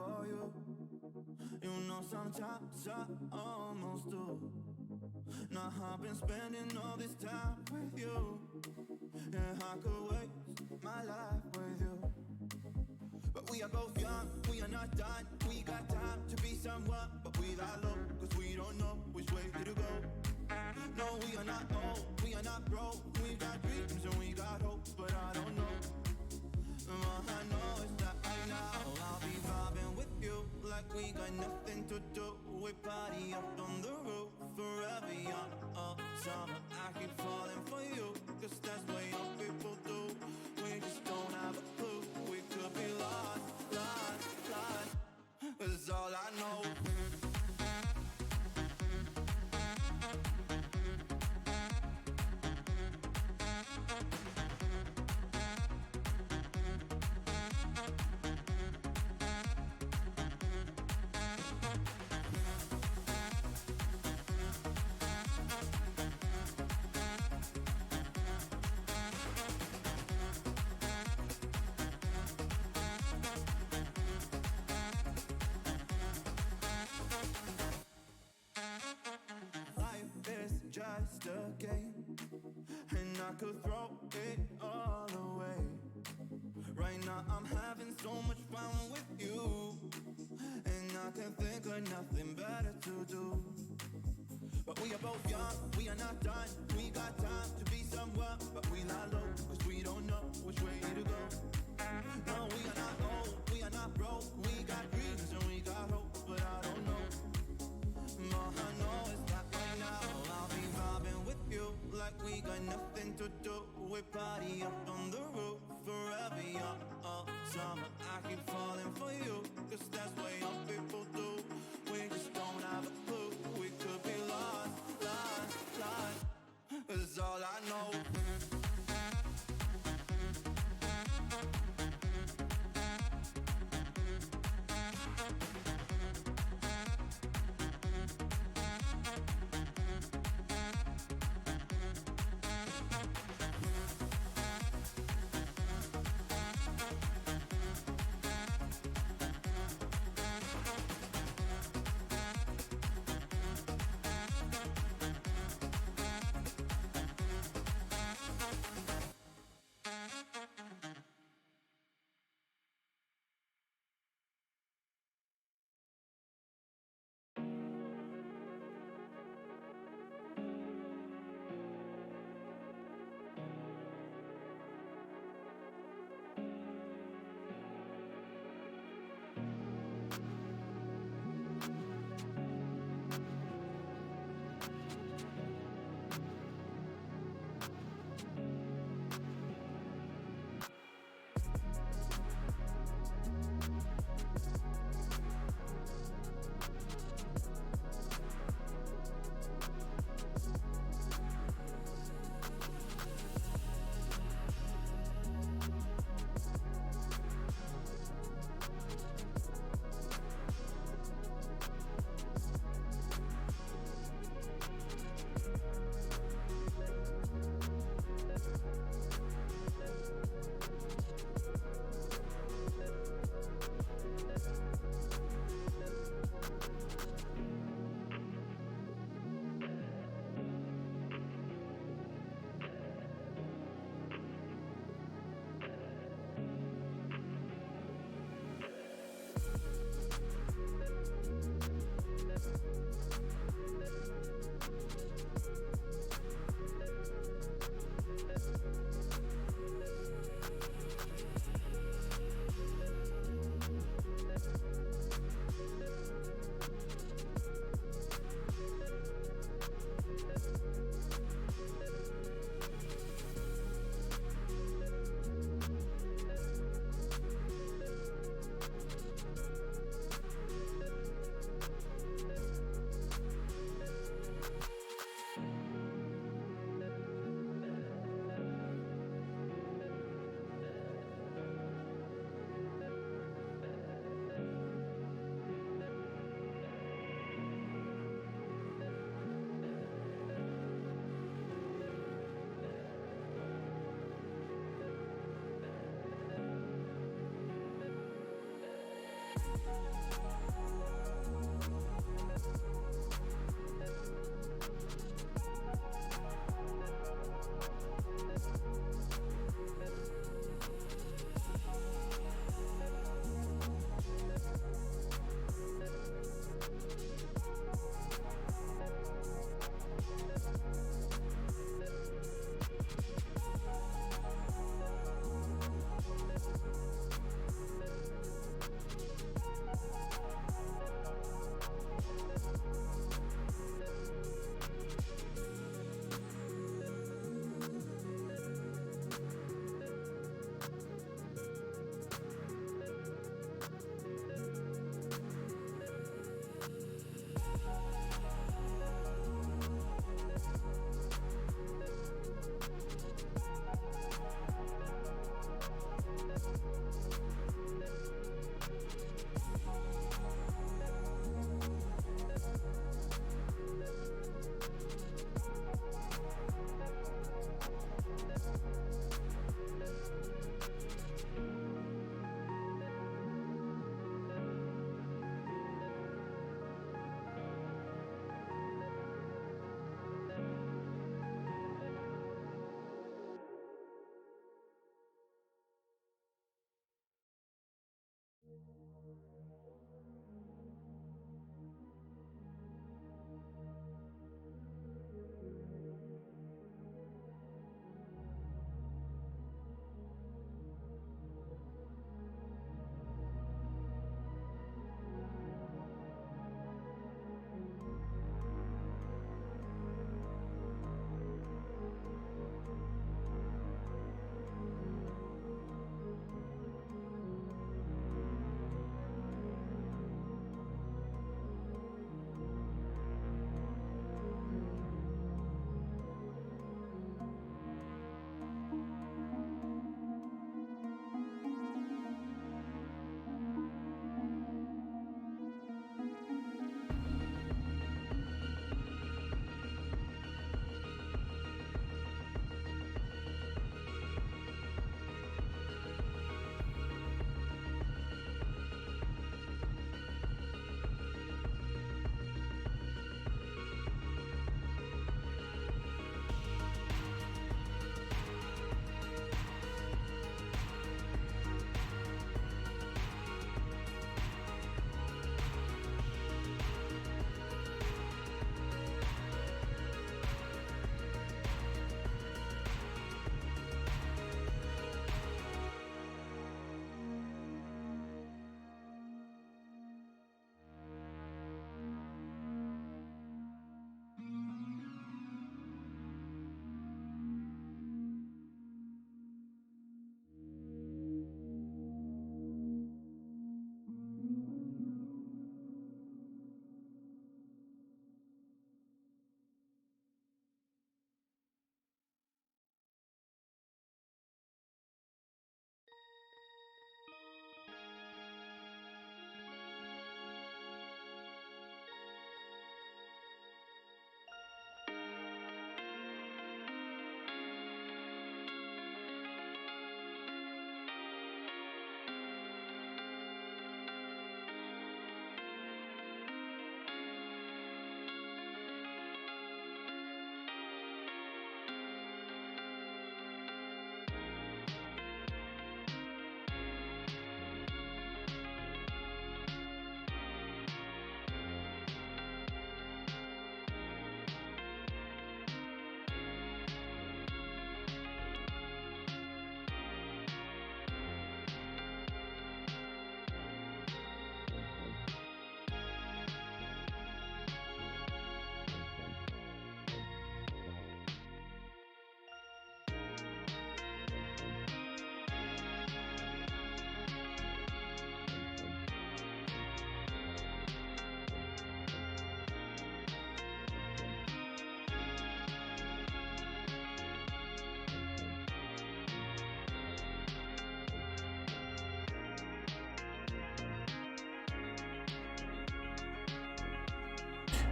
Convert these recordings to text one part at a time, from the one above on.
for you. You know sometimes I almost do. Now I've been spending all this time with you. Yeah, I could waste my life with you. But we are both young, we are not done. We got time to be someone, but we lie low, cause we don't know which way to go. No, we are not old, we are not broke. We got dreams and we got hopes, but I don't know. All I know is that right now I'll be vibing with you like we got nothing to do. We party up on the roof forever young, all summer. I keep falling for you, cause that's what young people do. We just don't have a clue. We could be lost, lost, lost. That's all I know. Just a game, and I could throw it all away. Right now I'm having so much fun with you, and I can't think of nothing better to do. But we are both young, we are not done. We got time to be someone, but we lie low, cause we don't know which way to go. No, we are not old, we are not broke. We got dreams and we got hope, but I don't know. All I know is that right now I'll be vibing with you like we got nothing to do. We party up on the roof forever young, all summer. I keep falling for you, cause that's what young people do. We just don't have a clue. We could be lost, lost, lost. That's all I know.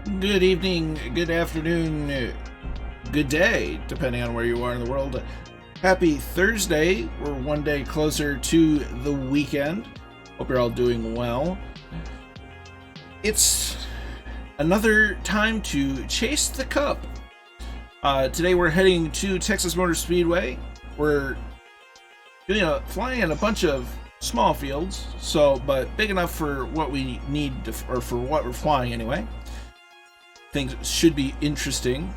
Good evening, good afternoon, good day, depending on where you are in the world. Happy Thursday. We're one day closer to the weekend. Hope you're all doing well. It's another time to chase the cup. Today we're heading to Texas Motor Speedway. We're flying in a bunch of small fields, but big enough for what we need or for what we're flying anyway. Things should be interesting.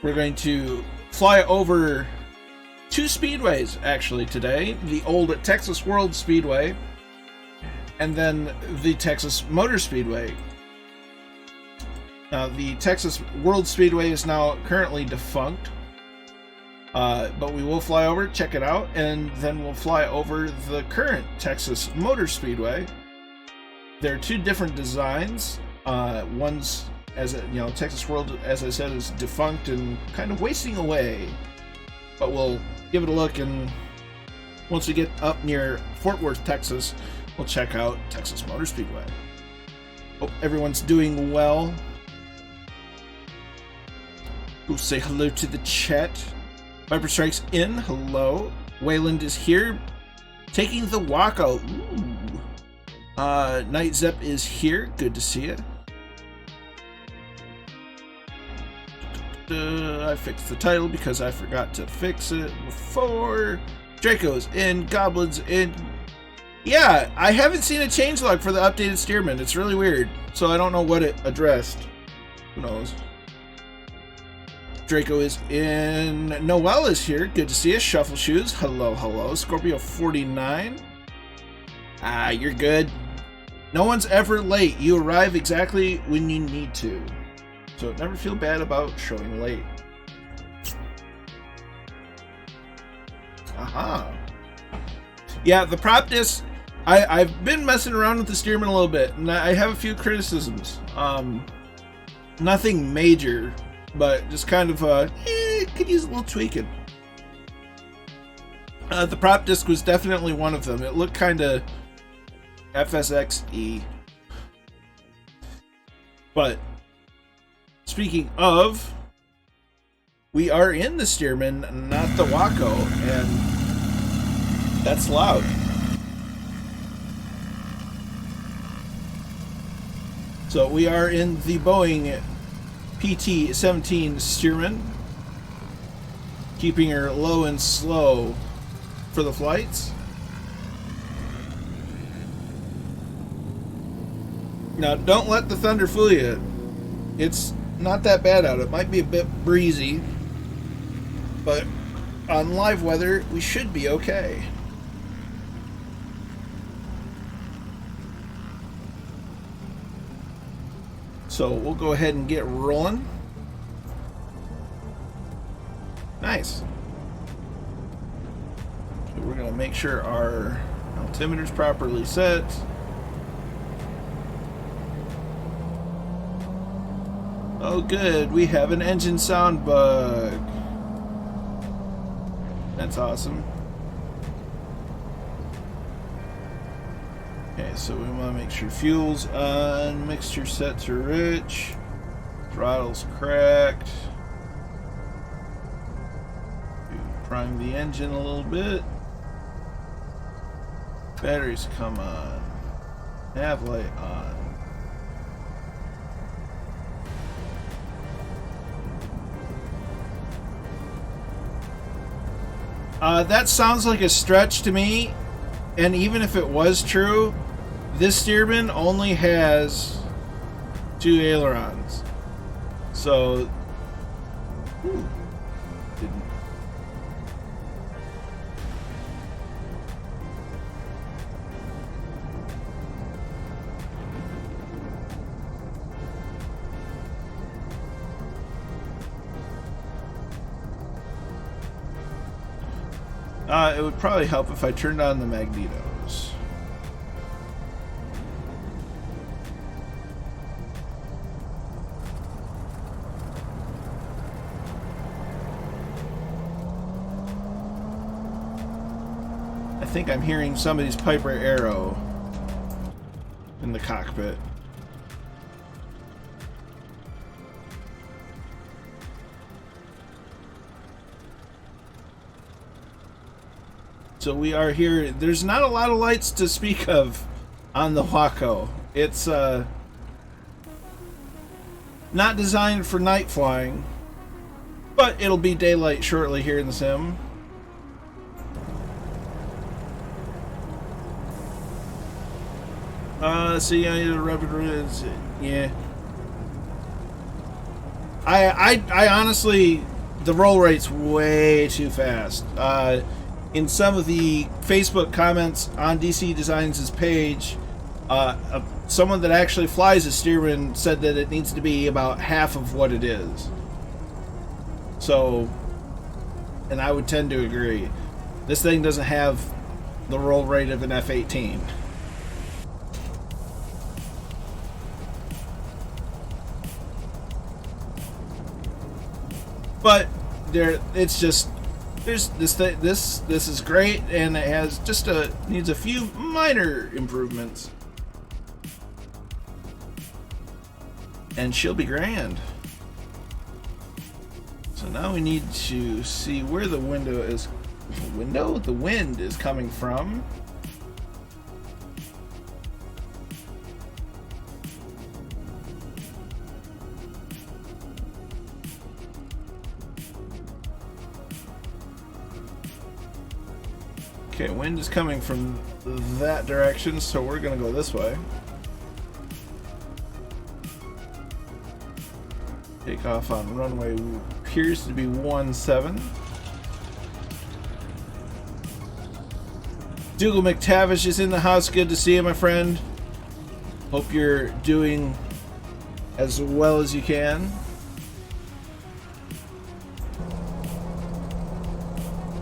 We're going to fly over two speedways actually today: the old Texas World Speedway and then the Texas Motor Speedway. Now, the Texas World Speedway is now currently defunct, but we will fly over, check it out, and then we'll fly over the current Texas Motor Speedway. There are two different designs. One's, Texas World, as I said, is defunct and kind of wasting away. But we'll give it a look, and once we get up near Fort Worth, Texas, we'll check out Texas Motor Speedway. Hope everyone's doing well. Go say hello to the chat. Viper Strikes in, hello. Wayland is here, taking the walkout. Ooh. Night Zep is here, good to see you. I fixed the title because I forgot to fix it before. Draco's in, Goblins in. Yeah, I haven't seen a changelog for the updated Stearman. It's really weird, so I don't know what it addressed. Who knows? Draco is in. Noel is here. Good to see you. Shuffle Shoes. Hello, hello. Scorpio 49. You're good. No one's ever late. You arrive exactly when you need to. So never feel bad about showing late. Aha. Yeah, the prop disc. I've been messing around with the Stearman a little bit, and I have a few criticisms. Nothing major, but just kind of could use a little tweaking. The prop disc was definitely one of them. It looked kind of FSX-y. But speaking of, we are in the Stearman, not the Waco, and that's loud. So we are in the Boeing PT-17 Stearman, keeping her low and slow for the flights. Now, don't let the thunder fool you. It's not that bad out. It might be a bit breezy, but on live weather, we should be okay. So we'll go ahead and get rolling. Nice. So we're going to make sure our altimeter's properly set. Oh good, we have an engine sound bug. That's awesome. Okay, so we want to make sure fuel's on, mixture set to rich, throttle's cracked. Prime the engine a little bit. Batteries come on. Nav light on. That sounds like a stretch to me, and even if it was true, this Stearman only has 2 ailerons. So, it would probably help if I turned on the magnetos. I think I'm hearing somebody's Piper Arrow in the cockpit. So we are here. There's not a lot of lights to speak of on the Waco. It's not designed for night flying, but it'll be daylight shortly here in the sim. See, I need a rapid res. Yeah. I honestly, the roll rate's way too fast. In some of the Facebook comments on DC Designs' page, someone that actually flies a Stearman said that it needs to be about half of what it is. So, and I would tend to agree. This thing doesn't have the roll rate of an F-18. But it's just this is great, and it has just needs a few minor improvements, and she'll be grand. So now we need to see where the wind is coming from. Okay, wind is coming from that direction, so we're gonna go this way. Take off on runway appears to be 17. Dougal McTavish is in the house. Good to see you, my friend. Hope you're doing as well as you can.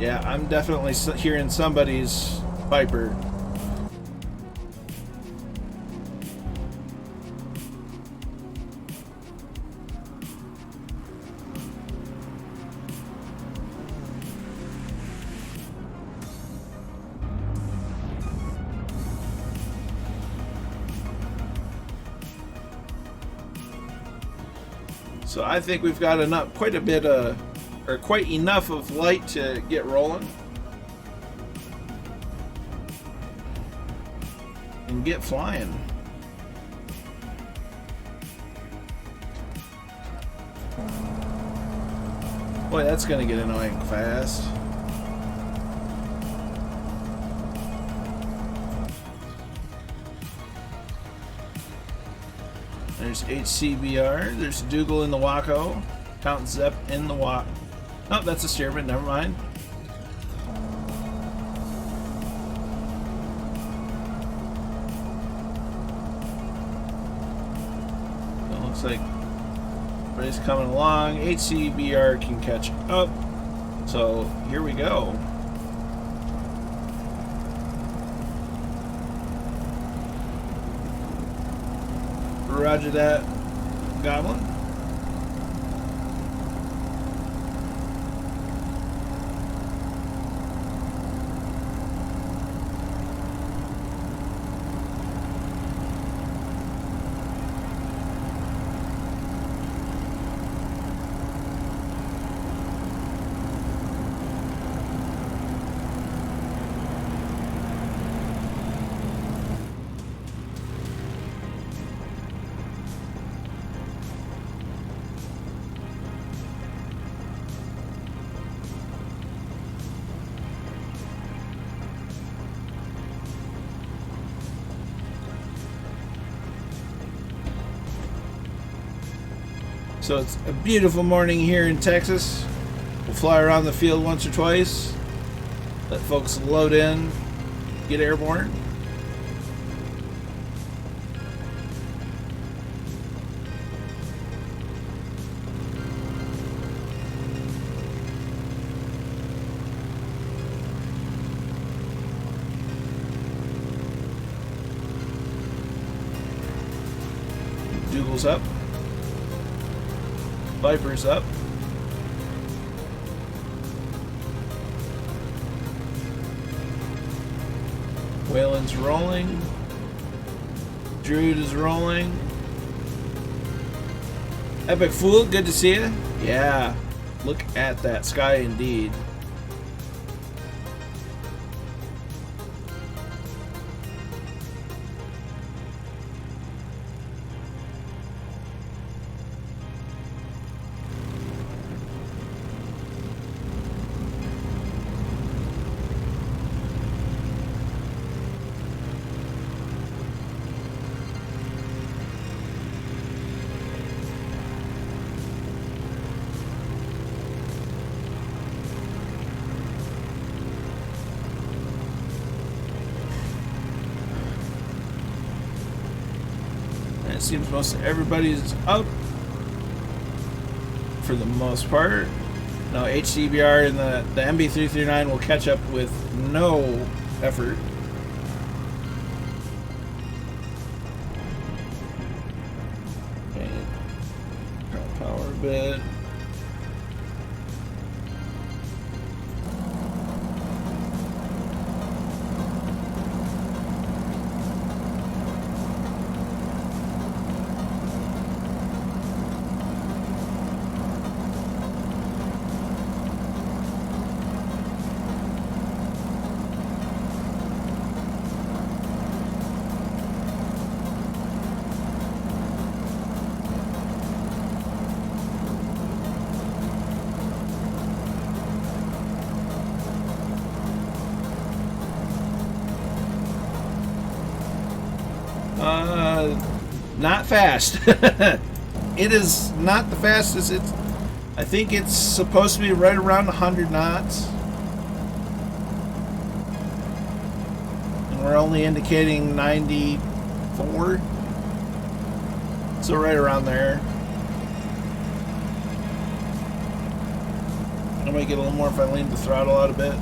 Yeah, I'm definitely hearing somebody's Viper. So I think we've got quite enough of light to get rolling and get flying. Boy, that's gonna get annoying fast. There's HCBR. There's Dougal in the Waco. Count Zepp in the Waco. Oh, that's a Stearman. Never mind. It looks like everybody's coming along. HCBR can catch up. So here we go. Roger that, Goblin. So it's a beautiful morning here in Texas. We'll fly around the field once or twice, let folks load in, get airborne. Dougal's up. Viper's up. Whalen's rolling. Druid is rolling. Epic Fool, good to see you. Yeah, look at that sky indeed. seems most everybody's up for the most part. Now HCBR and the MB339 will catch up with no effort. Okay. Drop power a bit. Not fast. It is not the fastest. I think it's supposed to be right around 100 knots. And we're only indicating 94. So right around there. I might get a little more if I lean the throttle out a bit.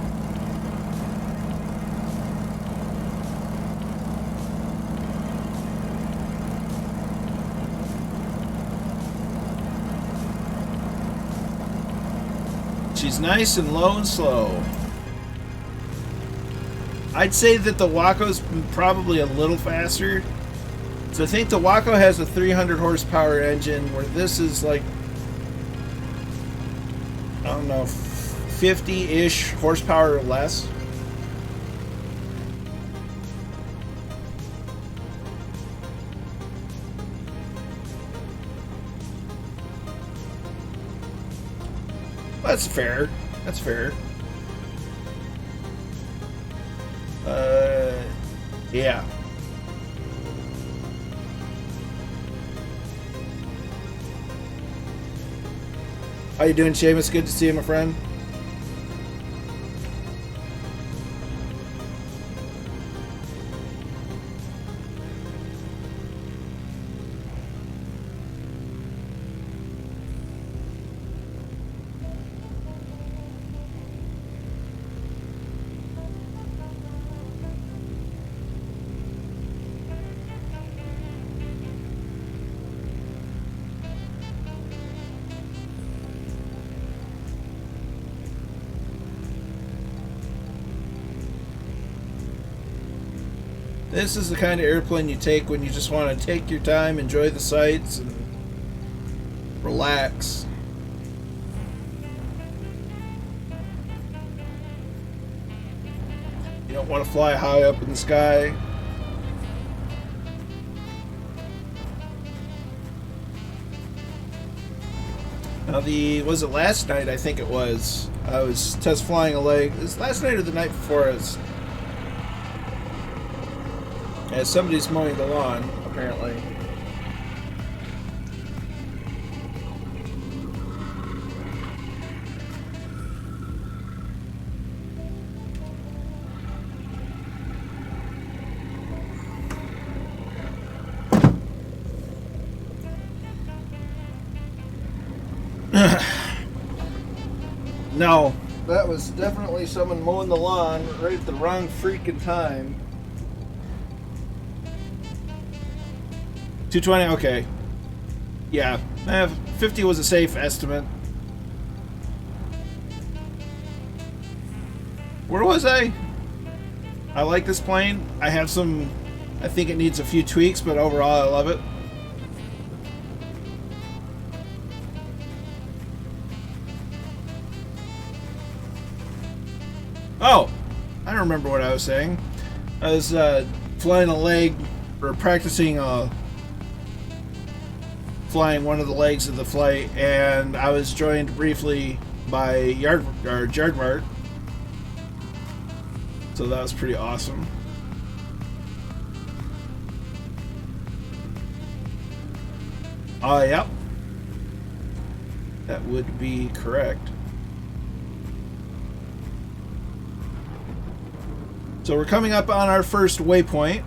She's nice and low and slow. I'd say that the Waco's probably a little faster. So I think the Waco has a 300 horsepower engine, where this is like, I don't know, 50-ish horsepower or less. That's fair. That's fair. Yeah. How you doing, Seamus? Good to see you, my friend. This is the kind of airplane you take when you just want to take your time, enjoy the sights, and relax. You don't want to fly high up in the sky. Now was it last night? I think it was. I was test flying a leg. It was last night or the night before. Yeah, somebody's mowing the lawn, apparently. No, that was definitely someone mowing the lawn right at the wrong freaking time. 220, okay. Yeah, 50 was a safe estimate. Where was I? I like this plane. I think it needs a few tweaks, but overall I love it. Oh, I don't remember what I was saying. I was flying a leg, or practicing flying one of the legs of the flight, and I was joined briefly by Jardmart. So that was pretty awesome. Yep. That would be correct. So we're coming up on our first waypoint.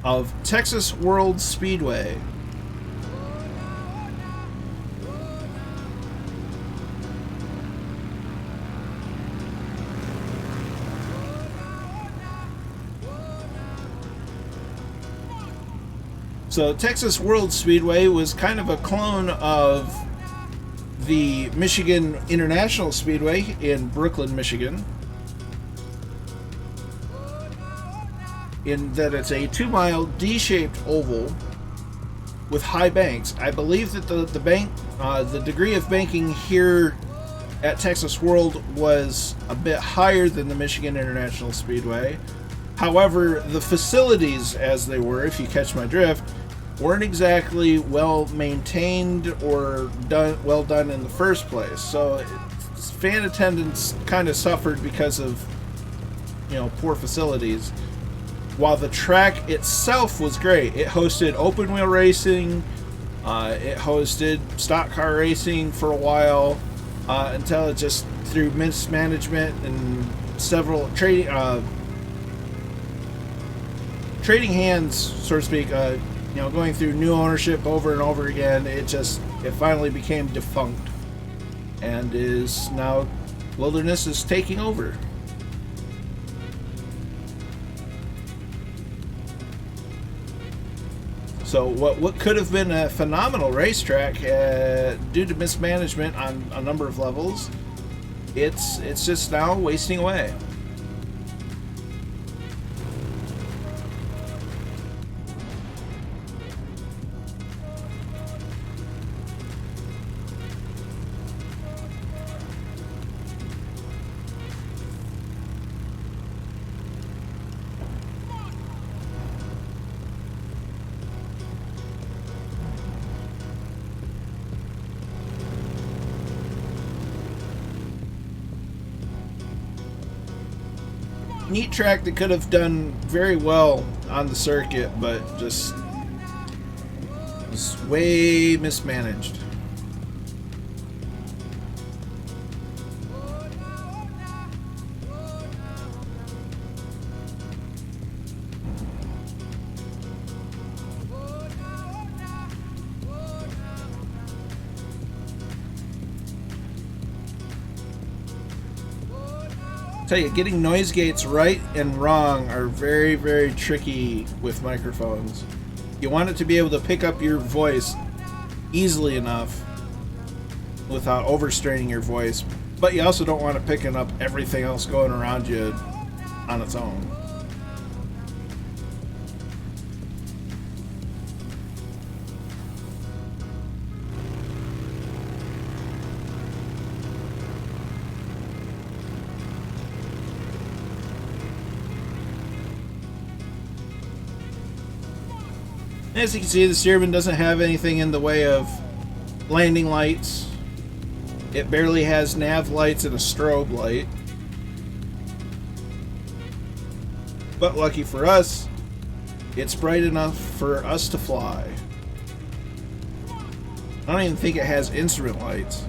of Texas World Speedway. So Texas World Speedway was kind of a clone of the Michigan International Speedway in Brooklyn, Michigan, in that it's a 2-mile D-shaped oval with high banks. I believe that the degree of banking here at Texas World was a bit higher than the Michigan International Speedway. However, the facilities as they were, if you catch my drift, weren't exactly well maintained or well done in the first place. So fan attendance kind of suffered because of, poor facilities. While the track itself was great, it hosted open wheel racing, it hosted stock car racing for a while, until it just, through mismanagement and several trading hands, so to speak, going through new ownership over and over again, it finally became defunct, and is now, Wilderness is taking over. So what could have been a phenomenal racetrack, due to mismanagement on a number of levels, it's just now wasting away. Neat track that could have done very well on the circuit, but just was way mismanaged. Tell you, getting noise gates right and wrong are very, very tricky with microphones. You want it to be able to pick up your voice easily enough without overstraining your voice, but you also don't want it picking up everything else going around you on its own. As you can see, the Stearman doesn't have anything in the way of landing lights. It barely has nav lights and a strobe light. But lucky for us, it's bright enough for us to fly. I don't even think it has instrument lights.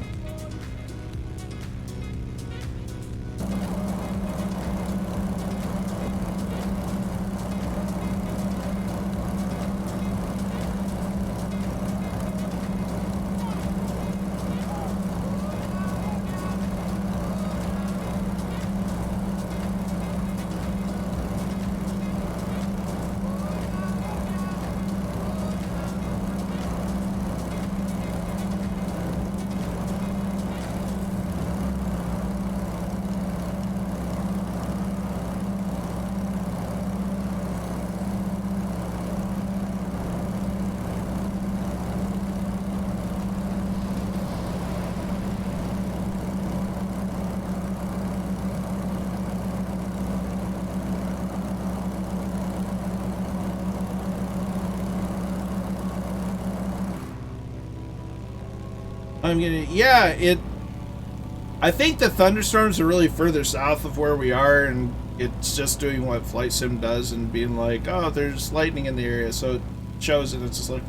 I think the thunderstorms are really further south of where we are, and it's just doing what Flight Sim does and being like, oh, there's lightning in the area, so it shows it. It's just like,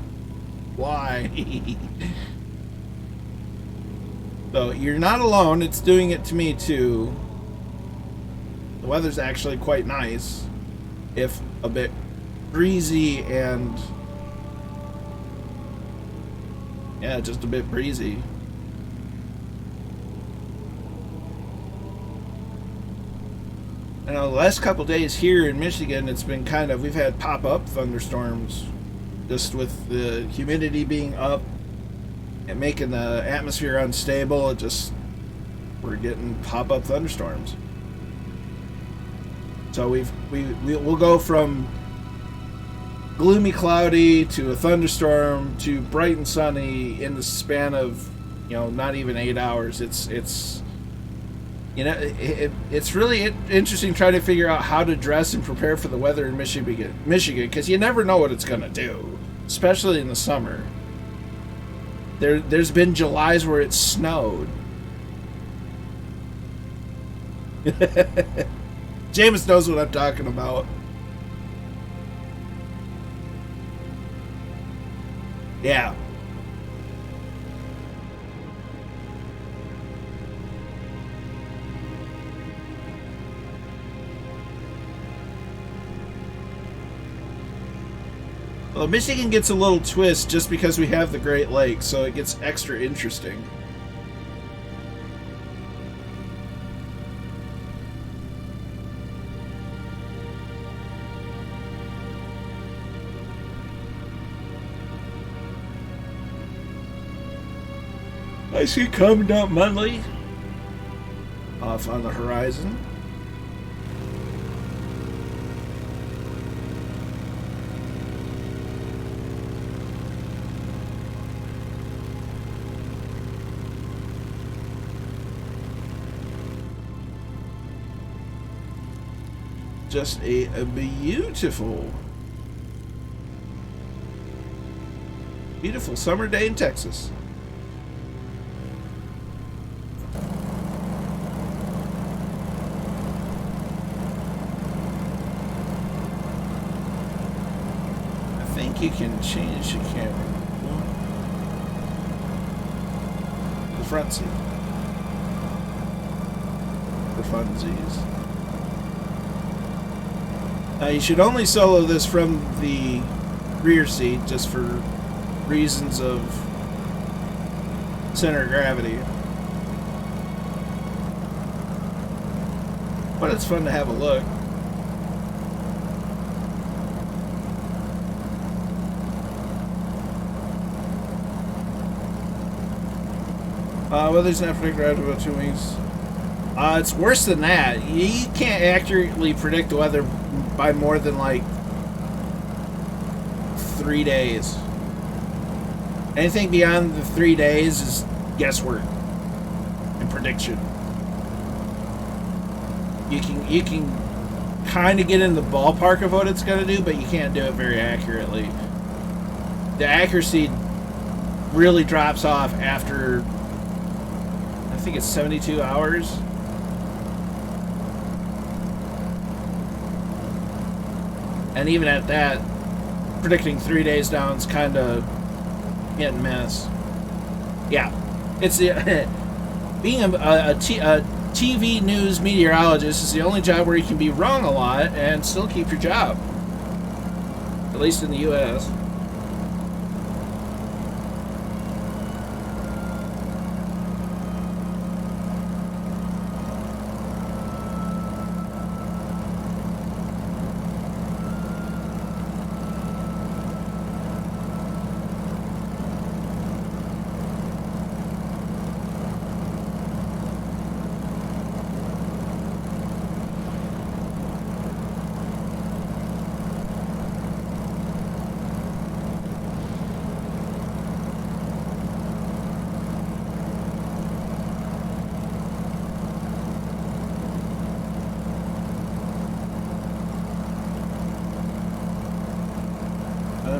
why? So you're not alone. It's doing it to me too. The weather's actually quite nice, if a bit breezy and yeah, just a bit breezy. I know the last couple days here in Michigan, it's been kind of, we've had pop-up thunderstorms just with the humidity being up and making the atmosphere unstable. It just, we're getting pop-up thunderstorms. So we'll go from gloomy cloudy to a thunderstorm to bright and sunny in the span of, you know, not even 8 hours. It's you know, it's really interesting trying to figure out how to dress and prepare for the weather in Michigan, because you never know what it's going to do, especially in the summer. There's been Julys where it snowed. James knows what I'm talking about. Yeah. Well, Michigan gets a little twist just because we have the Great Lakes, so it gets extra interesting. I see Commandant Munley off on the horizon. Just a beautiful summer day in Texas. I think you can change the camera. The front seat. For funsies. Now you should only solo this from the rear seat just for reasons of center of gravity. But it's fun to have a look. Weather's not predicted after about 2 weeks. It's worse than that. You can't accurately predict the weather by more than like 3 days. Anything beyond the 3 days is guesswork and prediction. You can kind of get in the ballpark of what it's going to do, but you can't do it very accurately. The accuracy really drops off after, I think it's 72 hours. And even at that, predicting 3 days down is kind of hit and miss. Yeah, it's being a TV news meteorologist is the only job where you can be wrong a lot and still keep your job. At least in the U.S.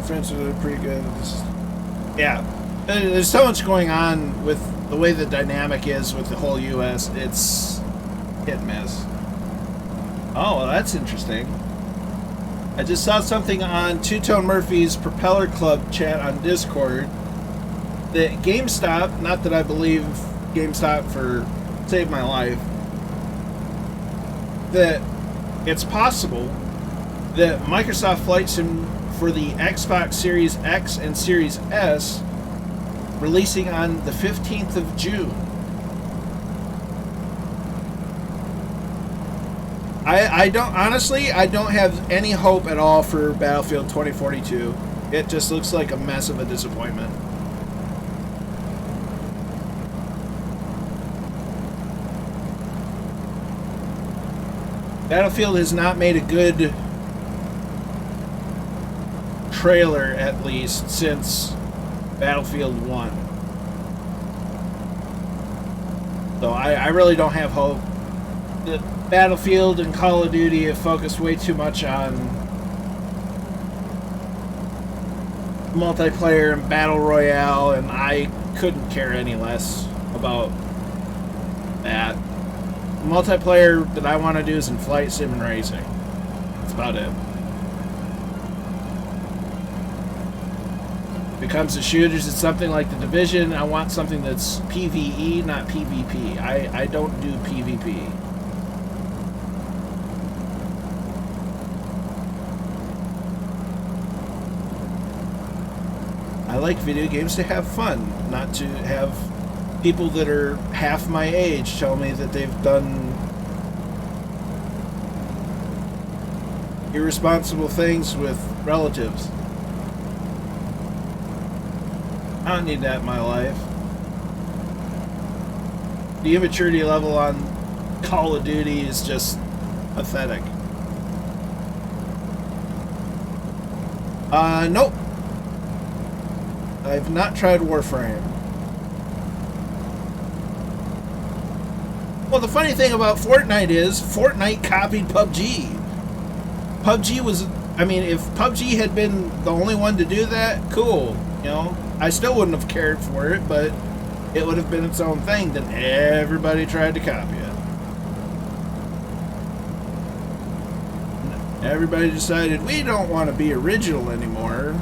Friends are pretty good. Yeah, there's so much going on with the way the dynamic is with the whole U.S. It's hit and miss. Oh, well, that's interesting. I just saw something on Two Tone Murphy's Propeller Club chat on Discord that GameStop, not that I believe GameStop for saved my life, that it's possible The Microsoft Flight Sim for the Xbox Series X and Series S releasing on the 15th of June. I don't have any hope at all for Battlefield 2042. It just looks like a mess of a disappointment. Battlefield has not made a good trailer, at least, since Battlefield 1. So I really don't have hope. The Battlefield and Call of Duty have focused way too much on multiplayer and battle royale, and I couldn't care any less about that. The multiplayer that I want to do is in flight sim and racing. That's about it. If it comes to shooters, it's something like The Division. I want something that's PvE, not PvP. I don't do PvP. I like video games to have fun, not to have people that are half my age tell me that they've done irresponsible things with relatives. I don't need that in my life. The immaturity level on Call of Duty is just pathetic. Nope. I've not tried Warframe. Well, the funny thing about Fortnite is Fortnite copied PUBG. PUBG was, I mean, if PUBG had been the only one to do that, cool. You know, I still wouldn't have cared for it, but it would have been its own thing. Then everybody tried to copy it. Everybody decided we don't want to be original anymore.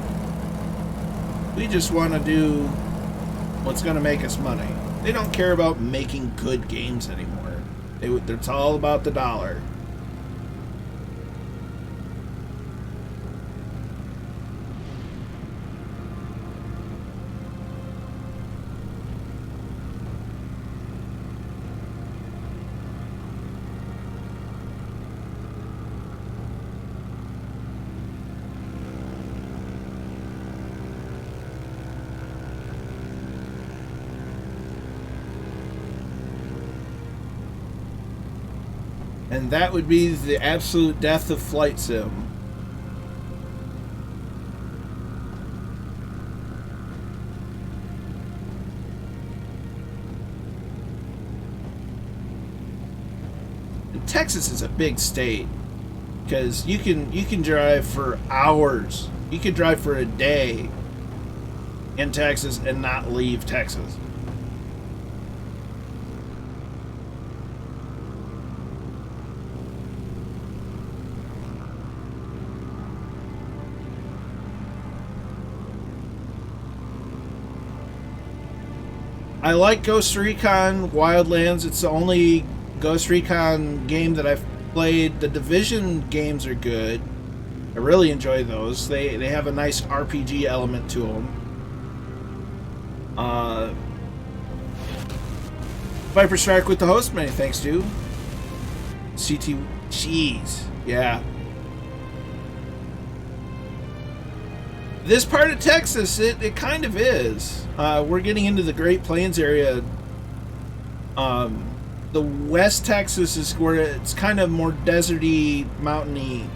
We just want to do what's going to make us money. They don't care about making good games anymore. It's all about the dollar. And that would be the absolute death of flight sim. And Texas is a big state because you can drive for hours. You can drive for a day in Texas and not leave Texas. I like Ghost Recon Wildlands. It's the only Ghost Recon game that I've played. The Division games are good. I really enjoy those. They have a nice RPG element to them. Viper Strike with the host, many thanks, dude. CT, jeez, yeah. This part of Texas, it kind of is. We're getting into the Great Plains area. The West Texas is where it's kind of more deserty, mountainy.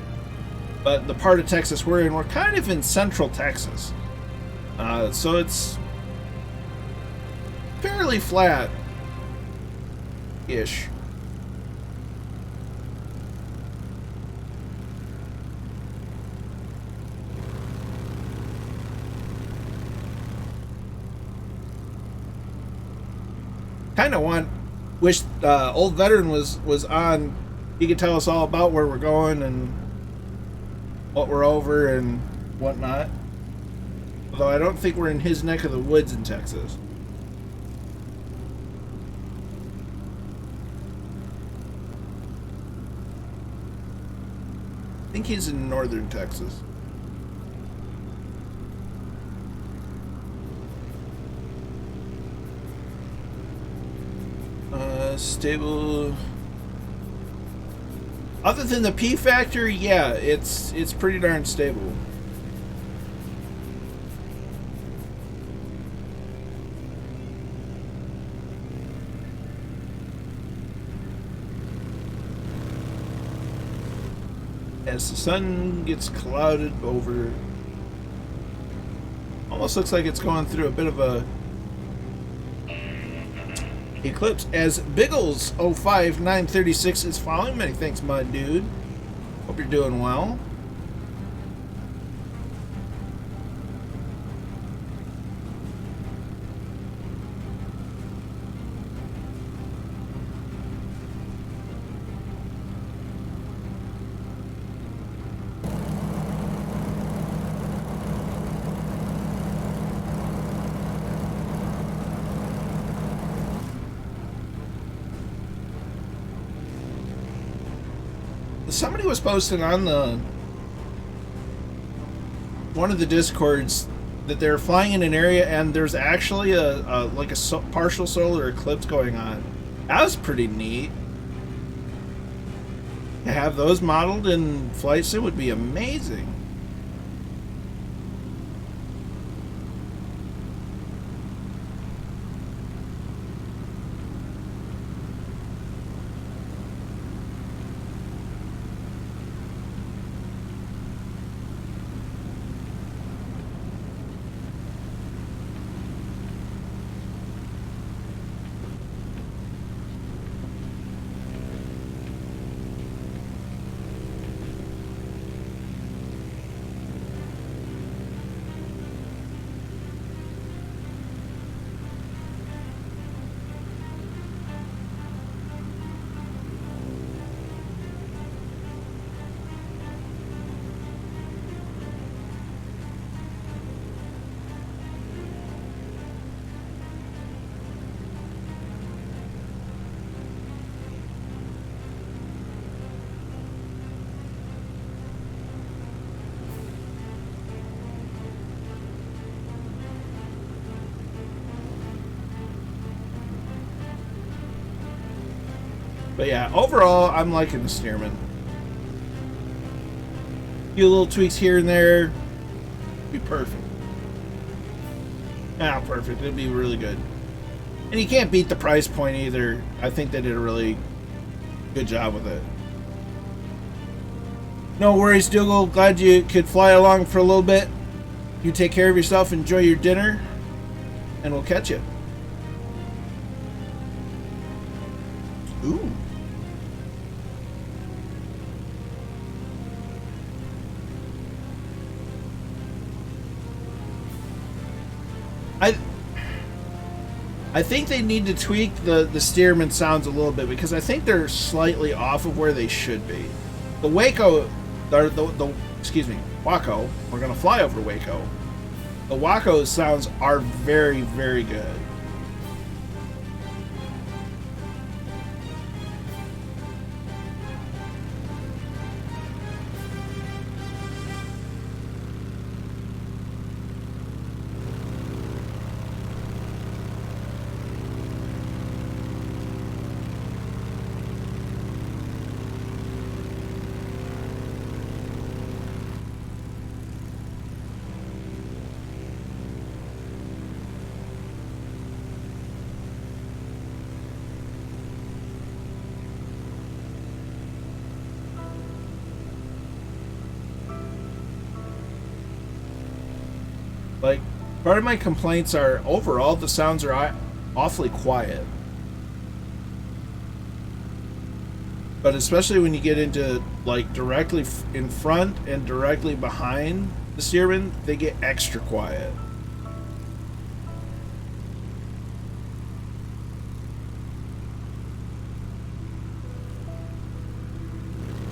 But the part of Texas we're in, we're kind of in central Texas. So it's fairly flat-ish. Kind of wish Old Veteran was on. He could tell us all about where we're going and what we're over and whatnot. Although I don't think we're in his neck of the woods in Texas. think he's in northern Texas. Stable. Other than the P factor, yeah, it's pretty darn stable. As the sun gets clouded over, almost looks like it's going through a bit of a eclipse. As Biggles 05936 is following. Many thanks, my dude. Hope you're doing well. Somebody was posting on one of the discords that they're flying in an area and there's actually a partial solar eclipse going on. That was pretty neat. To have those modeled in flight sim would be amazing. But yeah, overall, I'm liking the Stearman. A few little tweaks here and there. Be perfect. Perfect. It'd be really good. And you can't beat the price point either. I think they did a really good job with it. No worries, Dougal. Glad you could fly along for a little bit. You take care of yourself, enjoy your dinner, and we'll catch you. Ooh. I think they need to tweak the Stearman sounds a little bit because I think they're slightly off of where they should be. The Waco, excuse me, Waco, we're going to fly over Waco. The Waco sounds are very, very good. Like, part of my complaints are overall the sounds are awfully quiet. But especially when you get into like directly in front and directly behind the Stearman, they get extra quiet.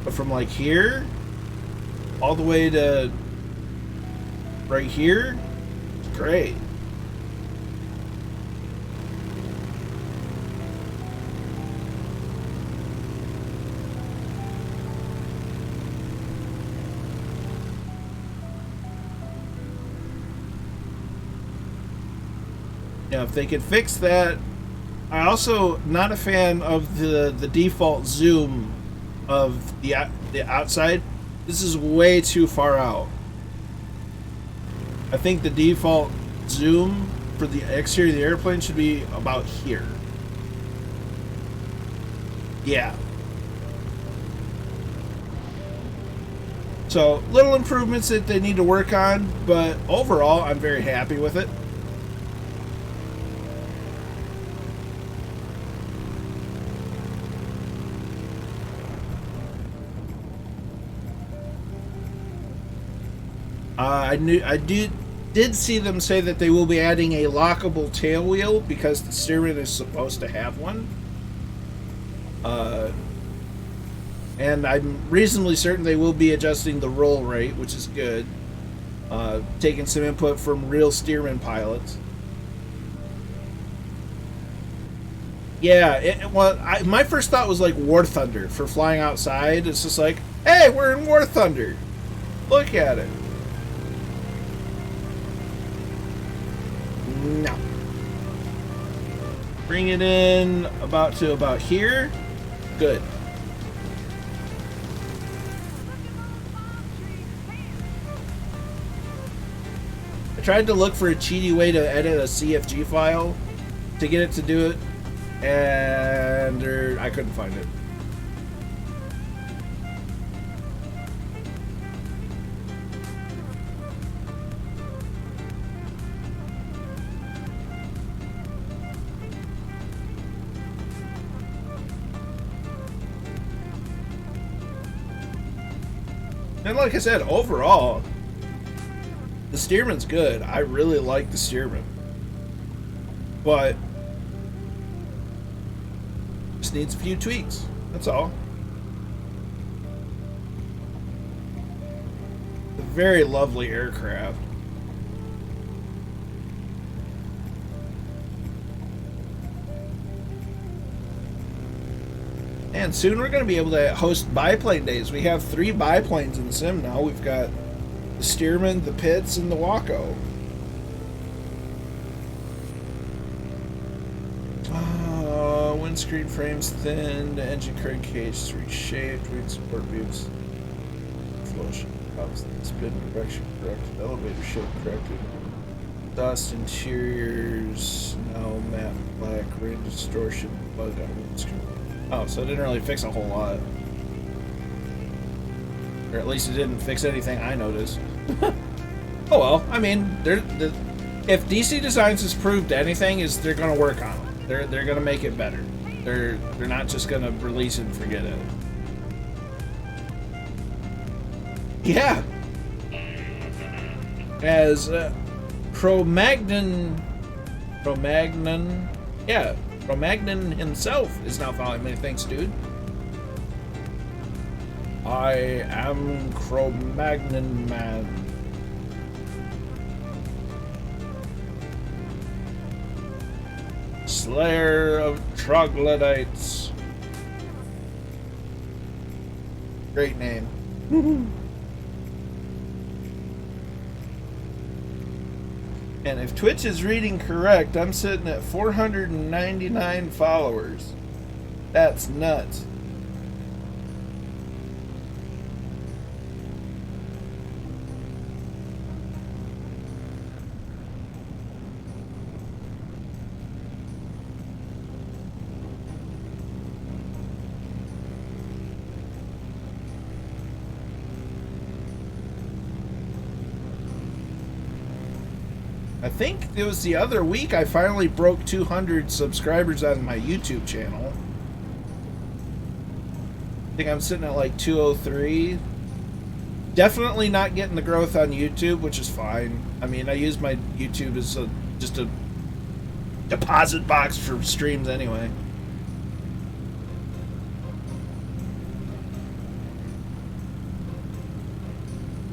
But from like here all the way to right here, it's great. if they could fix that. I also not a fan of the default zoom of the outside. This is way too far out. I think the default zoom for the exterior of the airplane should be about here. Yeah. So, little improvements that they need to work on, but overall, I'm very happy with it. I did see them say that they will be adding a lockable tail wheel because the steering is supposed to have one. And I'm reasonably certain they will be adjusting the roll rate, which is good. Taking some input from real steerman pilots. Yeah, my first thought was like War Thunder for flying outside. It's just like, hey, we're in War Thunder. Look at it. No. Bring it in about here. Good. I tried to look for a cheaty way to edit a CFG file to get it to do it, and I couldn't find it. And like I said, overall, the steerman's good. I really like the steerman. But just needs a few tweaks. That's all. A very lovely aircraft. And soon we're going to be able to host biplane days. We have 3 biplanes in the sim now. We've got the steerman, the pits, and the Waco. Windscreen frames thinned, engine crankcase reshaped, wing support beams, floation, spin direction corrected, elevator shape corrected, dust interiors now matte black, rain distortion, bug on windscreen. Oh, so it didn't really fix a whole lot. Or at least it didn't fix anything I noticed. Oh well, I mean, if DC Designs has proved anything, is they're going to work on it. They're going to make it better. They're not just going to release it and forget it. Yeah. As Cro-Magnon himself is now following me. Thanks, dude. I am Cro-Magnon Man. Slayer of Troglodytes. Great name. And if Twitch is reading correct, I'm sitting at 499 followers. That's nuts. I think it was the other week I finally broke 200 subscribers on my YouTube channel. I think I'm sitting at like 203. Definitely not getting the growth on YouTube, which is fine. I mean, I use my YouTube as just a deposit box for streams anyway.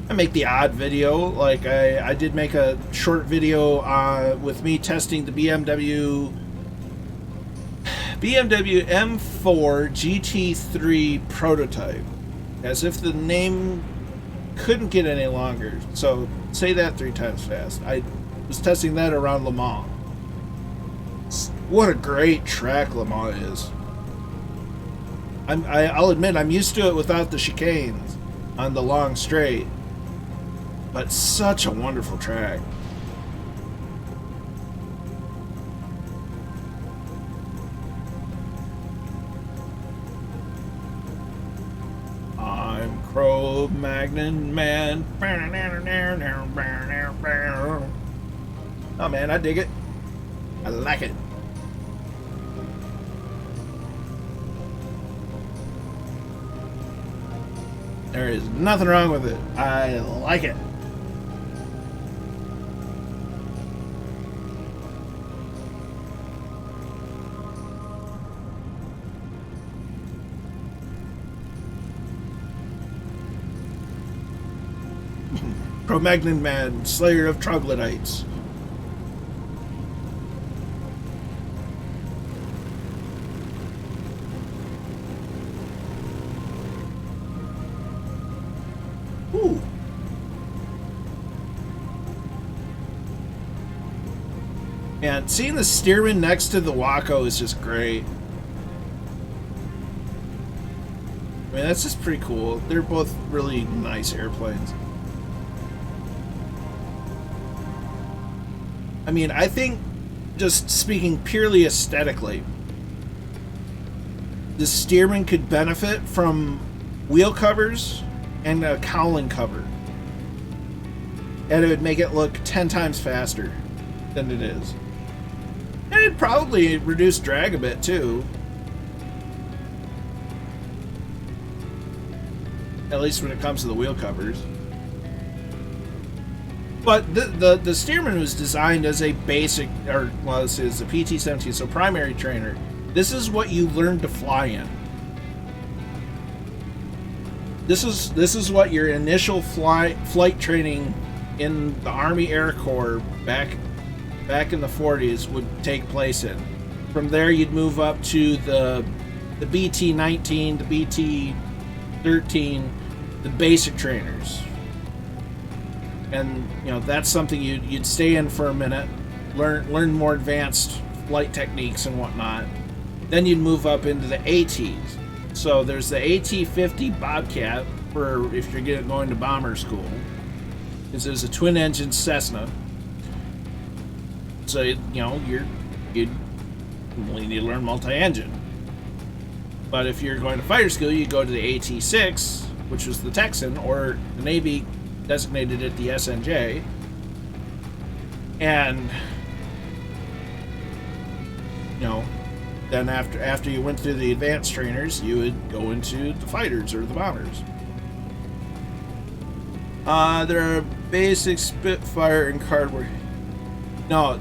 I make the odd video, like I did make a short video with me testing the BMW M4 GT3 prototype, as if the name couldn't get any longer. So say that 3 times fast. I was testing that around Le Mans. What a great track Le Mans is. I'll admit I'm used to it without the chicanes on the long straight, but such a wonderful track. I'm Cro-Magnon Man. Oh man, I dig it. I like it. There is nothing wrong with it. I like it. Cro-Magnon Man, Slayer of Troglodytes. Ooh. And seeing the Stearman next to the Waco is just great. I mean, that's just pretty cool. They're both really nice airplanes. I mean, I think, just speaking purely aesthetically, the Stearman could benefit from wheel covers and a cowling cover. And it would make it look 10 times faster than it is. And it'd probably reduce drag a bit too. At least when it comes to the wheel covers. But the Stearman was designed as a basic, or well, this is a PT-17, so primary trainer. This is what you learn to fly in. This is what your initial flight training in the Army Air Corps back in the 40s would take place in. From there, you'd move up to the BT-19, the BT-13, the basic trainers. And you know, that's something you'd stay in for a minute, learn more advanced flight techniques and whatnot. Then you'd move up into the ATs. So there's the AT-50 Bobcat for if you're going to bomber school. This is a twin-engine Cessna. So you know you'd only need to learn multi-engine. But if you're going to fighter school, you go to the AT-6, which was the Texan, or the Navy designated it the SNJ. And you know, then after you went through the advanced trainers, you would go into the fighters or the bombers. There are basic Spitfire and cardboard. No,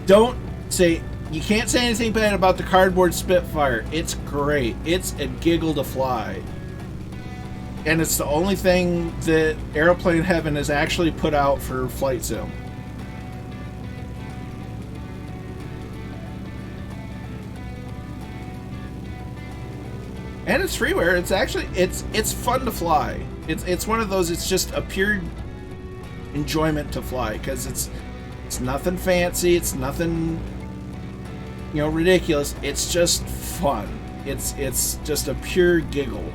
don't say, you can't say anything bad about the cardboard Spitfire. It's great. It's a giggle to fly. And it's the only thing that Aeroplane Heaven has actually put out for flight sim. And it's freeware. It's actually it's fun to fly. It's one of those. It's just a pure enjoyment to fly because it's nothing fancy. It's nothing, you know, ridiculous. It's just fun. It's just a pure giggle.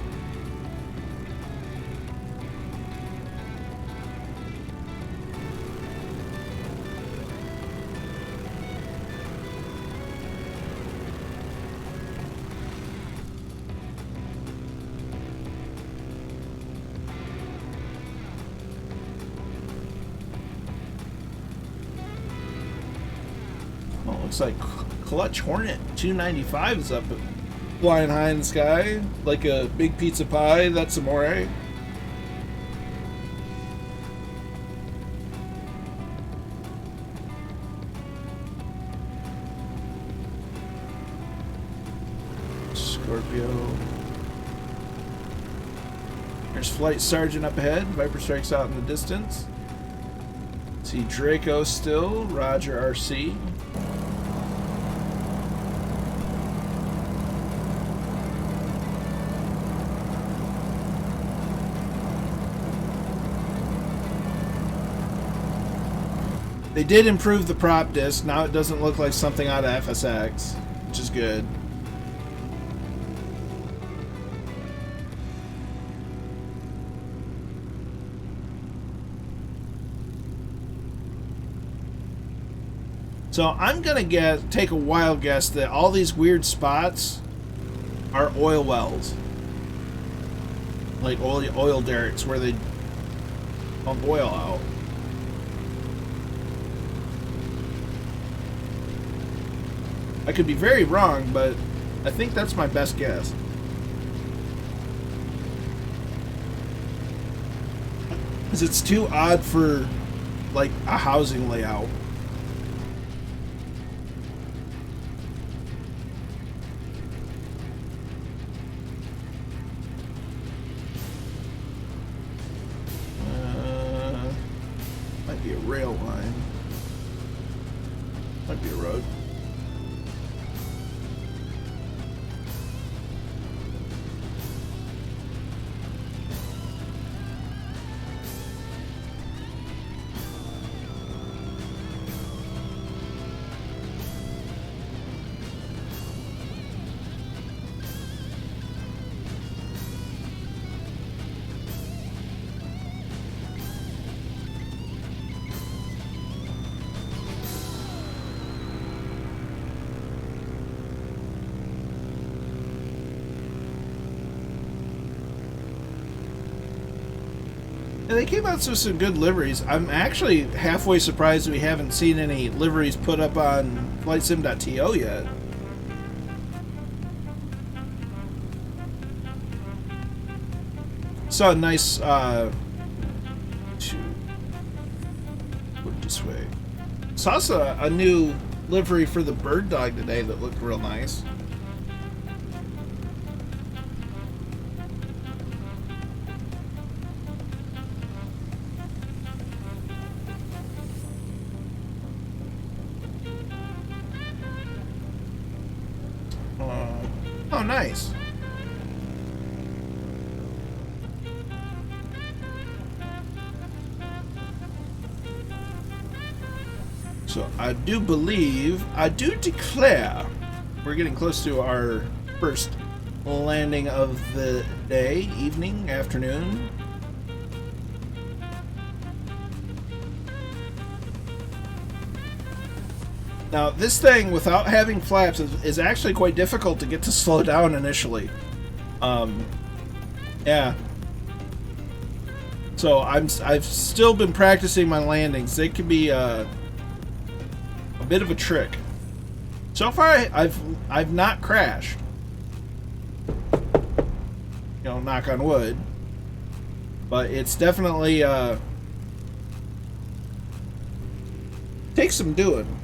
Looks like Clutch Hornet 295 is up, flying high in the sky like a big pizza pie. That's amore. Scorpio. There's Flight Sergeant up ahead. Viper strikes out in the distance. See Draco still. Roger RC. They did improve the prop disc. Now it doesn't look like something out of FSX, which is good. So I'm gonna take a wild guess that all these weird spots are oil wells, like oil derricks where they pump oil out. I could be very wrong, but I think that's my best guess. Because it's too odd for like a housing layout. Might be a rail line. Might be a road. Yeah, they came out with some good liveries. I'm actually halfway surprised we haven't seen any liveries put up on FlightSim.to yet. Saw a nice, put it this way. Saw a new livery for the bird dog today that looked real nice. Oh, nice. So I do declare we're getting close to our first landing of the day, evening, afternoon. Now, this thing, without having flaps, is actually quite difficult to get to slow down initially. Yeah. So I've still been practicing my landings. They can be a bit of a trick. So far, I've not crashed. You know, knock on wood. But it's definitely takes some doing.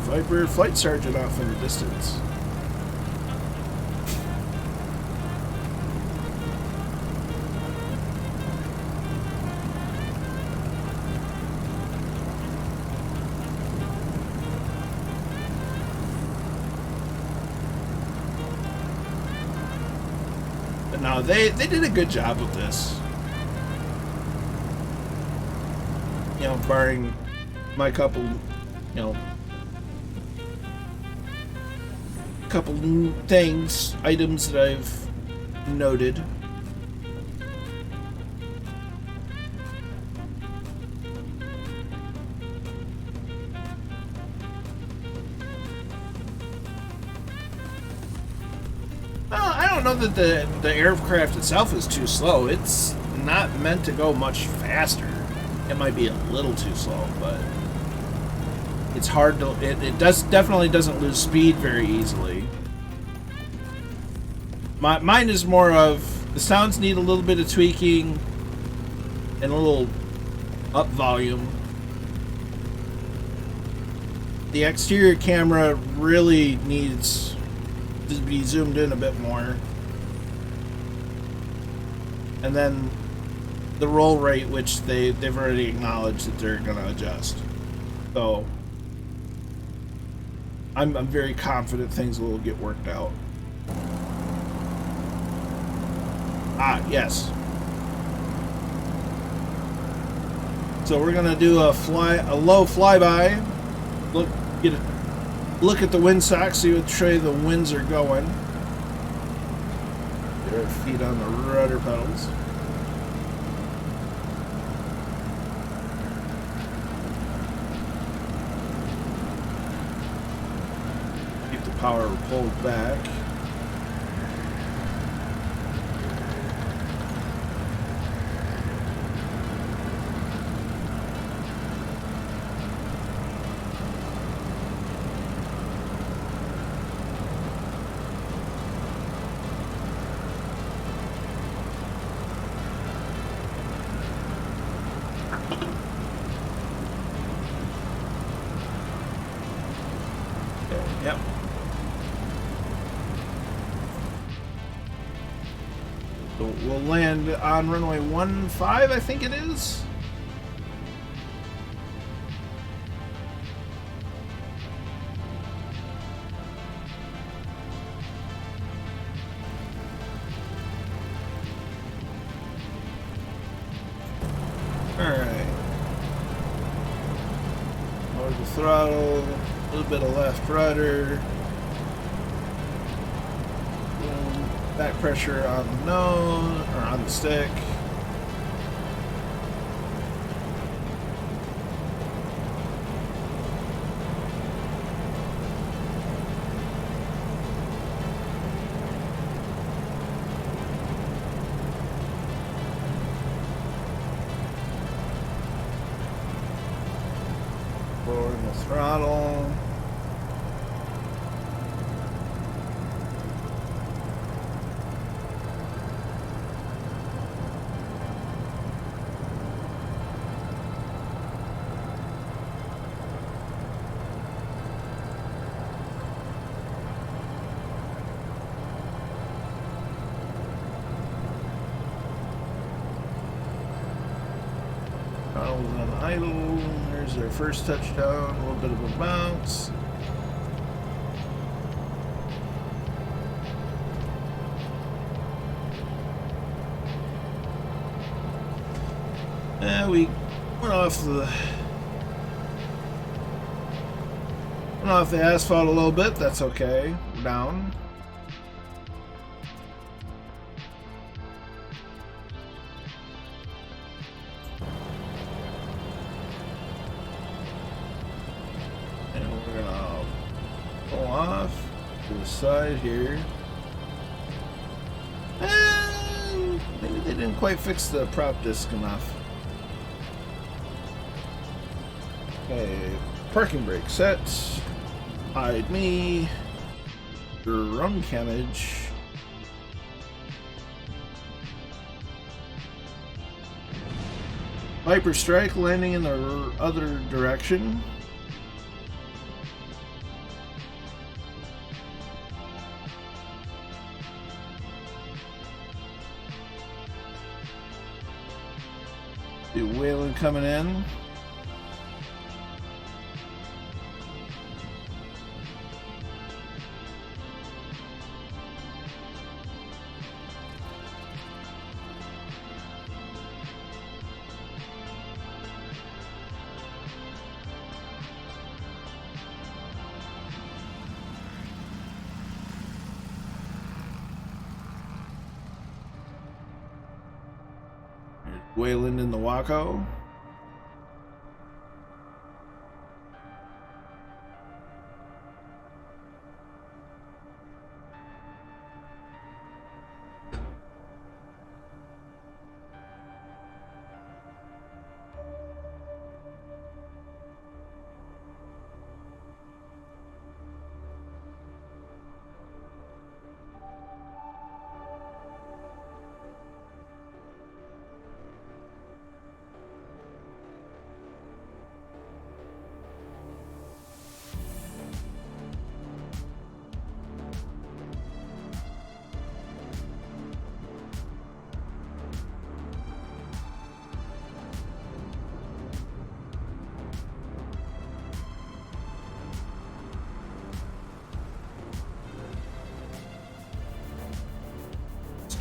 Viper Flight Sergeant off in the distance. But no, they did a good job with this. You know, barring my couple, you know, couple items that I've noted. I don't know that the aircraft itself is too slow. It's not meant to go much faster. It might be a little too slow, but it's hard to. It definitely doesn't lose speed very easily. Mine is more of the sounds need a little bit of tweaking and a little up volume. The exterior camera really needs to be zoomed in a bit more. And then the roll rate, which they've already acknowledged that they're going to adjust. So I'm very confident things will get worked out. Ah, yes. So we're gonna do a low flyby. Look at the windsock, see which way the winds are going. Get our feet on the rudder pedals. Keep the power pulled back. Yep. So we'll land on runway 15, I think it is. Alright. Lower the throttle, a little bit of left rudder. Back pressure on the nose, or on the stick. Lowering the throttle. Throttle's on idle. There's their first touchdown. A little bit of a bounce. Yeah, we went off the asphalt a little bit. That's okay. We're down. To the side here. And maybe they didn't quite fix the prop disc enough. Okay, parking brake set. Hide me. Run cammage. Viper strike landing in the other direction. The Whalen coming in. Wayland in the Waco.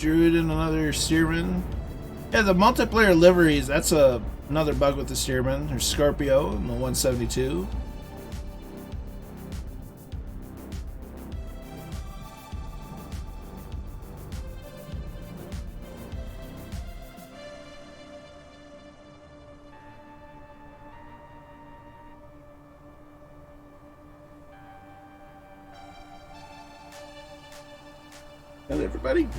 Druid and another Steerman. Yeah, the multiplayer liveries, that's another bug with the Steerman. There's Scorpio and the 172. Got everybody?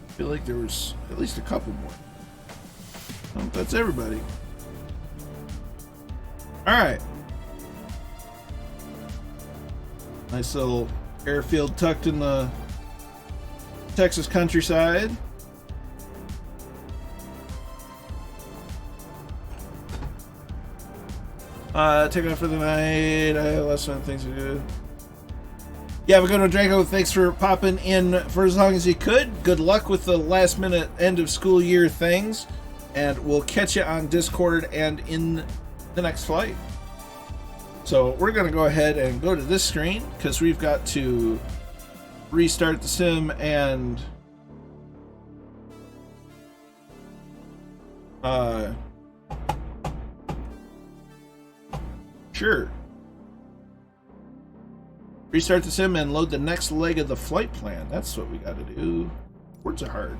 I feel like there was at least a couple more. Oh, that's everybody. Alright. Nice little airfield tucked in the Texas countryside. Take off for the night. Last one, things are good. Yeah, we're going to Draco. Thanks for popping in for as long as you could. Good luck with the last minute end of school year things. And we'll catch you on Discord and in the next flight. So we're going to go ahead and go to this screen because we've got to restart the sim and sure. Restart the sim and load the next leg of the flight plan. That's what we got to do. Words are hard.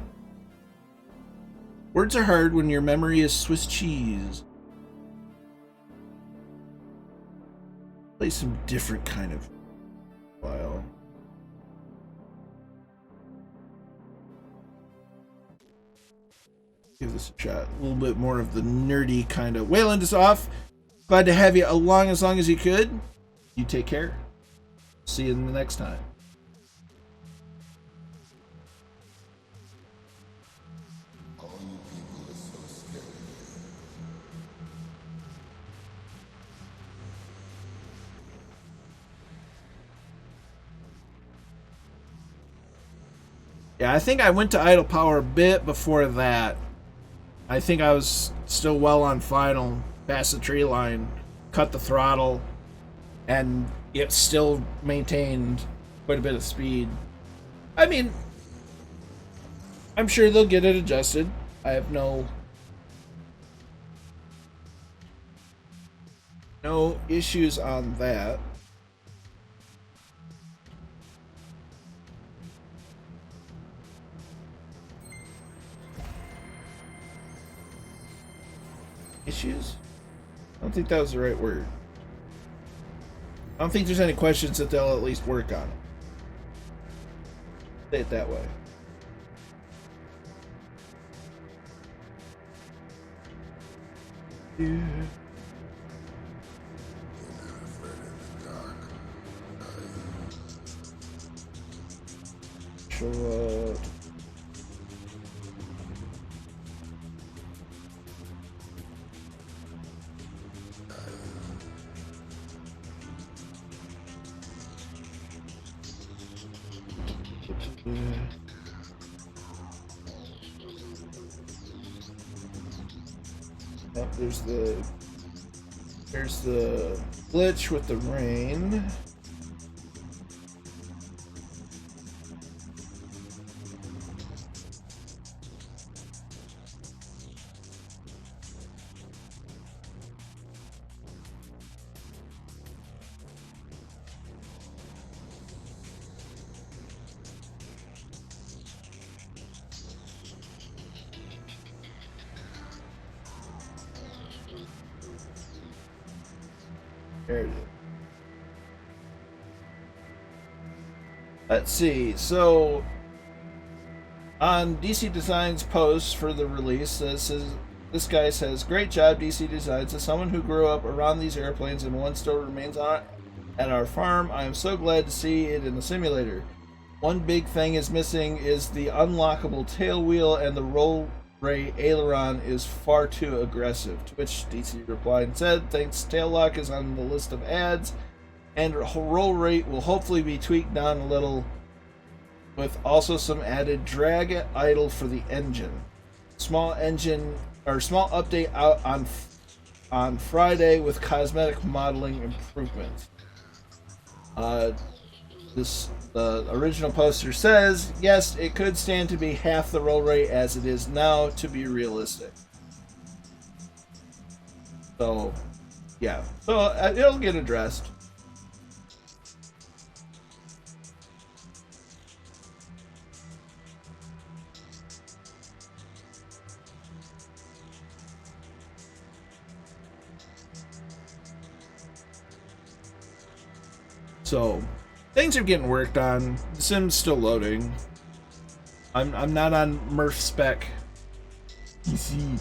Words are hard when your memory is Swiss cheese. Play some different kind of file. Give this a shot. A little bit more of the nerdy kind of. Wayland is off. Glad to have you along as long as you could. You take care. See you the next time. Yeah, I think I went to idle power a bit before that. I think I was still well on final. Past the tree line, cut the throttle, and it still maintained quite a bit of speed. I mean, I'm sure they'll get it adjusted. I have no issues on that. Issues? I don't think that was the right word. I don't think there's any questions that they'll at least work on it. Say it that way. Yeah. Show up. Oh, there's the glitch with the rain. There it is. Let's see. So, on DC Design's post for the release, this guy says, "Great job, DC Designs. As someone who grew up around these airplanes and one still remains on at our farm, I am so glad to see it in the simulator. One big thing is missing is the unlockable tail wheel, and the roll ray aileron is far too aggressive." To which DC replied and said, "Thanks, tail lock is on the list of ads, and roll rate will hopefully be tweaked down a little, with also some added drag at idle for the engine. Small update out on Friday with cosmetic modeling improvements." The original poster says, yes, it could stand to be half the roll rate as it is now to be realistic. So, yeah. So it'll get addressed. So, things are getting worked on. The sim's still loading. I'm not on Murph spec. PC.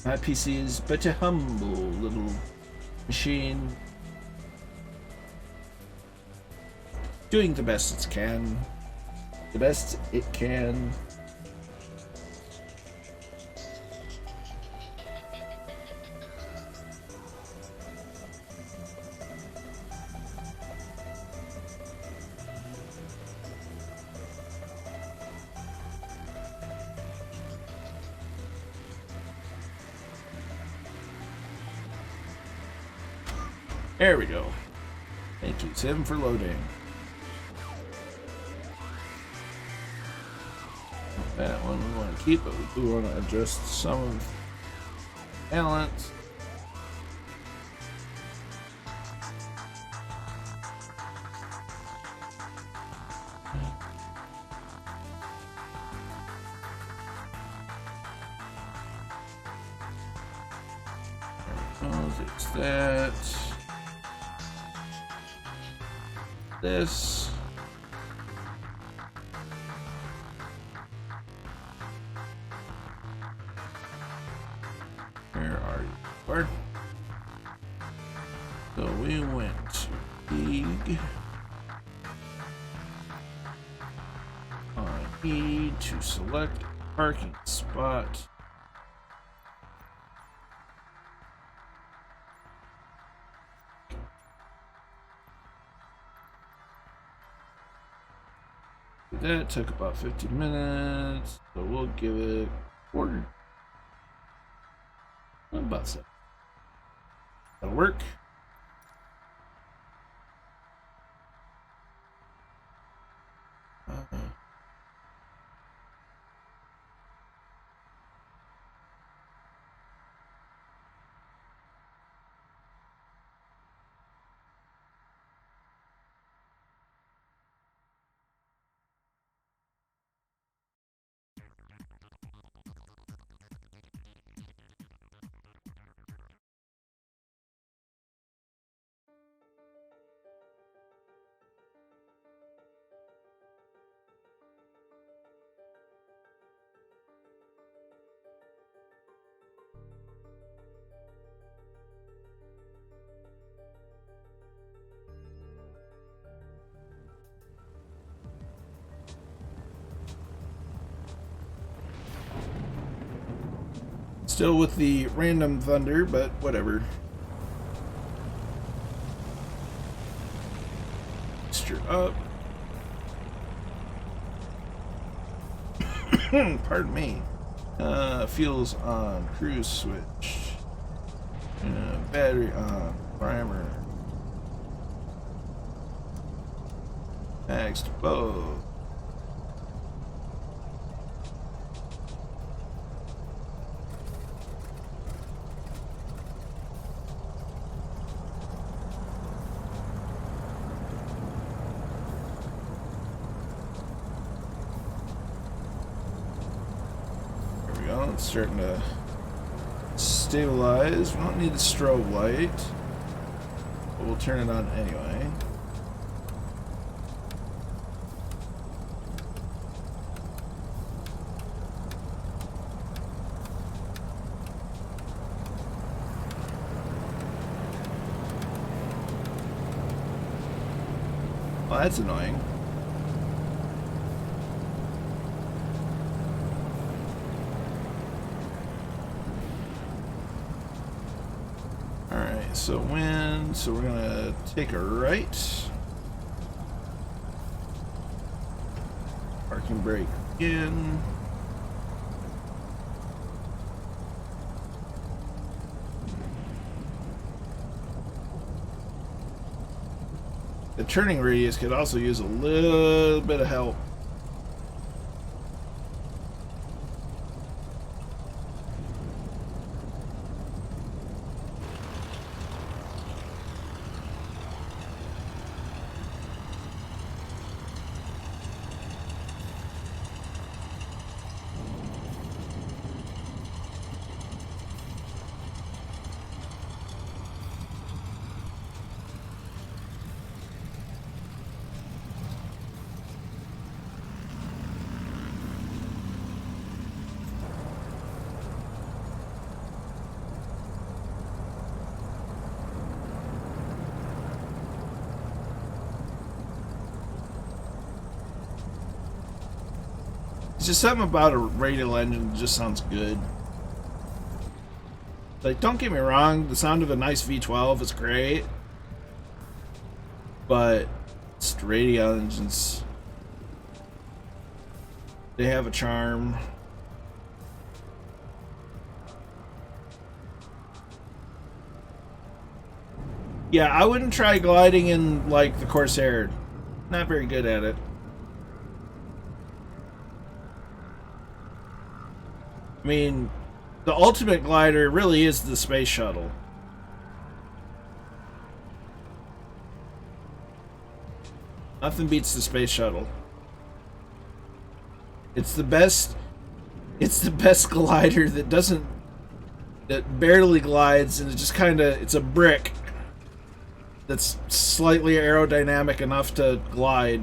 My PC is but a humble little machine, doing the best it can. The best it can. There we go. Thank you, Sim, for loading. That one we want to keep, but we do want to adjust some of the balance. Fix that. This. Where are you? Where? So we went to Big on E to select a parking spot. That took about 50 minutes, so we'll give it a quarter. About 7. That'll work. Still with the random thunder, but whatever. Stir up. Pardon me. Fuels on, cruise switch. Battery on, primer. Max to both. It's starting to stabilize. We don't need the strobe light, but we'll turn it on anyway. Well, that's annoying. So we're gonna take a right. Parking brake in. The turning radius could also use a little bit of help. It's just something about a radial engine that just sounds good. Like, don't get me wrong, the sound of a nice V12 is great, but it's radial engines. They have a charm. Yeah, I wouldn't try gliding in, like, the Corsair. Not very good at it. I mean, the ultimate glider really is the space shuttle. Nothing beats the space shuttle. It's the best glider that barely glides, and it just it's a brick that's slightly aerodynamic enough to glide.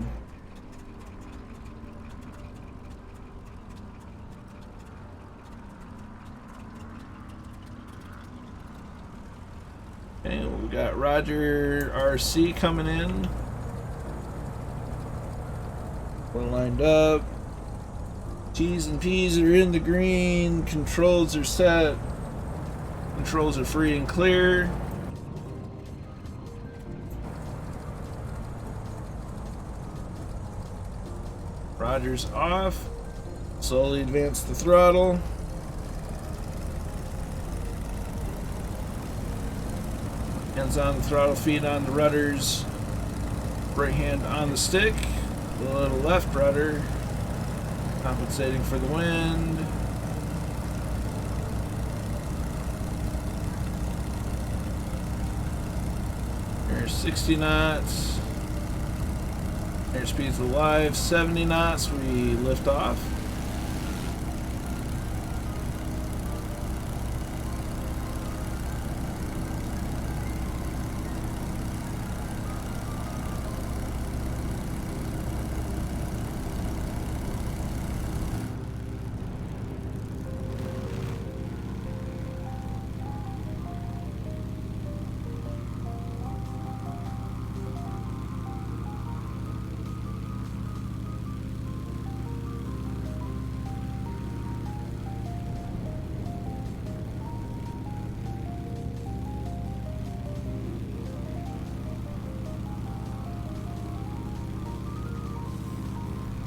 And we got Roger RC coming in. We're lined up. T's and P's are in the green. Controls are set. Controls are free and clear. Roger's off. Slowly advance the throttle. Hands on the throttle, feet on the rudders. Right hand on the stick. A little left rudder. Compensating for the wind. There's 60 knots. Airspeed's alive, 70 knots. We lift off.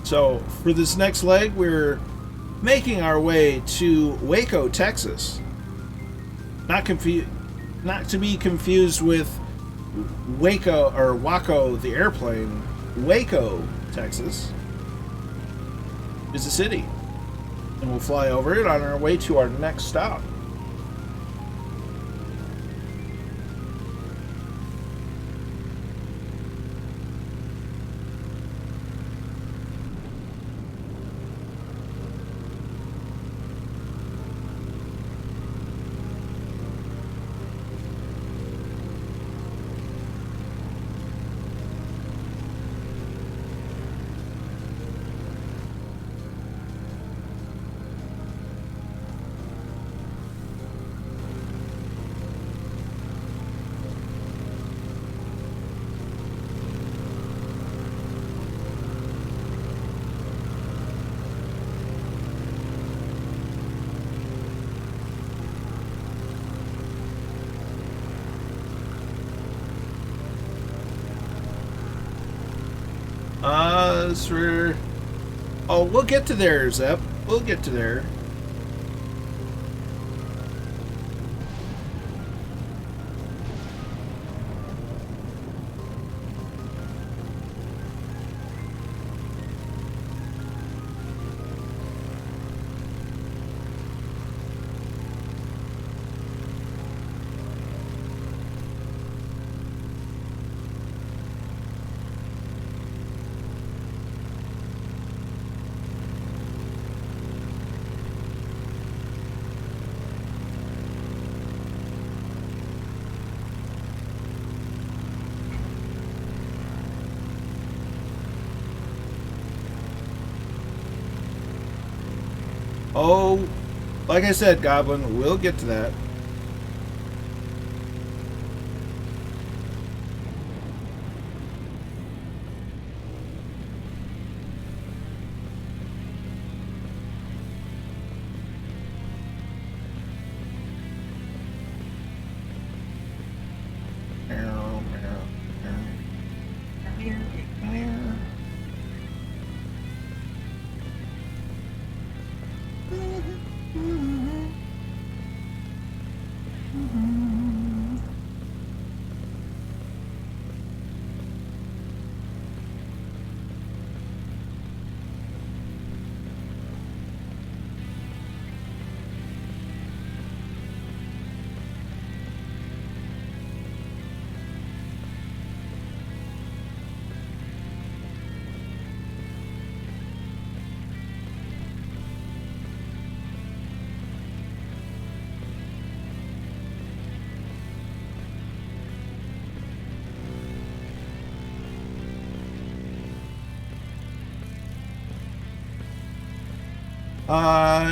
So for this next leg, we're making our way to Waco, Texas. Not to be confused with Waco or Waco, the airplane. Waco, Texas is a city, and we'll fly over it on our way to our next stop. We'll get to there, Zep. We'll get to there. Oh, like I said, Goblin, we'll get to that.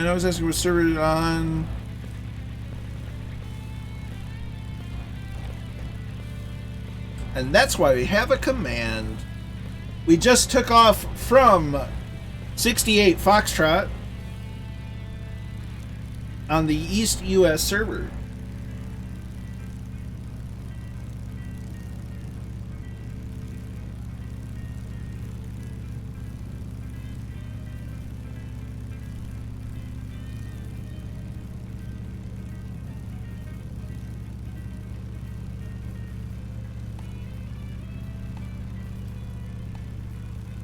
I was asking what server on. And that's why we have a command. We just took off from 68 Foxtrot on the East US server.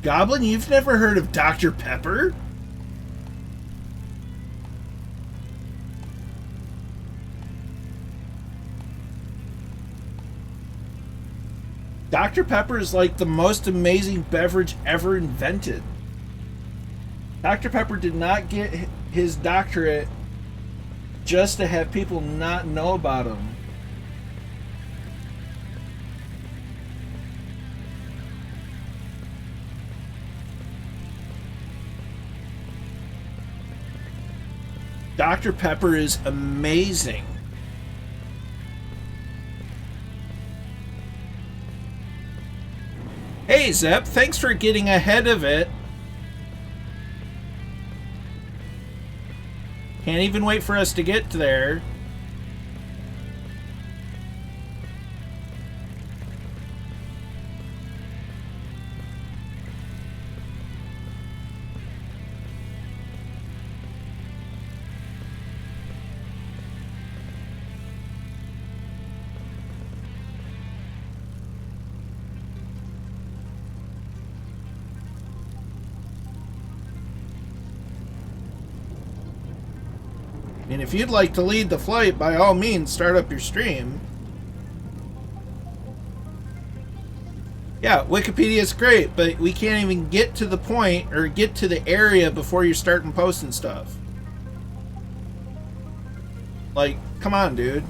Goblin, you've never heard of Dr. Pepper? Dr. Pepper is like the most amazing beverage ever invented. Dr. Pepper did not get his doctorate just to have people not know about him. Dr. Pepper is amazing. Hey, Zep, thanks for getting ahead of it. Can't even wait for us to get there. And if you'd like to lead the flight, by all means, start up your stream. Yeah, Wikipedia's great, but we can't even get to the point or get to the area before you're starting posting stuff. Like, come on, dude.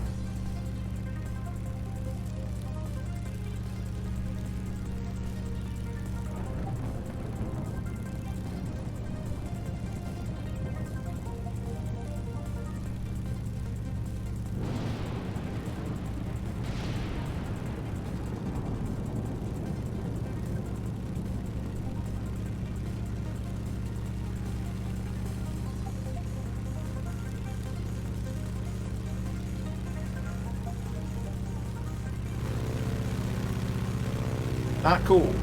Not cool.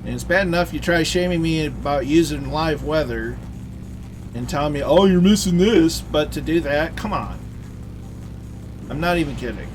And it's bad enough you try shaming me about using live weather and telling me, oh, you're missing this, but to do that, come on. I'm not even kidding.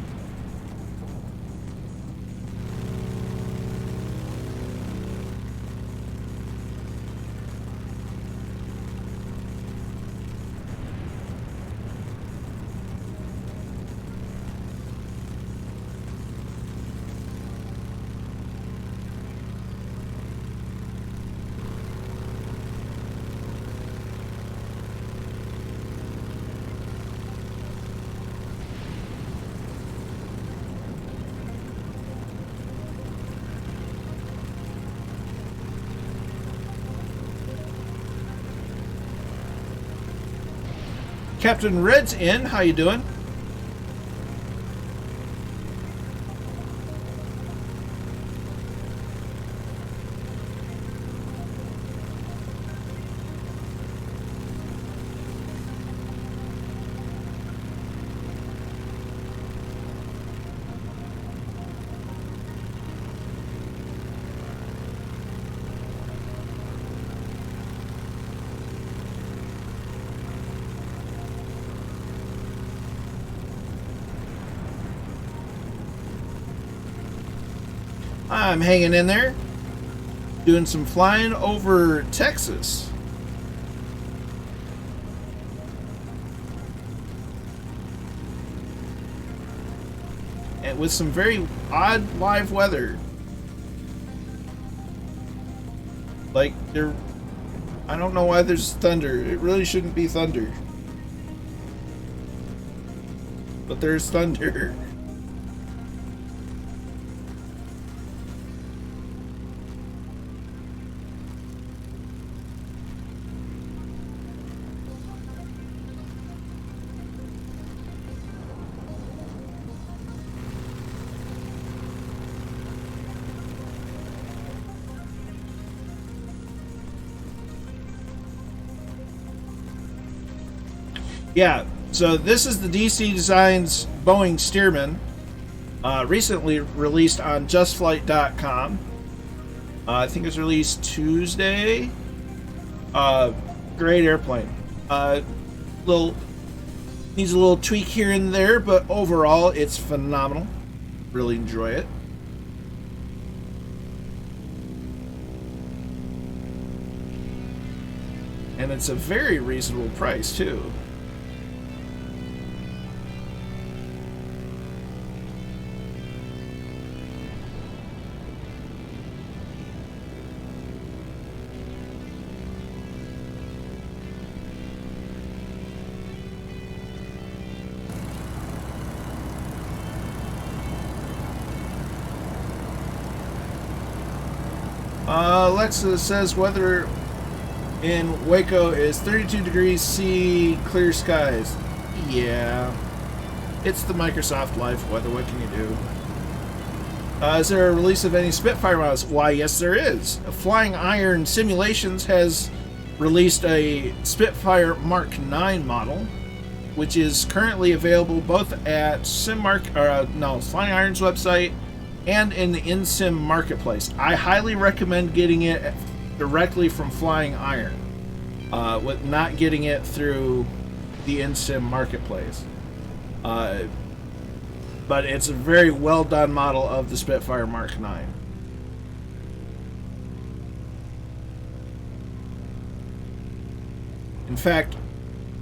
Captain Red's in. How you doing? I'm hanging in there, doing some flying over Texas. And with some very odd live weather. Like, I don't know why there's thunder. It really shouldn't be thunder. But there's thunder. Yeah, so this is the DC Designs Boeing Stearman, recently released on justflight.com. I think it was released Tuesday. Great airplane. Needs a little tweak here and there, but overall it's phenomenal. Really enjoy it. And it's a very reasonable price too. Alexa says weather in Waco is 32 degrees C, clear skies. Yeah. It's the Microsoft Live weather. What can you do? Is there a release of any Spitfire models? Why, yes, there is. Flying Iron Simulations has released a Spitfire Mark 9 model, which is currently available both at Flying Iron's website and in the InSim marketplace. I highly recommend getting it directly from Flying Iron, with not getting it through the InSim marketplace. But it's a very well done model of the Spitfire Mark 9. In fact,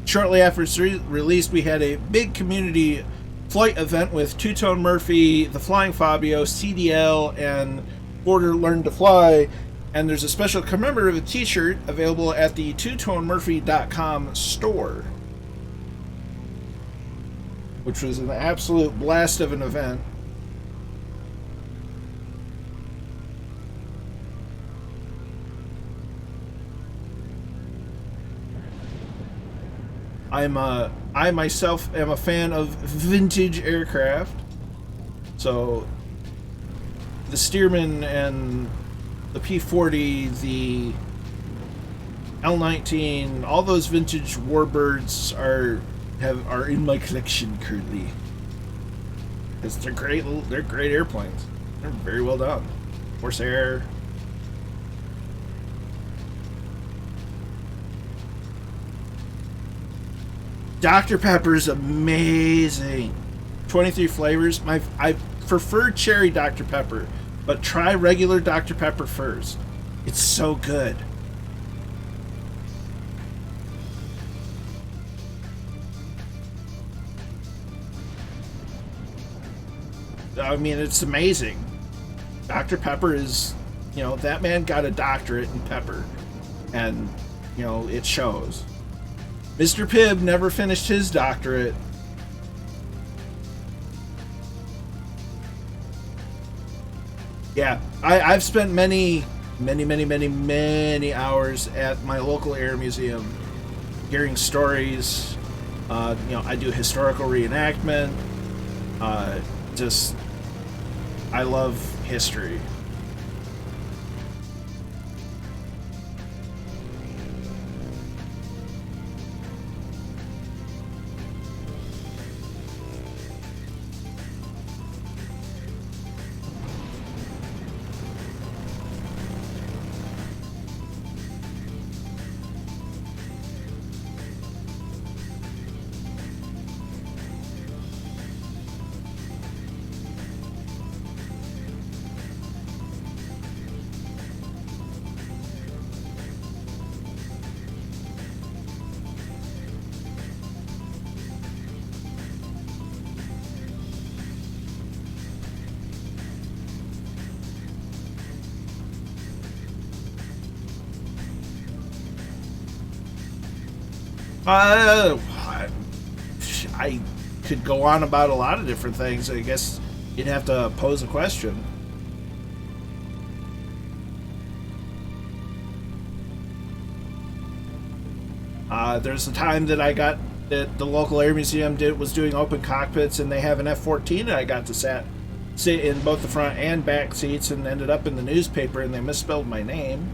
shortly after its release, we had a big community flight event with Two-Tone Murphy, the Flying Fabio, CDL, and Border Learn to Fly. And there's a special commemorative t-shirt available at the twotonemurphy.com store, which was an absolute blast of an event. I myself am a fan of vintage aircraft, so the Stearman and the P-40, the L-19, all those vintage warbirds are in my collection currently, because they're great airplanes. They're very well done. Corsair. Dr. Pepper is amazing. 23 flavors. I prefer cherry Dr. Pepper, but try regular Dr. Pepper first. It's so good. I mean, it's amazing. Dr. Pepper is, that man got a doctorate in pepper, and, it shows. Mr. Pibb never finished his doctorate. Yeah, I've spent many hours at my local air museum hearing stories I do historical reenactment. Just, I love history. I could go on about a lot of different things. I guess you'd have to pose a question. There's a time that I got that the local air museum was doing open cockpits, and they have an F-14, and I got to sit in both the front and back seats, and ended up in the newspaper, and they misspelled my name.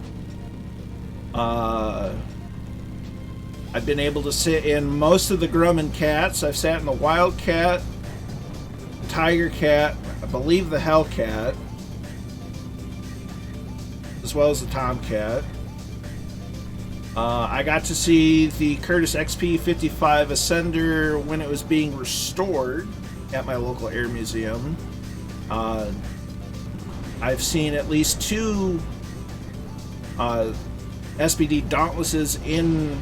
I've been able to sit in most of the Grumman Cats. I've sat in the Wildcat, the Tiger Cat, I believe the Hellcat, as well as the Tomcat. I got to see the Curtiss XP-55 Ascender when it was being restored at my local air museum. I've seen at least 2 SBD Dauntlesses in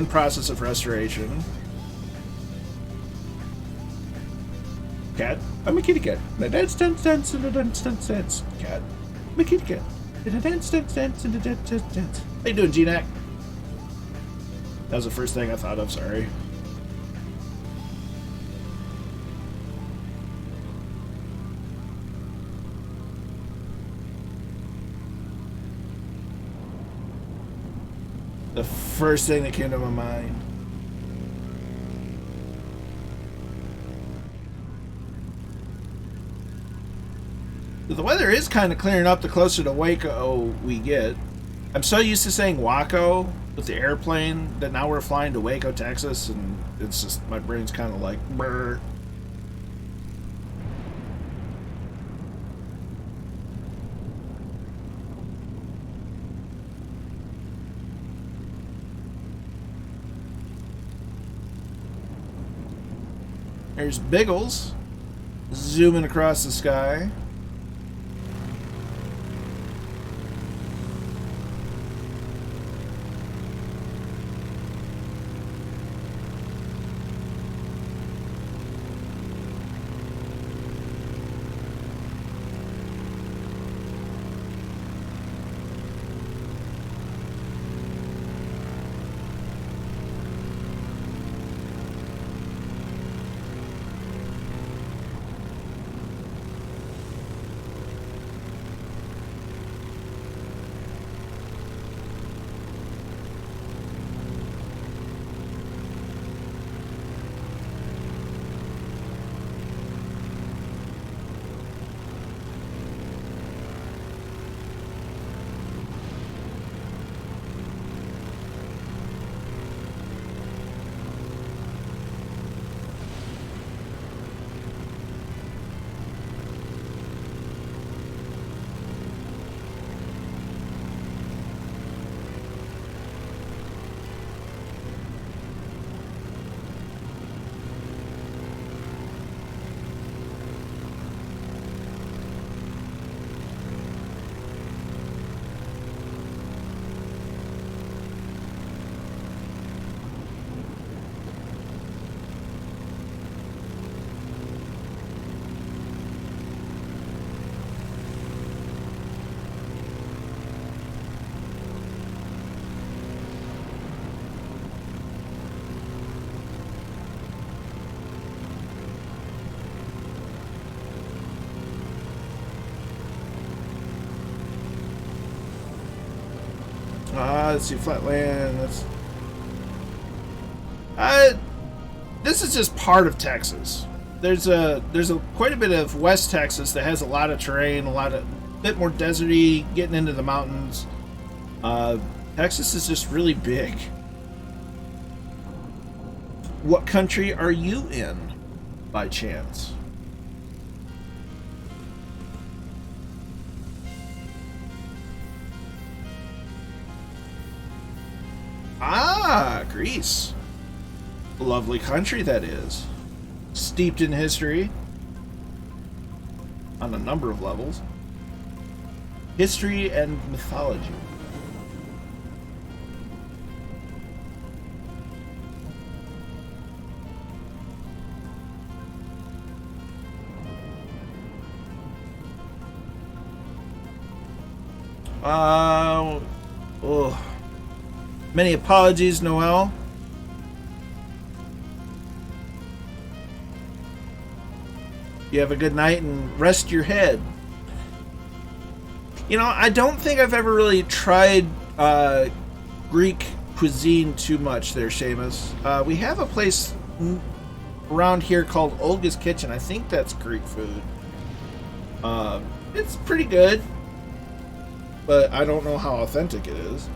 process of restoration. Cat, I'm a kitty cat. And a dance, dance, dance, and a dance, dance, dance. Cat, I'm a kitty cat. And a dance, dance, dance, and a dance, dance, dance. How you doing, G-Nac? That was the first thing I thought of, sorry. The first thing that came to my mind. The weather is kind of clearing up the closer to Waco we get. I'm so used to saying Waco with the airplane that now we're flying to Waco, Texas, and it's just, my brain's kind of like, brr. There's Biggles zooming across the sky. Let's see, flatland. That's this is just part of Texas. There's quite a bit of West Texas that has a lot of terrain, bit more deserty, getting into the mountains. Texas is just really big. What country are you in, by chance? Ah, Greece. Lovely country that is. Steeped in history on a number of levels. History and mythology. Many apologies, Noel. You have a good night and rest your head. You know, I don't think I've ever really tried Greek cuisine too much there, Seamus. We have a place around here called Olga's Kitchen. I think that's Greek food. It's pretty good, but I don't know how authentic it is.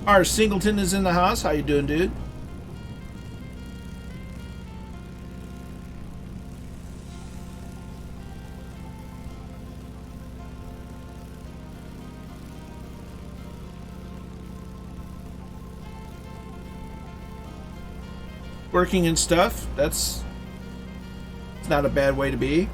Our Singleton is in the house. How you doing, dude? Working and stuff. It's not a bad way to be.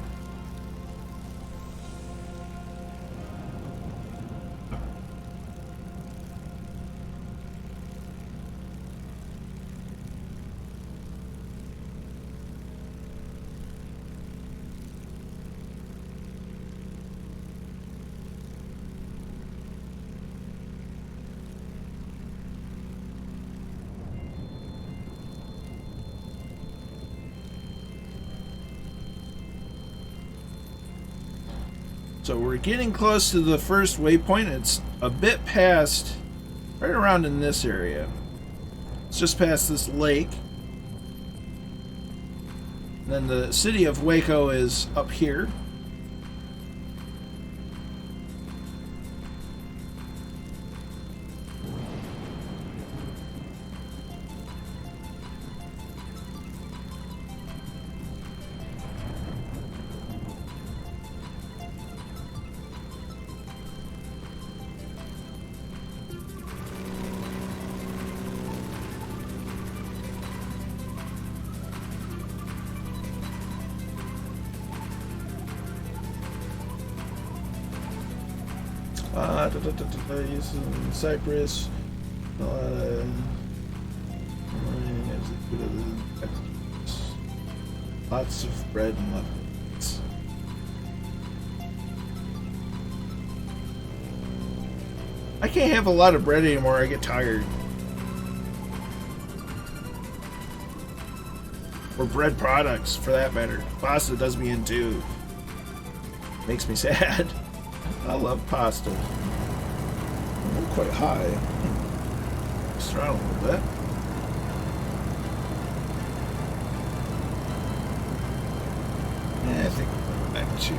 So we're getting close to the first waypoint. It's a bit past, right around in this area. It's just past this lake. And then the city of Waco is up here. Using Cyprus. Lots of bread and muffins. I can't have a lot of bread anymore. I get tired. Or bread products, for that matter. Pasta does me in too. Makes me sad. I love pasta. I'm quite high. Just around a little bit. Yeah, I think we'll go back to...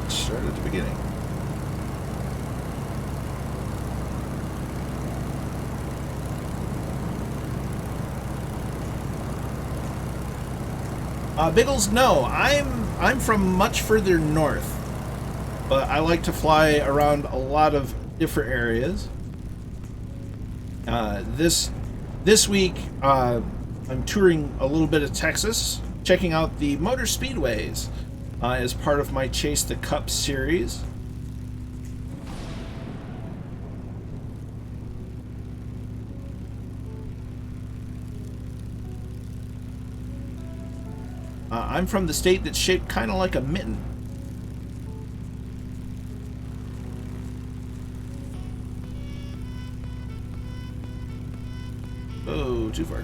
let's start at the beginning. Biggles, no. I'm from much further north, but I like to fly around a lot of different areas. This week, I'm touring a little bit of Texas, checking out the motor speedways as part of my Chase the Cup series. I'm from the state that's shaped kind of like a mitten. Oh, too far.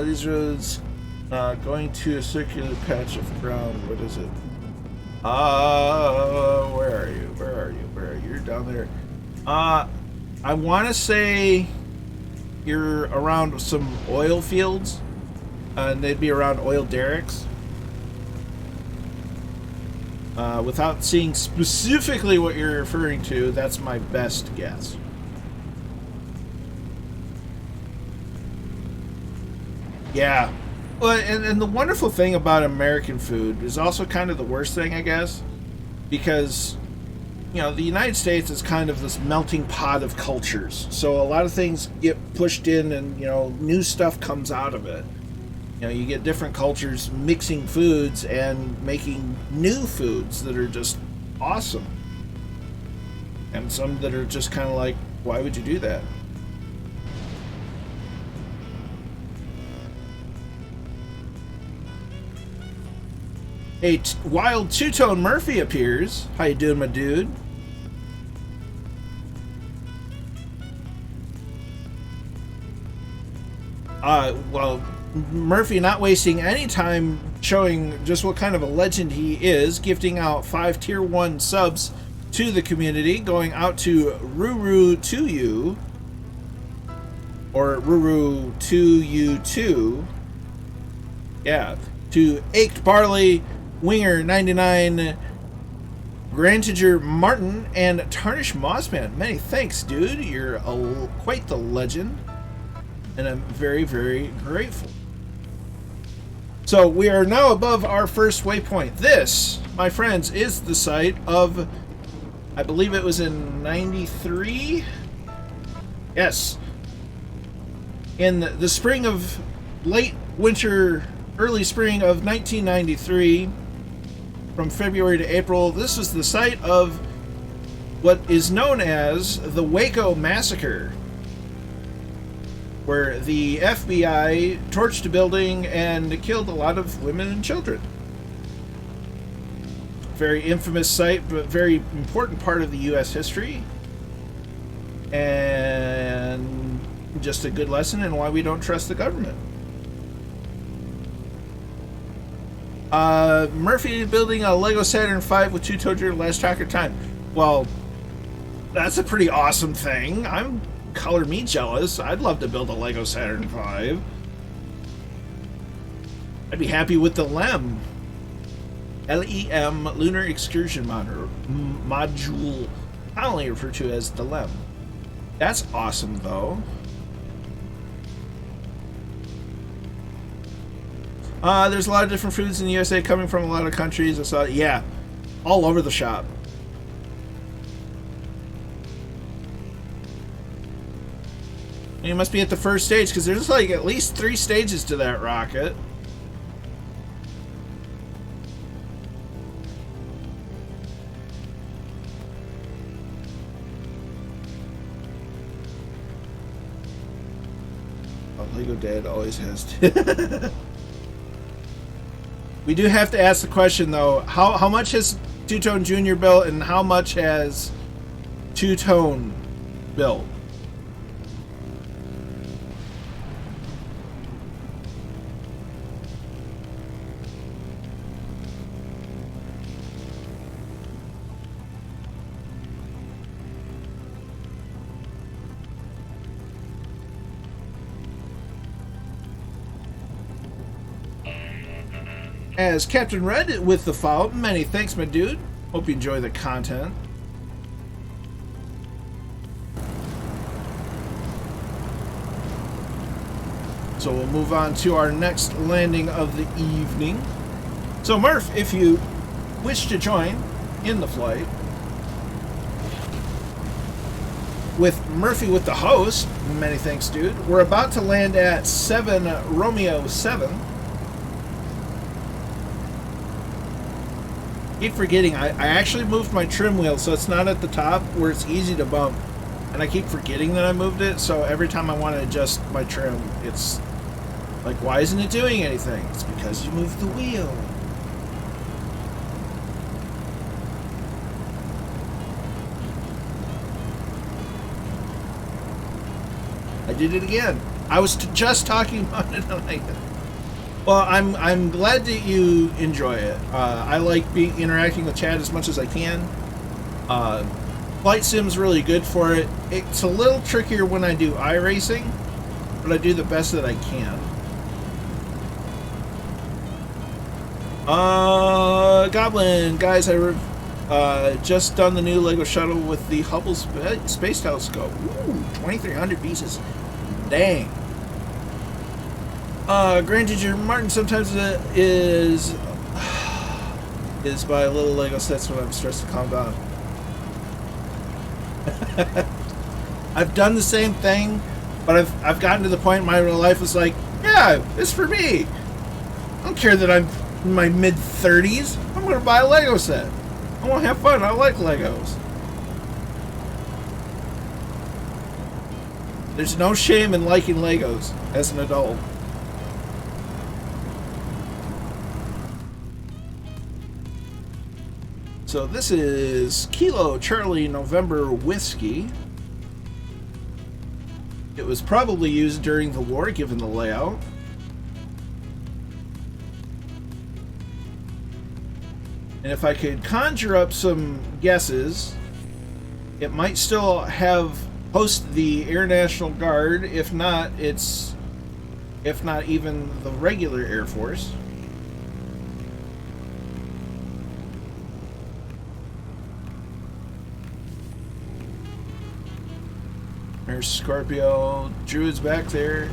These roads going to a circular patch of ground. What is it? Where are you? Where are you? Where are you? You're down there. I want to say you're around some oil fields, and they'd be around oil derricks. Without seeing specifically what you're referring to, that's my best guess. Yeah. Well, and the wonderful thing about American food is also kind of the worst thing, I guess, because, you know, the United States is kind of this melting pot of cultures. So a lot of things get pushed in and, you know, new stuff comes out of it. You know, you get different cultures mixing foods and making new foods that are just awesome. And some that are just kind of like, why would you do that? A wild two-tone Murphy appears. How you doing, my dude? Well, Murphy not wasting any time showing just what kind of a legend he is, gifting out 5 tier 1 subs to the community, going out to Ruru to you, or Ruru to you too. Yeah, to Ached Barley, Winger 99, Grantager Martin, and Tarnish Mossman. Many thanks, dude. You're quite the legend, and I'm very, very grateful. So we are now above our first waypoint. This, my friends, is the site of, I believe it was in 93? Yes. In the spring of, late winter, early spring of 1993, from February to April, this was the site of what is known as the Waco Massacre, where the FBI torched a building and killed a lot of women and children. Very infamous site, but very important part of the U.S. history. And just a good lesson in why we don't trust the government. Murphy building a Lego Saturn V with two-tone journey last tracker time. Well, that's a pretty awesome thing. Color me jealous. I'd love to build a Lego Saturn V. I'd be happy with the LEM. LEM, Lunar Excursion Module, commonly referred to as the LEM. That's awesome, though. There's a lot of different foods in the USA coming from a lot of countries. I saw, yeah, all over the shop. And you must be at the first stage, because there's like at least 3 stages to that rocket. Oh, Lego Dad always has to. We do have to ask the question, though, how much has Two-Tone Junior built and how much has Two-Tone built? As Captain Red with the follow. Many thanks, my dude. Hope you enjoy the content. So we'll move on to our next landing of the evening. So Murph, if you wish to join in the flight with Murphy with the host, many thanks, dude. We're about to land at 7 Romeo 7. Keep forgetting, I actually moved my trim wheel so it's not at the top where it's easy to bump, and I keep forgetting that I moved it, so every time I want to adjust my trim, it's Like, why isn't it doing anything? It's because you moved the wheel. I did it again. I was just talking about it. Well, I'm glad that you enjoy it. I like interacting with chat as much as I can. Flight Sim's really good for it. It's a little trickier when I do iRacing, but I do the best that I can. Goblin, guys, I just done the new Lego shuttle with the Hubble Space Telescope. Ooh, 2,300 pieces. Dang. Grand Teacher Martin, sometimes it is by little Lego sets when I'm stressed to calm down. I've done the same thing, but I've gotten to the point in my real life is like, yeah, it's for me. I don't care that I'm in my mid-30s. I'm gonna buy a Lego set. I want to have fun. I like Legos. There's no shame in liking Legos as an adult. So this is Kilo Charlie November Whiskey. It was probably used during the war, given the layout. And if I could conjure up some guesses, it might still host the Air National Guard. If not even the regular Air Force. There's Scorpio. Druid's back there.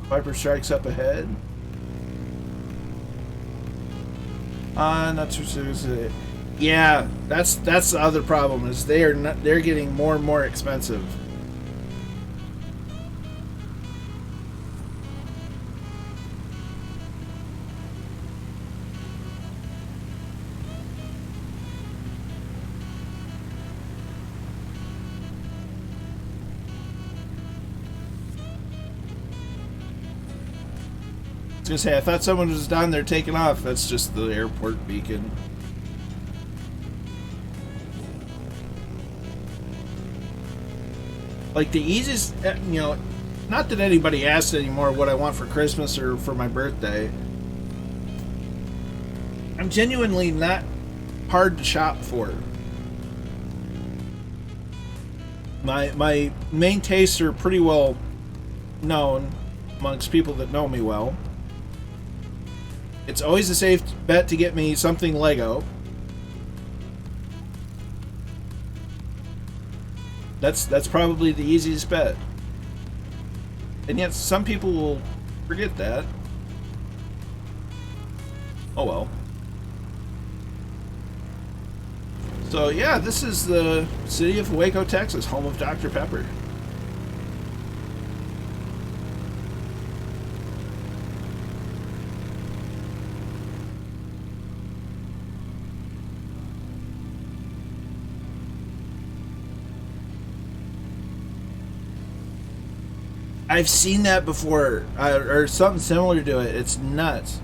Viper strikes up ahead. Not too serious. Yeah, that's the other problem is they're getting more and more expensive. I was gonna say, I thought someone was down there taking off. That's just the airport beacon. Like the easiest, not that anybody asks anymore what I want for Christmas or for my birthday. I'm genuinely not hard to shop for. My main tastes are pretty well known amongst people that know me well. It's always a safe bet to get me something Lego. That's probably the easiest bet. And yet some people will forget that. Oh well. So yeah, this is the city of Waco, Texas, home of Dr. Pepper. I've seen that before, or something similar to it. It's nuts.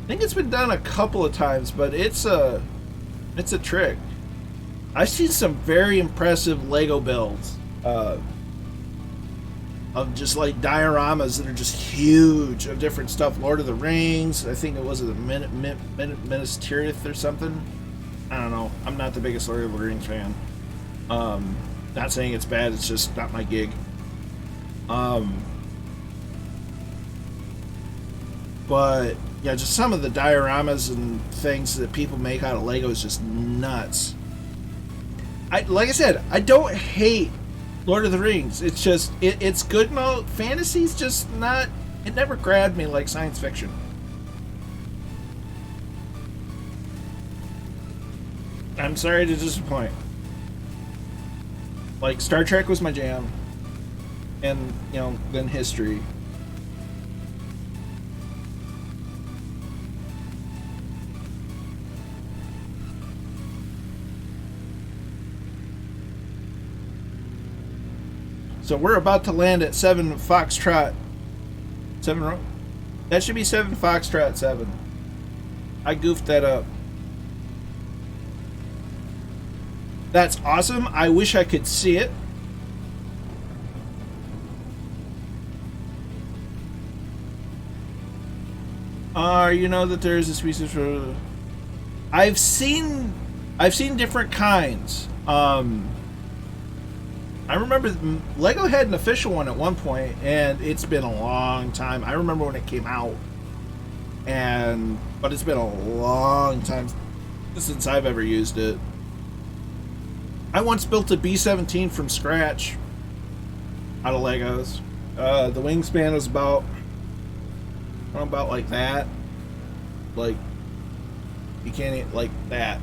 I think it's been done a couple of times, but it's a trick. I've seen some very impressive Lego builds of just like dioramas that are just huge of different stuff. Lord of the Rings. I think it was the Minas Tirith or something. I don't know. I'm not the biggest Lord of the Rings fan. Not saying it's bad. It's just not my gig. But yeah, just some of the dioramas and things that people make out of Lego is just nuts. Like I said, I don't hate Lord of the Rings. It's just it's good and all. Fantasy's just not. It never grabbed me like science fiction. I'm sorry to disappoint. Like, Star Trek was my jam. And, then history. So we're about to land at 7 Foxtrot. 7. That should be 7 Foxtrot 7. I goofed that up. That's awesome. I wish I could see it. You know that there is a species for... I've seen different kinds. I remember Lego had an official one at one point, and it's been a long time. I remember when it came out, but it's been a long time since I've ever used it. I once built a B-17 from scratch out of Legos. The wingspan was about like that. Like, you can't eat like that.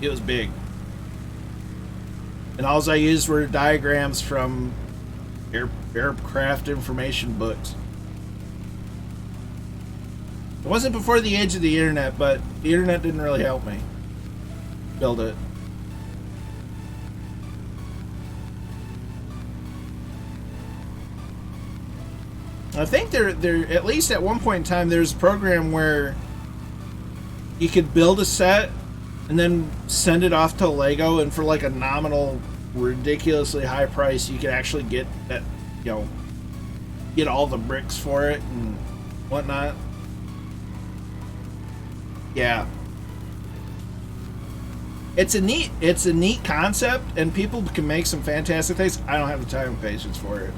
It was big. And all I used were diagrams from aircraft information books. It wasn't before the age of the internet, but the internet didn't really help me build it. I think there at least at one point in time there's a program where you could build a set and then send it off to Lego, and for like a nominal, ridiculously high price, you could actually get that, you know, get all the bricks for it and whatnot. Yeah, it's a neat concept, and people can make some fantastic things. I don't have the time and patience for it.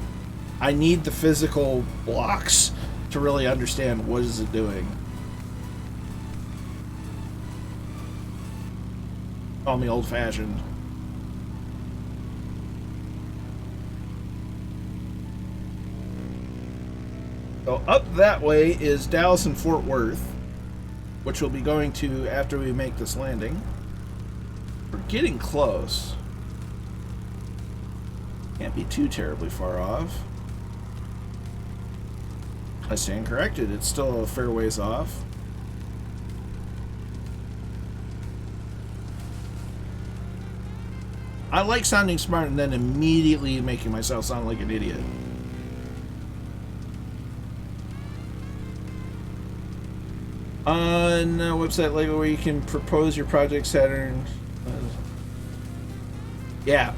I need the physical blocks to really understand what is it doing. Call me old-fashioned. So up that way is Dallas and Fort Worth, which we'll be going to after we make this landing. We're getting close. Can't be too terribly far off. I stand corrected. It's still a fair ways off. I like sounding smart and then immediately making myself sound like an idiot. On a website Lego where you can propose your project Saturn. Yeah,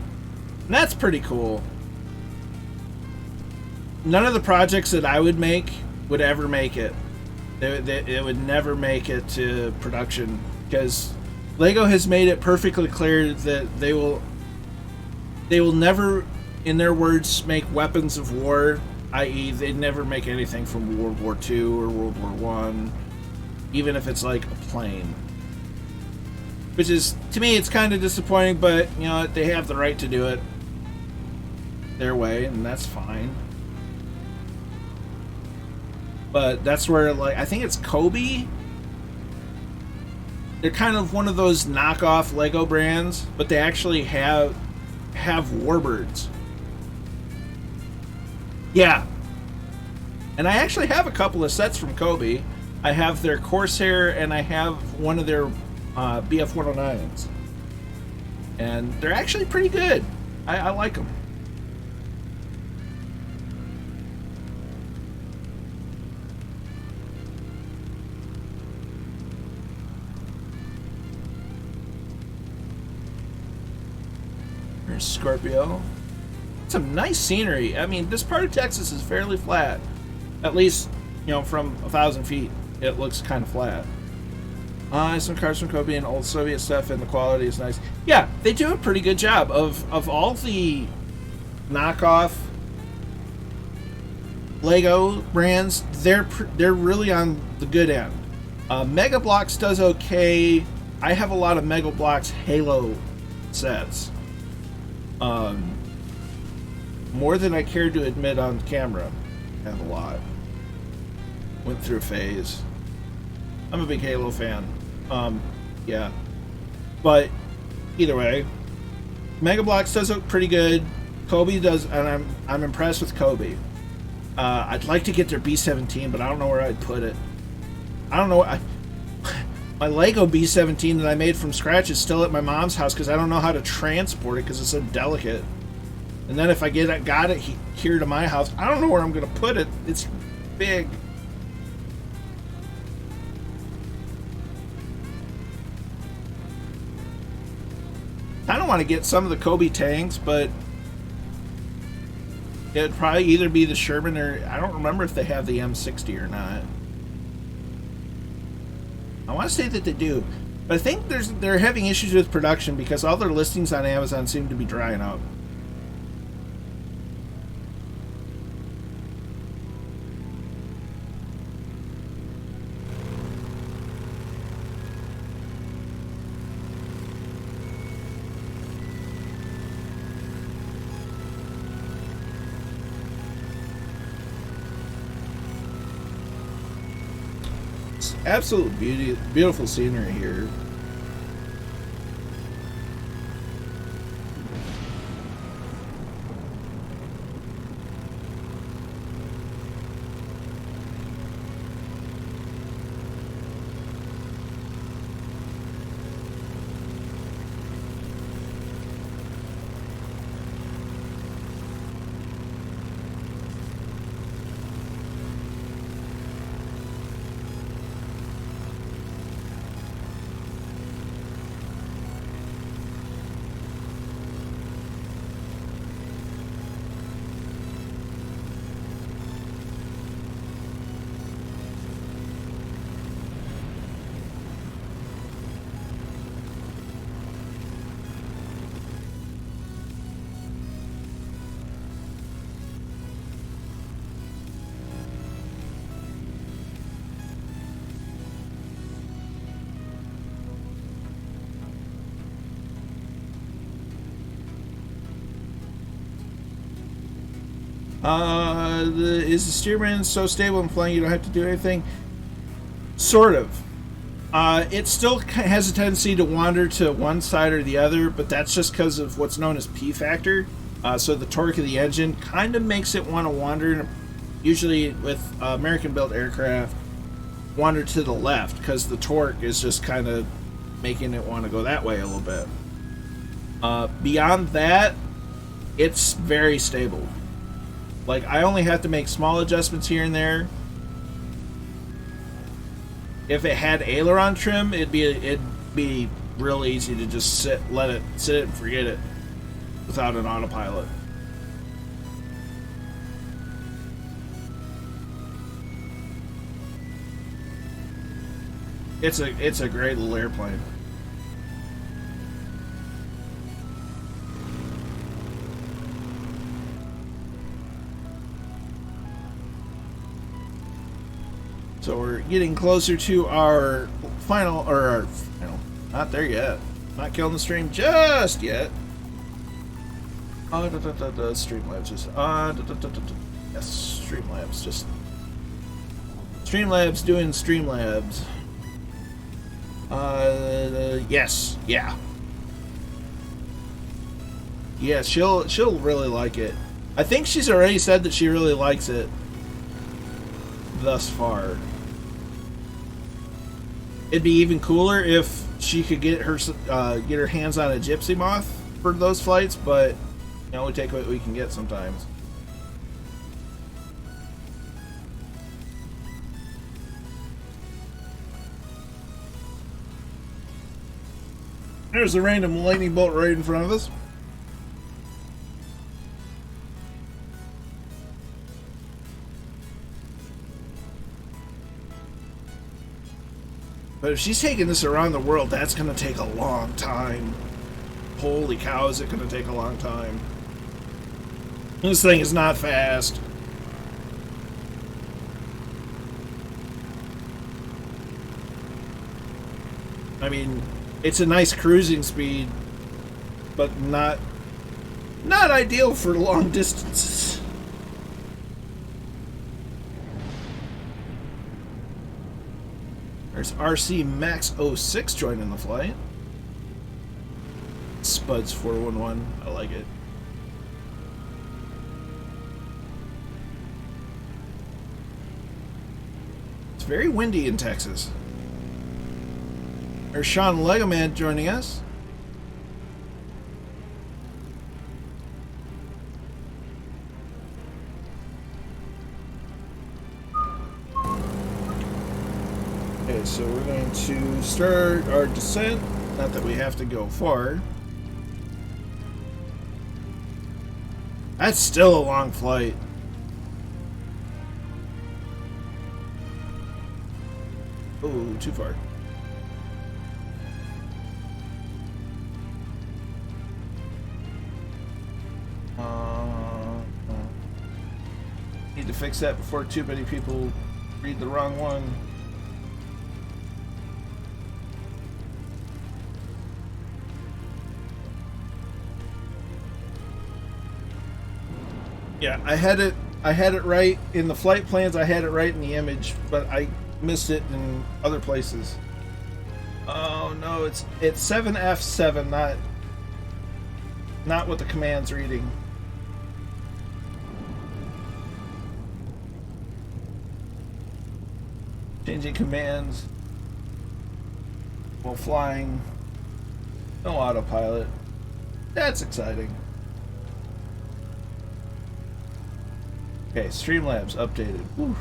that's pretty cool. None of the projects that I would make would ever make it. It would never make it to production, because Lego has made it perfectly clear that they will never, in their words, make weapons of war, i.e. they'd never make anything from World War II or World War I, even if it's like a plane. Which is, to me, it's kind of disappointing, but, you know, they have the right to do it their way, and that's fine. But that's where, like, I think it's Kobe. They're kind of one of those knockoff Lego brands, but they actually have warbirds. Yeah. And I actually have a couple of sets from Kobe. I have their Corsair, and I have one of their BF-109s. And they're actually pretty good. I like them. There's Scorpio. Some nice scenery. I mean, this part of Texas is fairly flat. At least, you know, from 1,000 feet, it looks kind of flat. Some cars from Kobe and old Soviet stuff, and the quality is nice. Yeah, they do a pretty good job of all the knockoff Lego brands. They're really on the good end. Mega Bloks does okay. I have a lot of Mega Bloks Halo sets. More than I care to admit on camera. I have a lot. Went through a phase. I'm a big Halo fan. Yeah. But either way, Mega Bloks does look pretty good. Kobe does, and I'm impressed with Kobe. I'd like to get their B-17, but I don't know where I'd put it. I don't know. My Lego B-17 that I made from scratch is still at my mom's house because I don't know how to transport it because it's so delicate. And then if I got it here to my house, I don't know where I'm going to put it. It's big. I don't want to get some of the Kobe tanks, but it'd probably either be the Sherman or I don't remember if they have the M60 or not. I want to say that they do, but I think they're having issues with production because all their listings on Amazon seem to be drying out. Absolute beauty, beautiful scenery here. Is the steerman so stable and flying you don't have to do anything? Sort of. It still has a tendency to wander to one side or the other, but that's just because of what's known as P factor. So the torque of the engine kind of makes it want to wander, usually with American-built aircraft, wander to the left because the torque is just kind of making it want to go that way a little bit. Beyond that, it's very stable. Like, I only have to make small adjustments here and there. If it had aileron trim, it'd be real easy to just let it sit and forget it without an autopilot. It's a great little airplane. So we're getting closer to our final, not there yet. Not killing the stream just yet. Streamlabs just, yes, Streamlabs just. Streamlabs doing Streamlabs. Yes, yeah. Yeah, she'll really like it. I think she's already said that she really likes it thus far. It'd be even cooler if she could get her hands on a Gypsy Moth for those flights, but you know, we take what we can get sometimes. There's a random lightning bolt right in front of us. But if she's taking this around the world, that's going to take a long time. Holy cow, is it going to take a long time. This thing is not fast. I mean, it's a nice cruising speed, but not ideal for long distances. There's RC Max 06 joining the flight. Spuds 411. I like it. It's very windy in Texas. There's Sean Legoman joining us. So we're going to start our descent. Not that we have to go far. That's still a long flight. Oh, too far. Need to fix that before too many people read the wrong one. Yeah, I had it right in the flight plans, I had it right in the image, but I missed it in other places. Oh no, it's 7F7, not what the command's reading. Changing commands while flying. No autopilot. That's exciting. Okay, Streamlabs updated. Whew.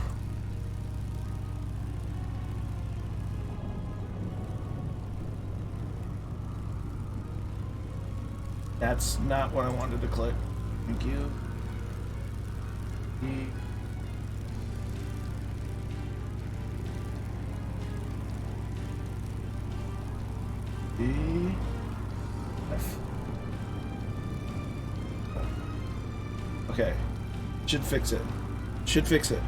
That's not what I wanted to click. Thank you. F. Okay. Should fix it. Should fix it.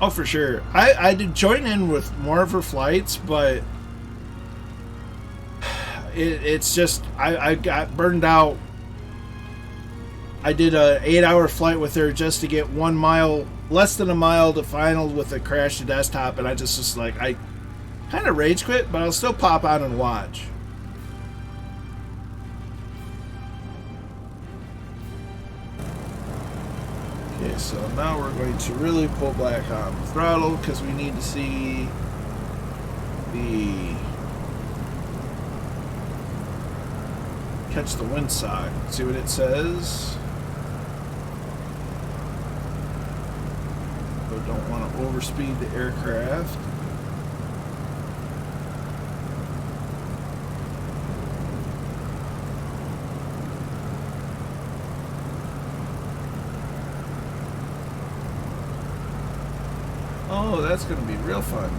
Oh, for sure. I did join in with more of her flights, but it's just I got burned out. I did a 8-hour flight with her just to get 1 mile, less than a mile to final with a crash to desktop, and I just like, I kind of rage quit, but I'll still pop on and watch. Okay, so now we're going to really pull back on the throttle because we need to see the catch the wind side. See what it says. So don't want to overspeed the aircraft. Oh, that's going to be real fun.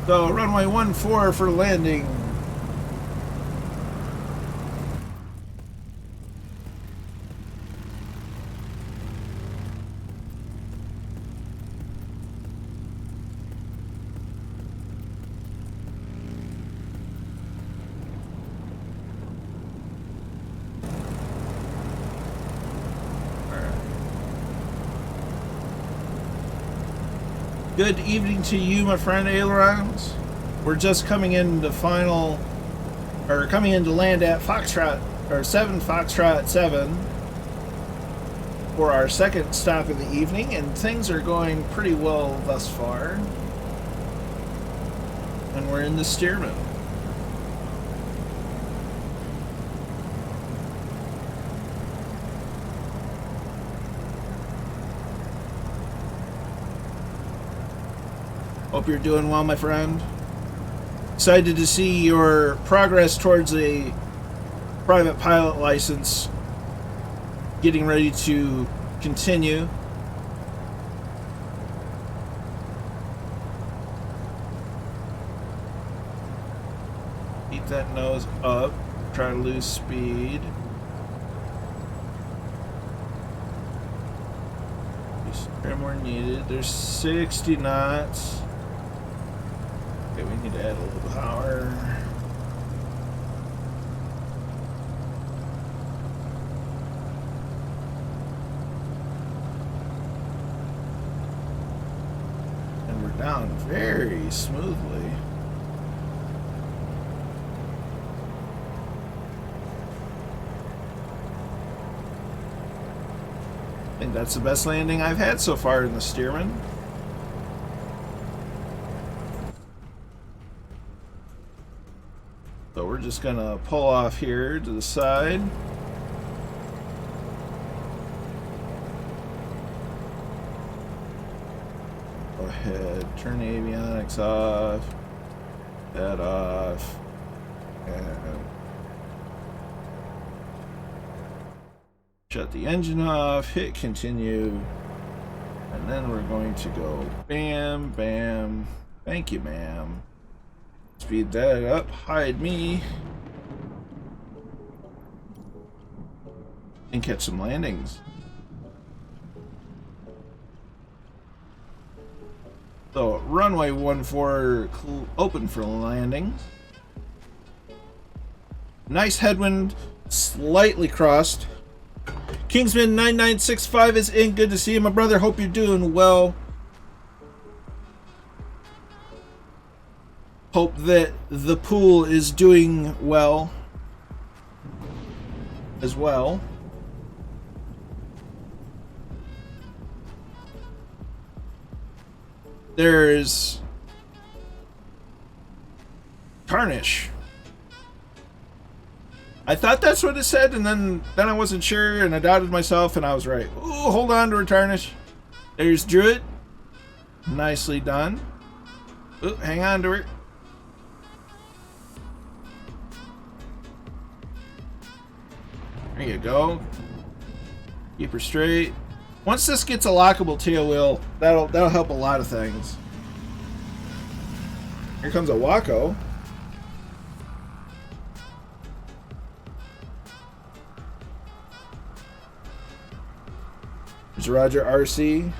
So, runway 14 for landing. Good evening to you, my friend Ailerons. We're just coming into coming into land at Foxtrot, or 7 Foxtrot 7 for our second stop of the evening, and things are going pretty well thus far. And we're in the Stearman. Hope you're doing well, my friend. Excited to see your progress towards a private pilot license. Getting ready to continue. Keep that nose up. Try to lose speed. Trim where needed. There's 60 knots. Okay, we need to add a little power. And we're down very smoothly. I think that's the best landing I've had so far in the Stearman. So we're just gonna pull off here to the side. Go ahead, turn the avionics off, that off, and shut the engine off, hit continue, and then we're going to go bam, bam, thank you, ma'am. Speed that up, hide me, and catch some landings. So, runway 14 open for landings. Nice headwind, slightly crossed. Kingsman 9965 is in. Good to see you, my brother. Hope you're doing well. Hope that the pool is doing well as well. There's Tarnish. I thought that's what it said, and then I wasn't sure, and I doubted myself, and I was right. Ooh, hold on to her, Tarnish. There's Druid. Nicely done. Ooh, hang on to her. There you go. Keep her straight. Once this gets a lockable tail wheel, that'll help a lot of things. Here comes a Waco. There's Roger RC.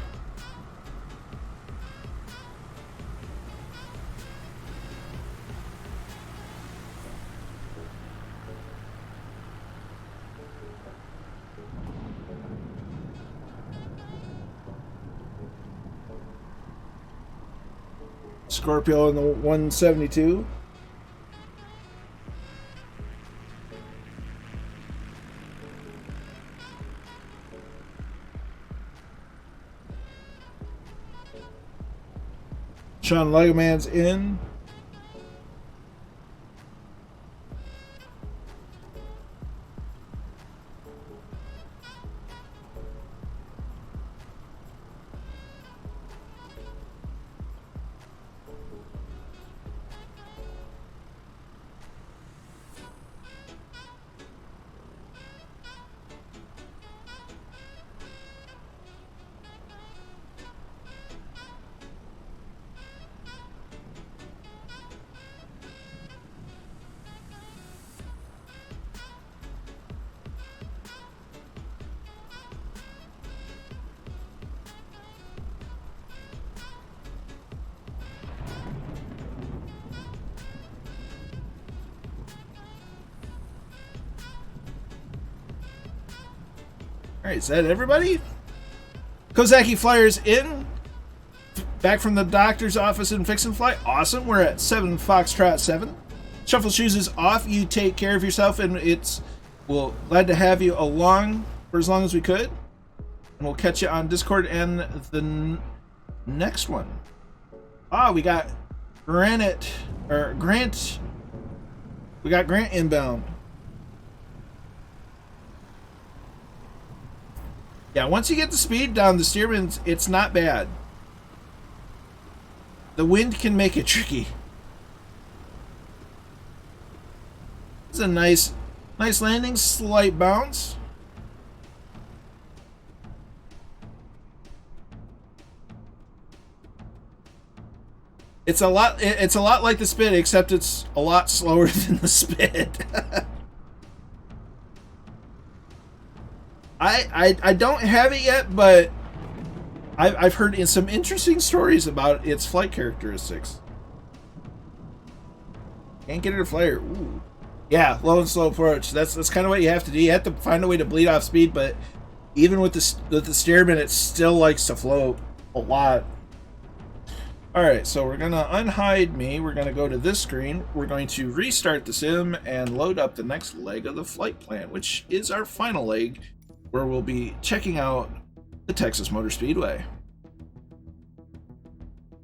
Scorpio in the 172. Sean Legoman's in. Alright, is that everybody? Kozaki Flyers in. Back from the doctor's office in Fix and Fly. Awesome. We're at 7 Foxtrot 7. Shuffle Shoes is off. You take care of yourself, and we'll glad to have you along for as long as we could. And we'll catch you on Discord and the next one. Ah, we got Grant. We got Grant inbound. Yeah, once you get the speed down, the steerman, it's not bad. The wind can make it tricky. It's a nice landing, slight bounce. It's a lot like the Spit, except it's a lot slower than the Spit. I don't have it yet, but I've heard some interesting stories about its flight characteristics. Can't get it to flare. Ooh. Yeah, low and slow approach. That's kind of what you have to do. You have to find a way to bleed off speed, but even with the steerman, it still likes to float a lot. Alright, so we're going to unhide me. We're going to go to this screen. We're going to restart the sim and load up the next leg of the flight plan, which is our final leg, where we'll be checking out the Texas Motor Speedway.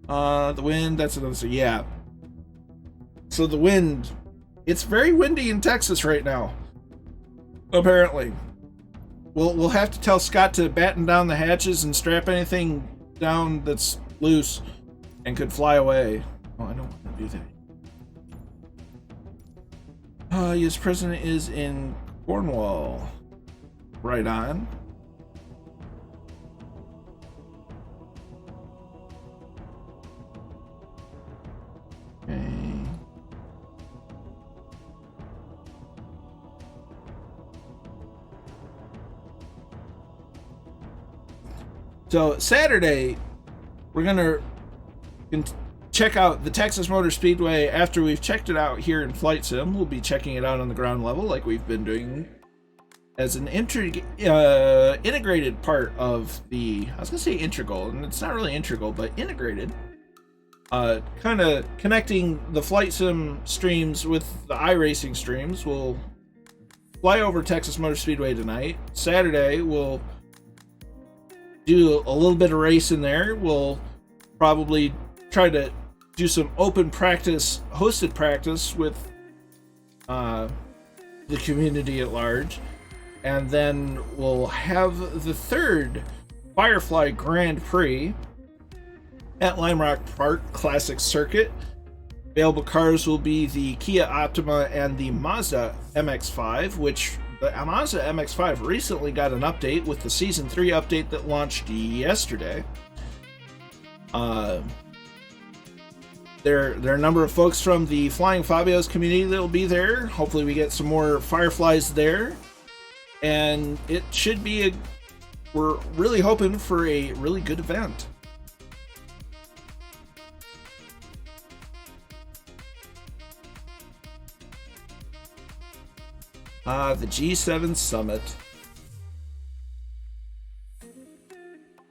The wind, that's another, so yeah. So the wind, it's very windy in Texas right now, apparently. We'll have to tell Scott to batten down the hatches and strap anything down that's loose and could fly away. Oh, I don't want to do that. Yes, president is in Cornwall. Right on. Okay. So Saturday, we're gonna check out the Texas Motor Speedway. After we've checked it out here in Flight Sim, we'll be checking it out on the ground level like we've been doing as an integrated part of the, I was gonna say integral, and it's not really integral, but integrated. Kind of connecting the Flight Sim streams with the iRacing streams. We'll fly over Texas Motor Speedway tonight. Saturday, we'll do a little bit of racing there. We'll probably try to do some open practice, hosted practice with the community at large. And then we'll have the third Firefly Grand Prix at Lime Rock Park Classic Circuit. Available cars will be the Kia Optima and the Mazda MX-5, which the Mazda MX-5 recently got an update with the Season 3 update that launched yesterday. There are a number of folks from the Flying Fabios community that will be there. Hopefully we get some more Fireflies there. And it should be we're really hoping for a really good event. The G7 Summit.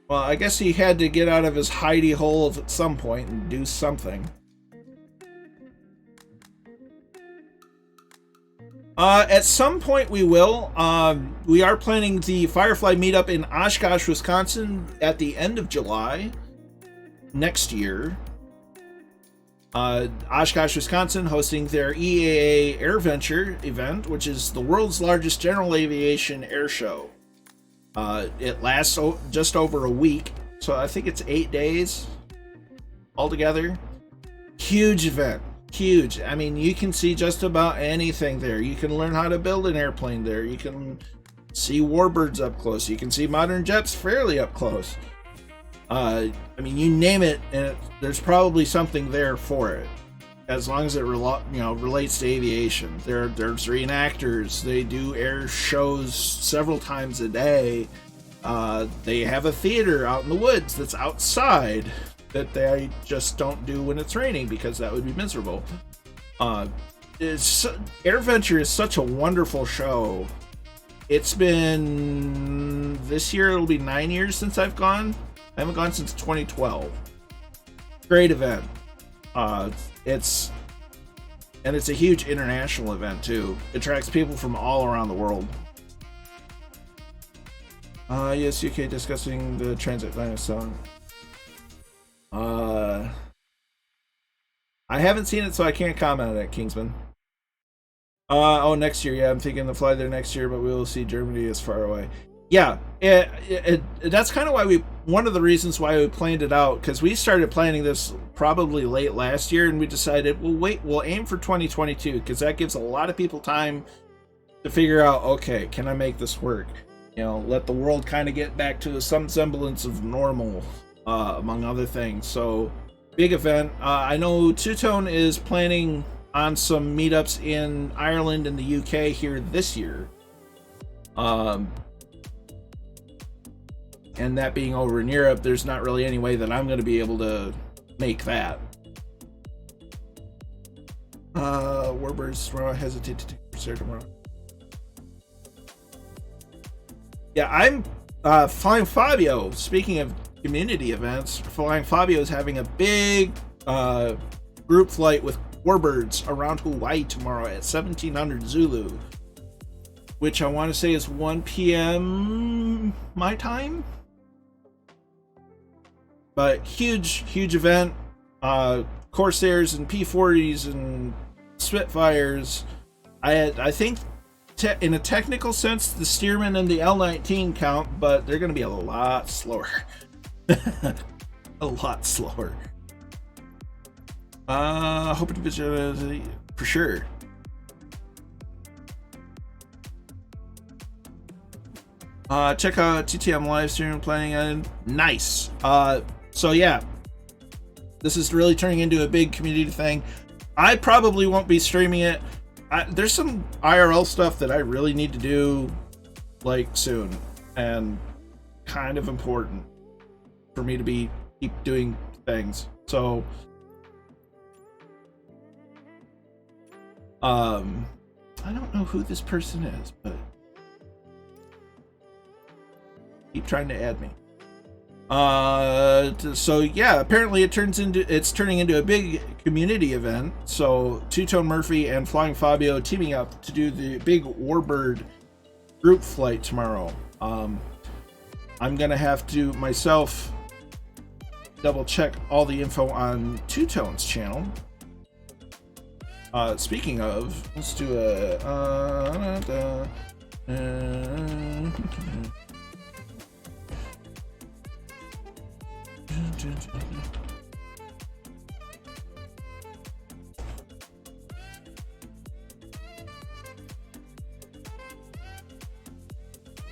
Well, I guess he had to get out of his hidey hole at some point and do something. At some point we will. We are planning the Firefly meetup in Oshkosh, Wisconsin at the end of July next year. Oshkosh, Wisconsin, hosting their EAA AirVenture event, which is the world's largest general aviation air show. It lasts just over a week, so I think it's 8 days altogether. Huge event. Huge. I mean, you can see just about anything there. You can learn how to build an airplane there. You can see warbirds up close. You can see modern jets fairly up close. I mean, you name it, and there's probably something there for it, as long as it relates to aviation. There's reenactors. They do air shows several times a day. They have a theater out in the woods that's outside that they just don't do when it's raining, because that would be miserable. AirVenture is such a wonderful show. It's been, this year it'll be 9 years since I've gone. I haven't gone since 2012. Great event. It's a huge international event too. It attracts people from all around the world. Yes, UK discussing the transatlantic song. I haven't seen it, so I can't comment on it, Kingsman. Next year. Yeah, I'm thinking to fly there next year, but we will see Germany as far away. Yeah, that's kind of why one of the reasons why we planned it out, because we started planning this probably late last year, and we decided, we'll aim for 2022, because that gives a lot of people time to figure out, okay, can I make this work? Let the world kind of get back to some semblance of normal, among other things. So, big event. I know Two-Tone is planning on some meetups in Ireland and the UK here this year. And that being over in Europe, there's not really any way that I'm going to be able to make that. Warbirds tomorrow. Hesitate to take a tomorrow. Yeah, I'm Flying Fabio. Speaking of community events, Flying Fabio is having a big group flight with Warbirds around Hawaii tomorrow at 1700 Zulu, which I want to say is 1 p.m. my time. But huge event. Corsairs and P-40s and Spitfires. I think in a technical sense, the Stearman and the L-19 count, but they're going to be a lot slower. A lot slower. Hoping to visit for sure. Check out TTM live stream planning on nice. So yeah, this is really turning into a big community thing. I probably won't be streaming it. There's some IRL stuff that I really need to do like soon, and kind of important for me to keep doing things. So I don't know who this person is, but keep trying to add me. So yeah, apparently it's turning into a big community event. So Two-Tone Murphy and Flying Fabio teaming up to do the big Warbird group flight tomorrow. I'm gonna have to myself double check all the info on Two-Tone's channel. Speaking of, let's do a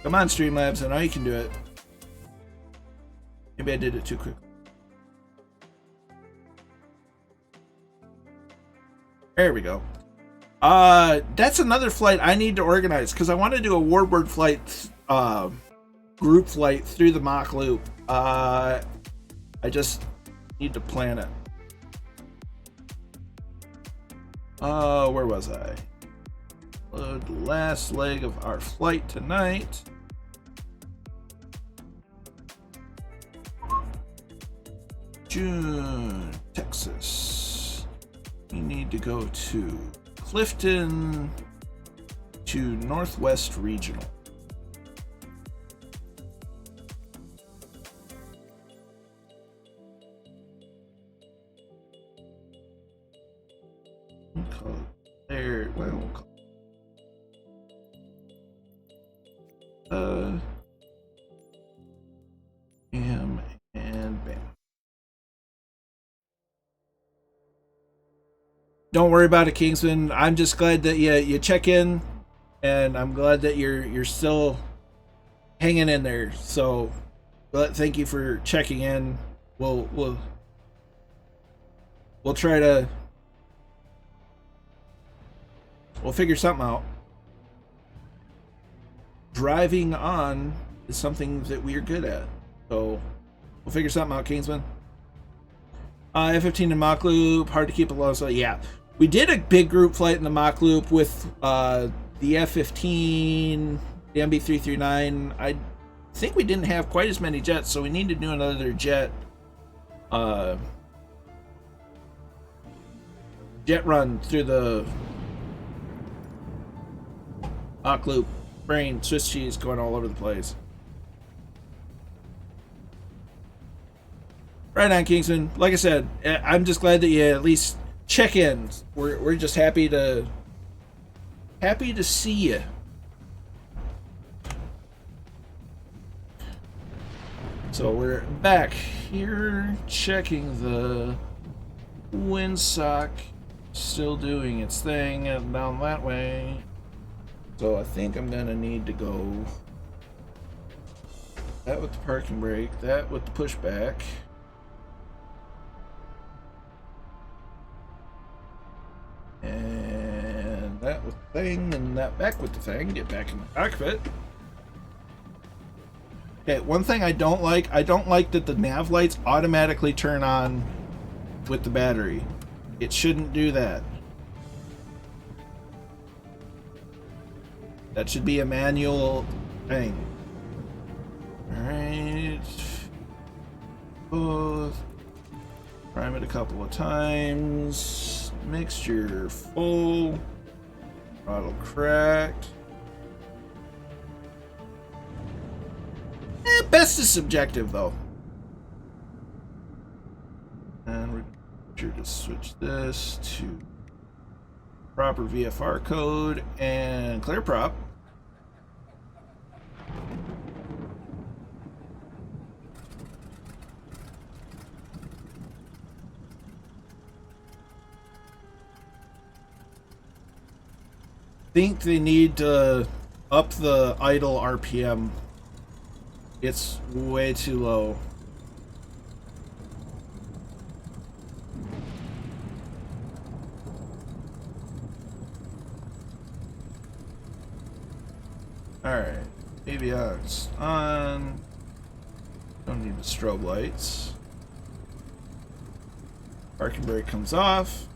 come on, Streamlabs, I know you can do it. Maybe I did it too quick. There we go. That's another flight I need to organize because I want to do a Warbird flight, group flight through the Mach Loop. I just need to plan it. Where was I? The last leg of our flight tonight. June, Texas. We need to go to Clifton to Northwest Regional. We'll call it there. Well, we'll call it bam and bam. Don't worry about it, Kingsman. I'm just glad that you check in, and I'm glad that you're still hanging in there. So, thank you for checking in. We'll try to figure something out. Driving on is something that we're good at, so we'll figure something out, Kingsman. F-15 and Mach Loop, hard to keep it low. So yeah, we did a big group flight in the Mach Loop with the F-15, the MB339. I think we didn't have quite as many jets, so we need to do another jet run through the Mach Loop. Brain, Swiss cheese going all over the place. Right on, Kingsman. Like I said, I'm just glad that you at least check in. We're just happy to see you. So we're back here checking the windsock, still doing its thing down that way. So I think I'm gonna need to go that with the parking brake, that with the pushback. And that with the thing, and that back with the thing. Get back in the cockpit. Okay, one thing I don't like that the nav lights automatically turn on with the battery. It shouldn't do that. That should be a manual thing. Alright. Both. Prime it a couple of times. Mixture full. Throttle cracked. Best is subjective though. And we're sure to switch this to proper VFR code and clear prop. think they need to up the idle RPM. It's way too low. Alright, avionics on. Don't need the strobe lights. Parking brake comes off.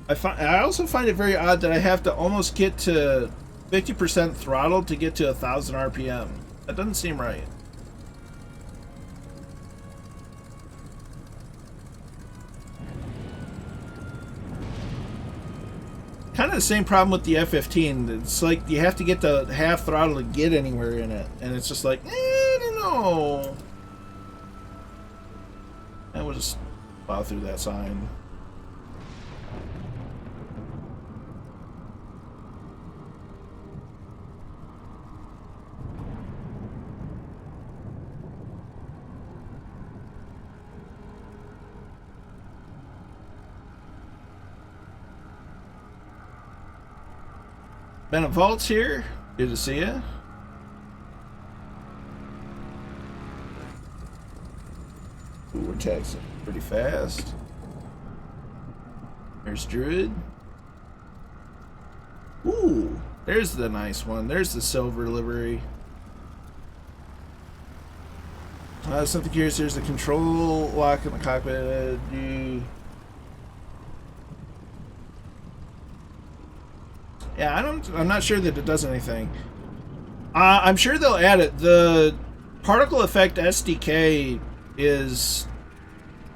I also find it very odd that I have to almost get to 50% throttle to get to 1,000 RPM. That doesn't seem right. Kind of the same problem with the F-15. It's like you have to get to half throttle to get anywhere in it. And it's just like, I don't know. And we'll just plow through that sign. Bennett Vault's here. Good to see you. Ooh, we're taxing pretty fast. There's Druid. Ooh, there's the nice one. There's the silver livery. Something curious. There's the control lock in the cockpit. Yeah, I'm not sure that it does anything. I'm sure they'll add it. The particle effect SDK is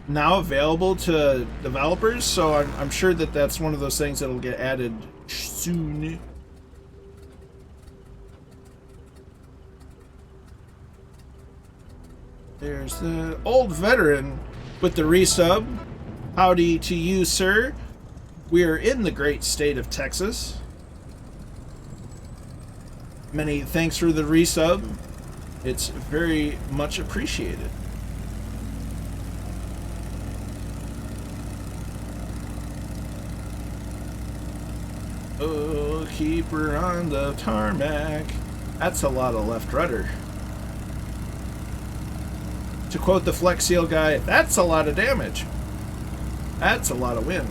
now available to developers, so I'm sure that that's one of those things that'll get added soon. There's the old veteran with the resub. Howdy to you, sir. We are in the great state of Texas. Many thanks for the resub. It's very much appreciated. Oh, keep her on the tarmac. That's a lot of left rudder. To quote the Flex Seal guy, that's a lot of damage. That's a lot of wind.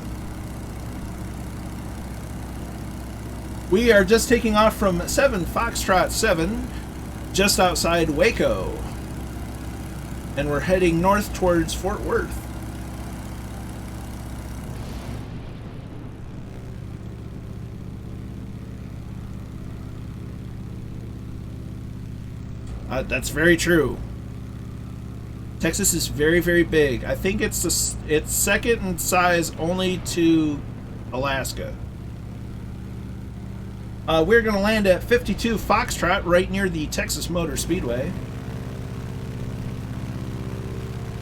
We are just taking off from 7 Foxtrot 7, just outside Waco. And we're heading north towards Fort Worth. That's very true. Texas is very, very big. I think it's second in size only to Alaska. We're going to land at 52 Foxtrot right near the Texas Motor Speedway.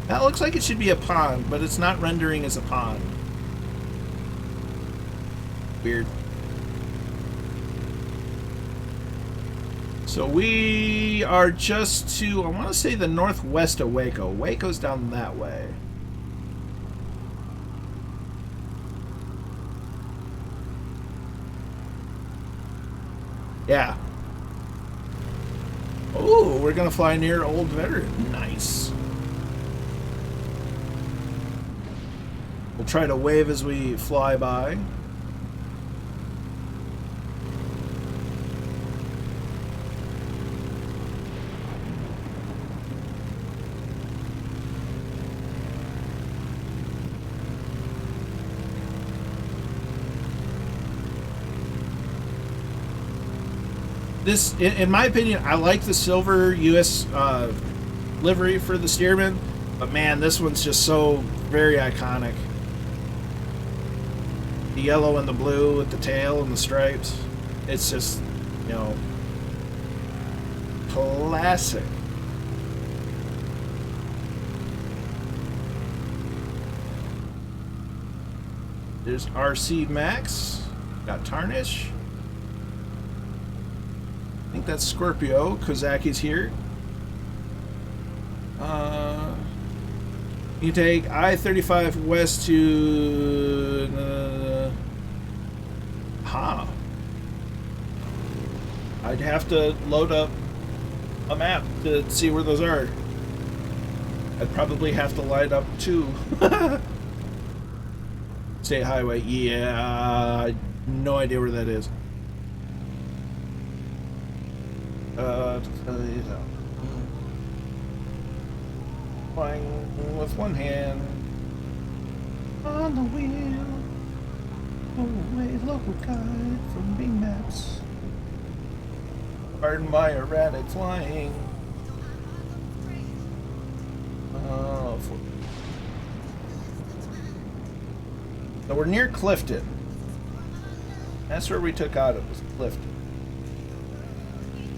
That looks like it should be a pond, but it's not rendering as a pond. Weird. So we are just to, I want to say, the northwest of Waco. Waco's down that way. Yeah. Oh, we're going to fly near Old Veteran. Nice. We'll try to wave as we fly by. This, in my opinion, I like the silver US livery for the Stearman, but man, this one's just so very iconic. The yellow and the blue with the tail and the stripes. It's just, you know, classic. There's RC Max. Got Tarnish. I think that's Scorpio. Kozaki's here. You take I-35 west to... I'd have to load up a map to see where those are. I'd probably have to light up two. State Highway, yeah, I no idea where that is. Flying with one hand on the wheel. Away, local guide from Bing Maps. Pardon my erratic flying. So we're near Clifton. That's where we took out of, was Clifton.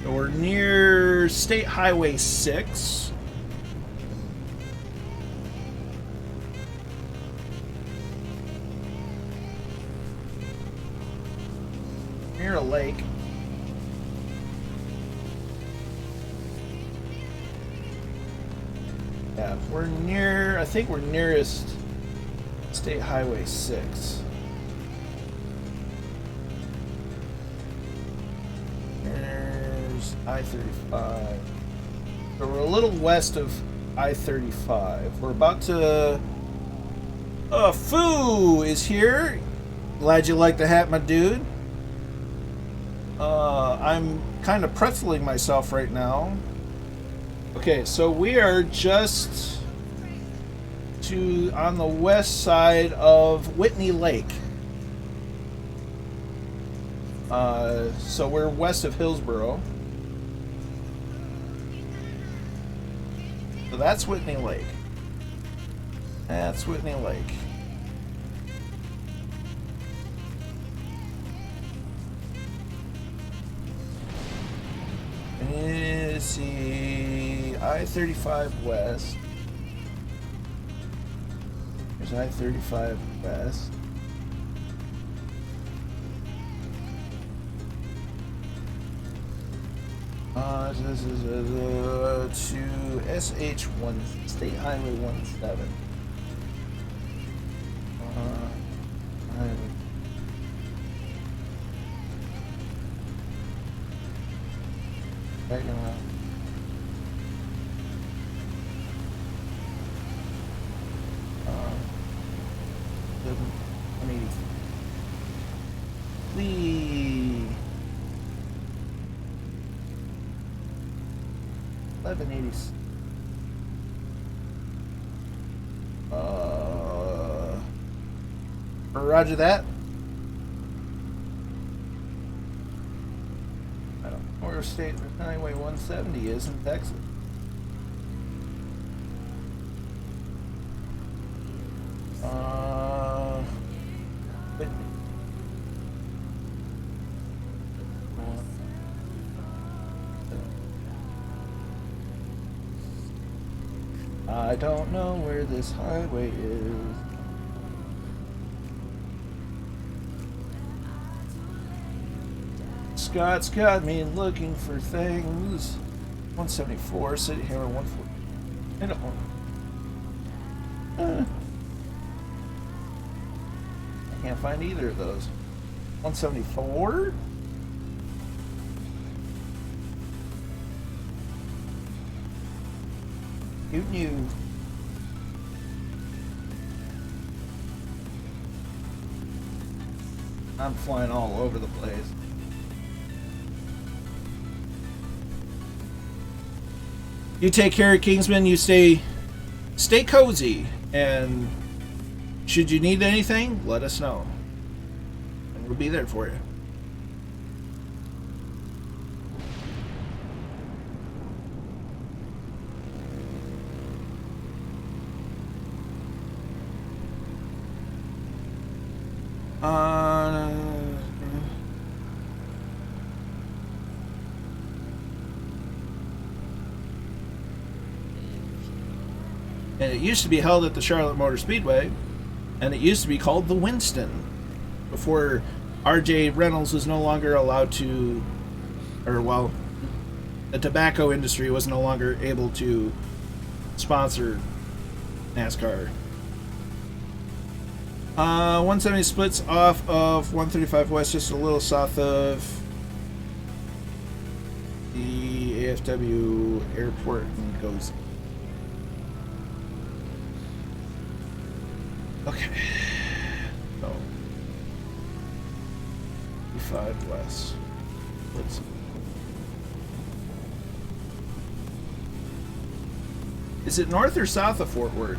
So we're near State Highway 6. Near a lake. Yeah, we're near, I think we're nearest State Highway 6. There's I-35. So we're a little west of I-35. We're about to... Foo is here. Glad you like the hat, my dude. I'm kind of pretzeling myself right now. Okay, so we are just on the west side of Whitney Lake. So we're west of Hillsboro. So that's Whitney Lake. That's Whitney Lake. Let's see, I-35 west. There's I-35 west. This is to SH1, State Highway 17. Right now. Lee 1180. Roger that. I don't know where State Highway 170 is in Texas. I don't know where this highway is. Scott's got me looking for things. 174, City Hammer 140. I don't know. I can't find either of those. 174? Who knew? I'm flying all over the place. You take care of Kingsman, you stay cozy, and should you need anything, let us know. And we'll be there for you. And it used to be held at the Charlotte Motor Speedway, and it used to be called the Winston, before RJ Reynolds was no longer allowed to, or well, the tobacco industry was no longer able to sponsor NASCAR. 170 splits off of 135 West, just a little south of the AFW airport, and goes. Okay. So 35 West. Let's see. Is it north or south of Fort Worth?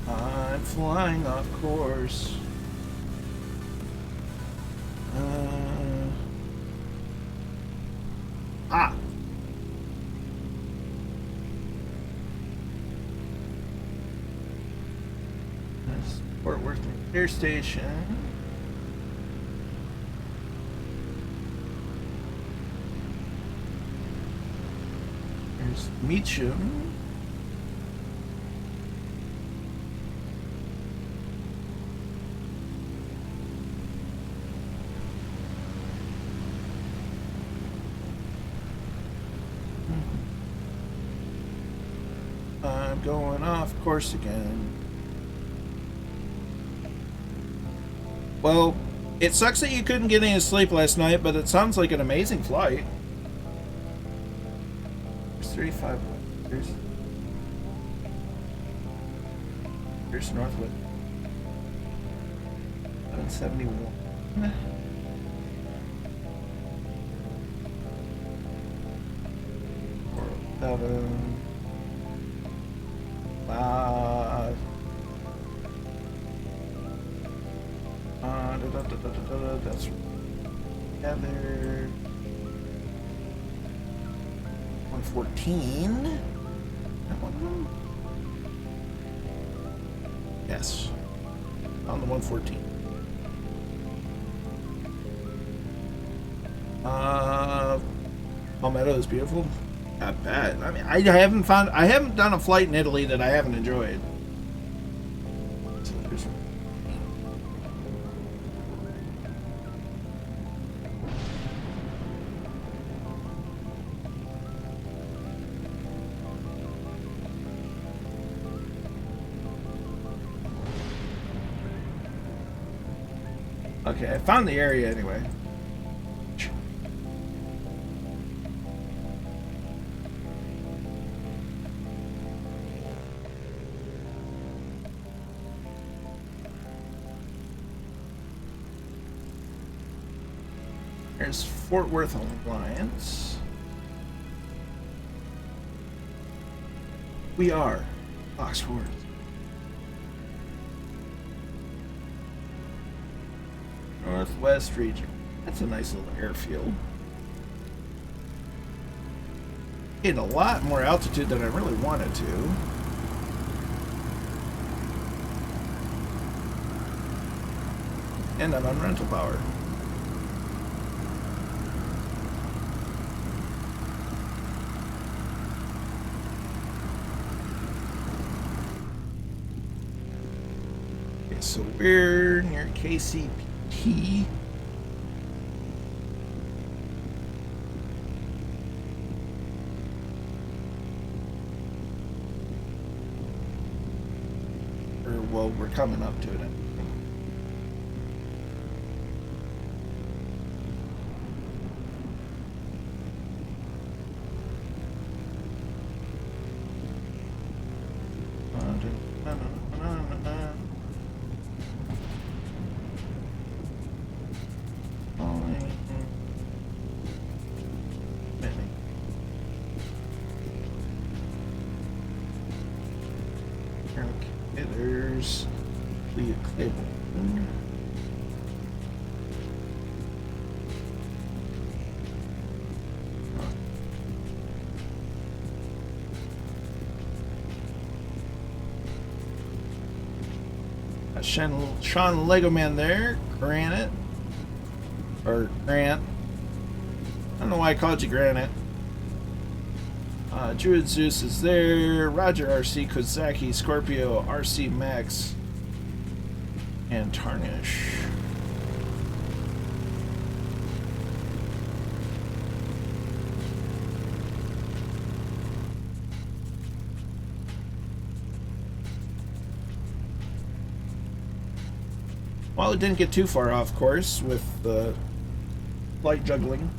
I'm flying off course. There's Fort Worth Air Station. There's Meacham. I'm going off course again. Well, it sucks that you couldn't get any sleep last night, but it sounds like an amazing flight. There's 35. There's Northwood. 771. 407. That's together. 114. That one? Yes. On the 114. Palmetto is beautiful. Not bad. I mean, I haven't done a flight in Italy that I haven't enjoyed. So there's okay, I found the area anyway. There's Fort Worth Alliance. We are Foxworth. Northwest region. That's a nice little airfield. Getting a lot more altitude than I really wanted to. And I'm on rental power. Okay, so we're near KCP. Well, we're coming up to it. There's Leah Claiborne. Sean Lego Man there. Granite. Or Grant. I don't know why I called you Granite. Druid Zeus is there. Roger RC, Kozaki, Scorpio, RC Max, and Tarnish. Well, it didn't get too far off course with the light juggling.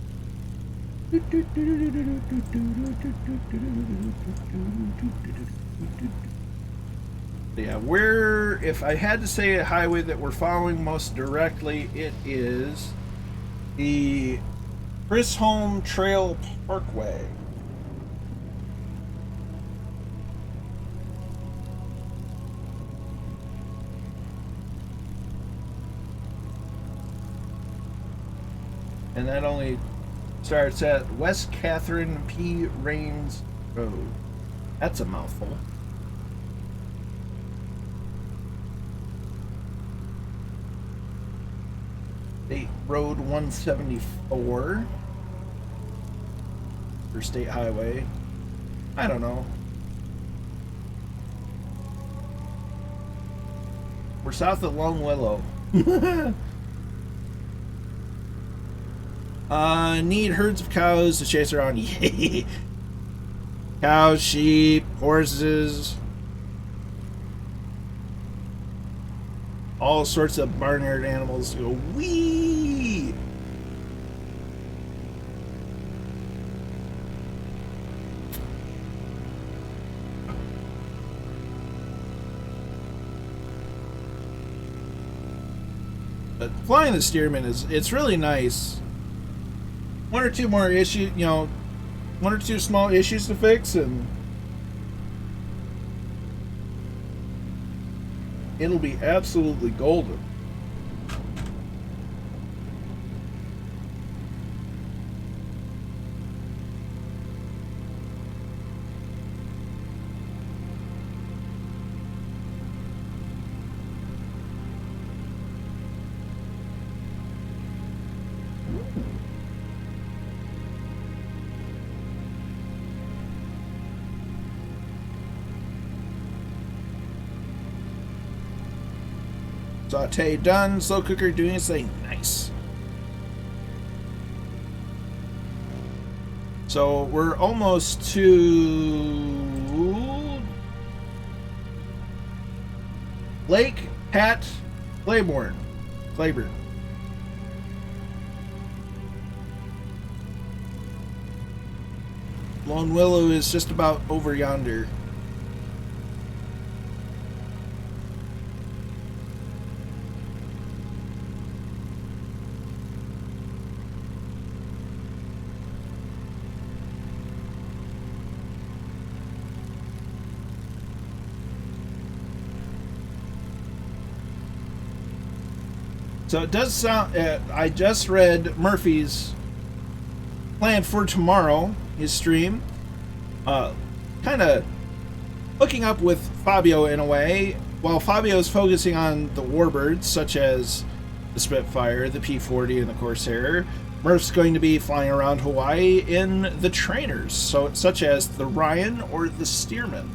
Yeah, if I had to say a highway that we're following most directly, it is the Chisholm Trail Parkway. And that only starts at West Catherine P. Rains Road. That's a mouthful. State Road 174. Or State Highway. I don't know. We're south of Long Willow. Need herds of cows to chase around. Cows, sheep, horses, all sorts of barnyard animals to go wee. But flying the Stearman it's really nice. One or two more issues, one or two small issues to fix, and it'll be absolutely golden. Saute done. Slow cooker doing its thing. Nice. So we're almost to Lake Pat Claiborne. Lone Willow is just about over yonder. So it does sound. I just read Murphy's plan for tomorrow. His stream, kind of hooking up with Fabio in a way. While Fabio's focusing on the warbirds, such as the Spitfire, the P-40, and the Corsair, Murph's going to be flying around Hawaii in the trainers, such as the Ryan or the Stearman.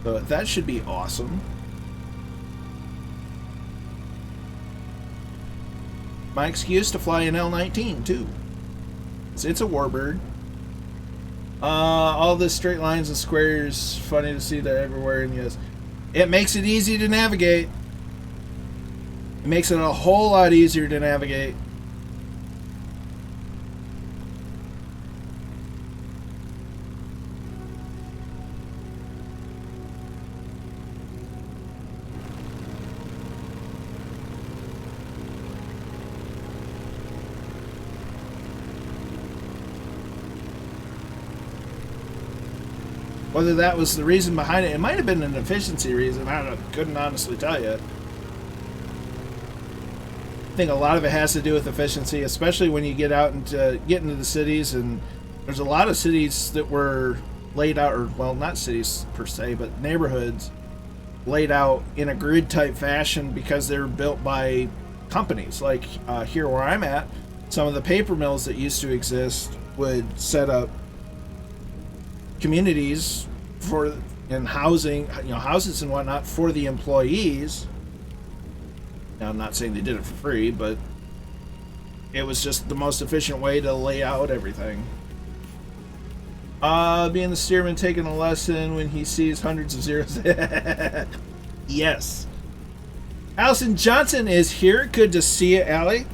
So that should be awesome. My excuse to fly an L-19 too. It's a warbird. All the straight lines and squares, funny to see that everywhere, and yes, it makes it easy to navigate. It makes it a whole lot easier to navigate. Whether that was the reason behind it, it might have been an efficiency reason. I couldn't honestly tell you. I think a lot of it has to do with efficiency, especially when you get into the cities, and there's a lot of cities that were laid out, or well, not cities per se, but neighborhoods laid out in a grid type fashion because they were built by companies. Like here where I'm at, some of the paper mills that used to exist would set up communities and housing, houses and whatnot for the employees. Now, I'm not saying they did it for free, but it was just the most efficient way to lay out everything. Being the Stearman taking a lesson when he sees hundreds of zeros. Yes. Allison Johnson is here. Good to see you, Allie.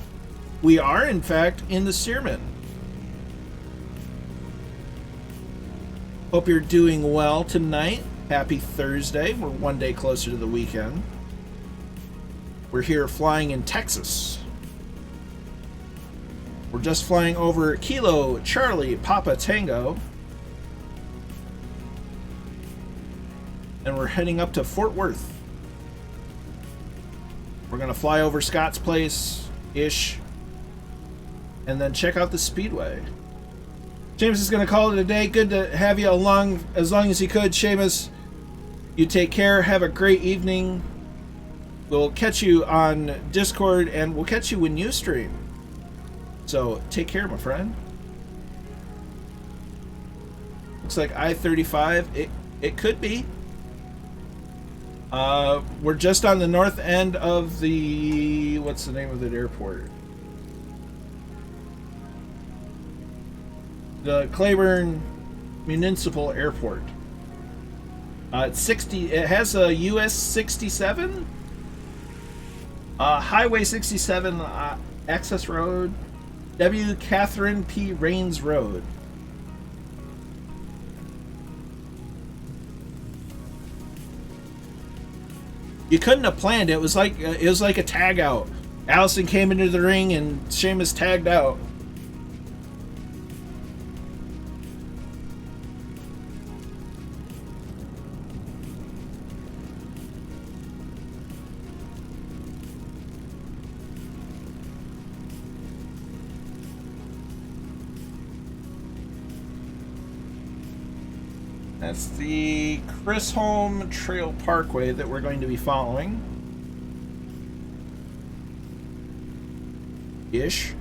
We are, in fact, in the Stearman. Hope you're doing well tonight. Happy Thursday. We're one day closer to the weekend. We're here flying in Texas. We're just flying over Kilo Charlie Papa Tango. And we're heading up to Fort Worth. We're going to fly over Scott's Place-ish. And then check out the Speedway. Seamus is going to call it a day. Good to have you along as long as you could, Seamus. You take care. Have a great evening. We'll catch you on Discord, and we'll catch you when you stream. So, take care, my friend. Looks like I-35. It could be. We're just on the north end of the... What's the name of that airport? The Claiborne Municipal Airport. It's 60. It has a US 67, Highway 67 access road, W. Catherine P. Rains Road. You couldn't have planned it. It was like a tag out. Allison came into the ring and Seamus tagged out. That's the Chisholm Trail Parkway that we're going to be following. Ish.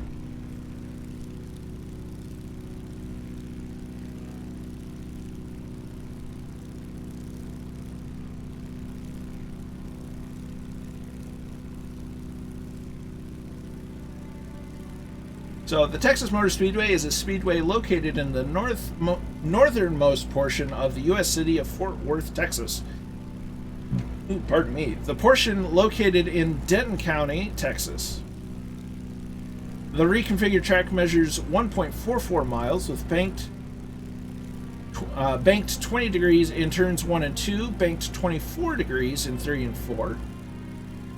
So the Texas Motor Speedway is a speedway located in the northernmost portion of the U.S. city of Fort Worth, Texas. Ooh, pardon me. The portion located in Denton County, Texas. The reconfigured track measures 1.44 miles with banked 20 degrees in turns 1 and 2, banked 24 degrees in 3 and 4.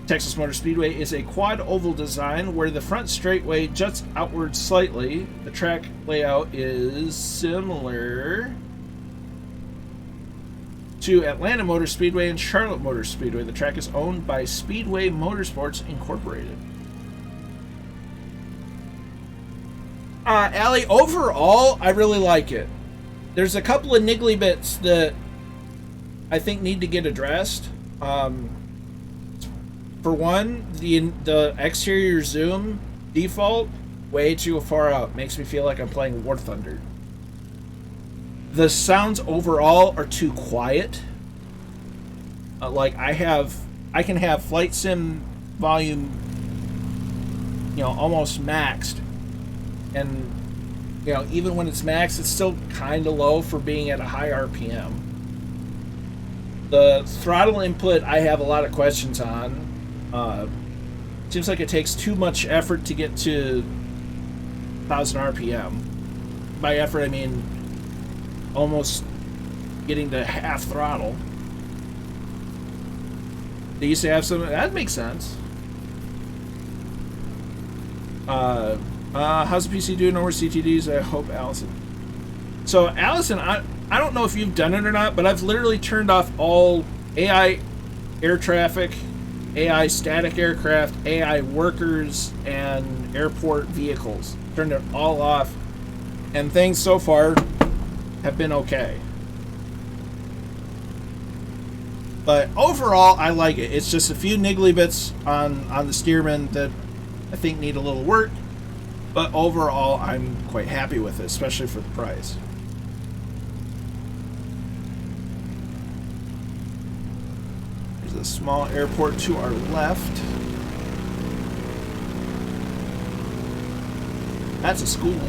Texas Motor Speedway is a quad oval design where the front straightaway juts outward slightly. The track layout is similar to Atlanta Motor Speedway and Charlotte Motor Speedway. The track is owned by Speedway Motorsports Incorporated. Allie, overall, I really like it. There's a couple of niggly bits that I think need to get addressed. For one, the exterior zoom default, way too far out. Makes me feel like I'm playing War Thunder. The sounds overall are too quiet. Like I can have flight sim volume, almost maxed, and even when it's maxed, it's still kind of low for being at a high RPM. The throttle input, I have a lot of questions on. Seems like it takes too much effort to get to 1,000 RPM. By effort, I mean almost getting to half throttle. They used to have some. That makes sense. How's the PC doing? No more CTDs. I hope, Allison. So, Allison, I don't know if you've done it or not, but I've literally turned off all AI air traffic, AI static aircraft, AI workers, and airport vehicles. Turned it all off, and things so far have been okay. But overall, I like it. It's just a few niggly bits on the Stearman that I think need a little work, but overall, I'm quite happy with it, especially for the price. A small airport to our left. That's a school.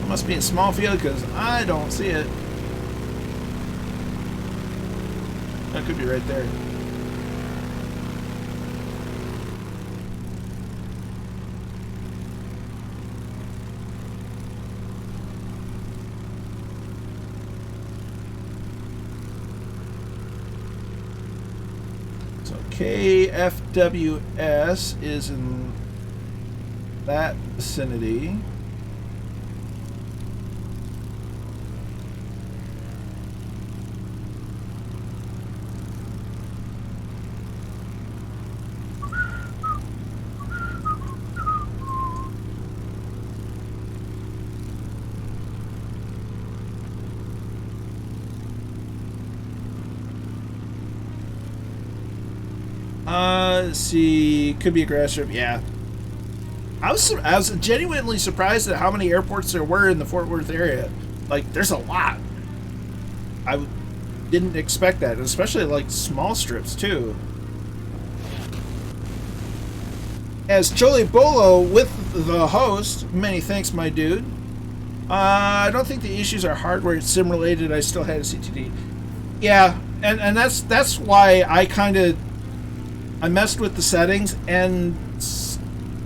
Come must be a small field because I don't see it. That could be right there. So KFWS is in that vicinity. Let's see, could be a grass strip. Yeah, I was genuinely surprised at how many airports there were in the Fort Worth area. Like, there's a lot. I didn't expect that, especially like small strips too. As Choli Bolo with the host, many thanks, my dude. I don't think the issues are hardware sim related. I still had a CTD. Yeah, and that's why I messed with the settings, and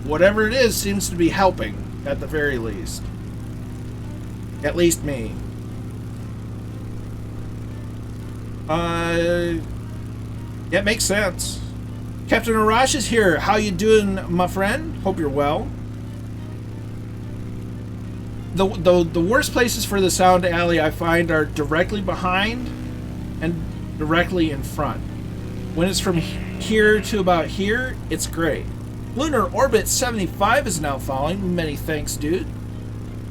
whatever it is seems to be helping at the very least. At least me. It makes sense. Captain Arash is here. How you doing, my friend? Hope you're well. The worst places for the sound alley I find are directly behind and directly in front. When it's from here to about here, it's great. Lunar Orbit 75 is now following. Many thanks, dude.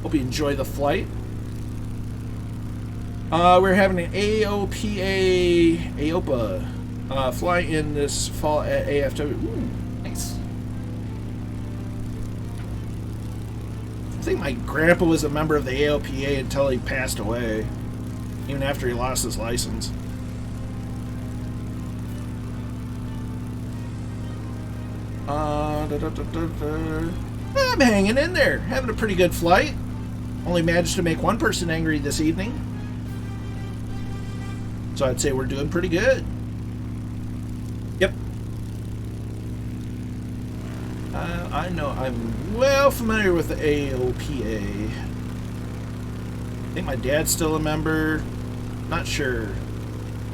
Hope you enjoy the flight. We're having an AOPA fly in this fall at AFW. Ooh, nice. I think my grandpa was a member of the AOPA until he passed away, even after he lost his license. I'm hanging in there, having a pretty good flight. Only managed to make one person angry this evening, so I'd say we're doing pretty good. Yep. I know I'm well familiar with the AOPA. I think my dad's still a member. Not sure.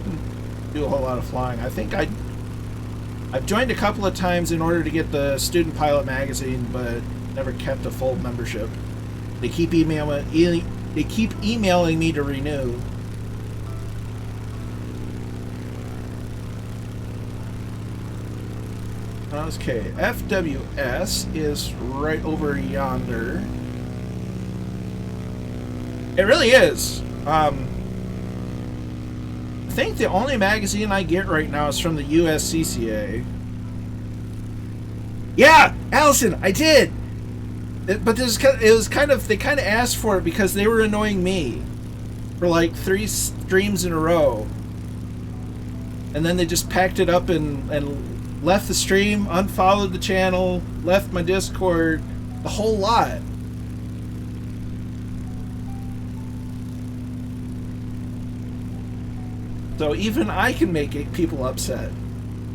Didn't do a whole lot of flying. I think I've joined a couple of times in order to get the Student Pilot magazine, but never kept a full membership. They keep emailing me to renew. Okay, FWS is right over yonder. It really is. I think the only magazine I get right now is from the USCCA. Yeah, Allison, I did. But they kind of asked for it because they were annoying me for like 3 streams in a row, and then they just packed it up and left the stream, unfollowed the channel, left my Discord, the whole lot. So even I can make people upset,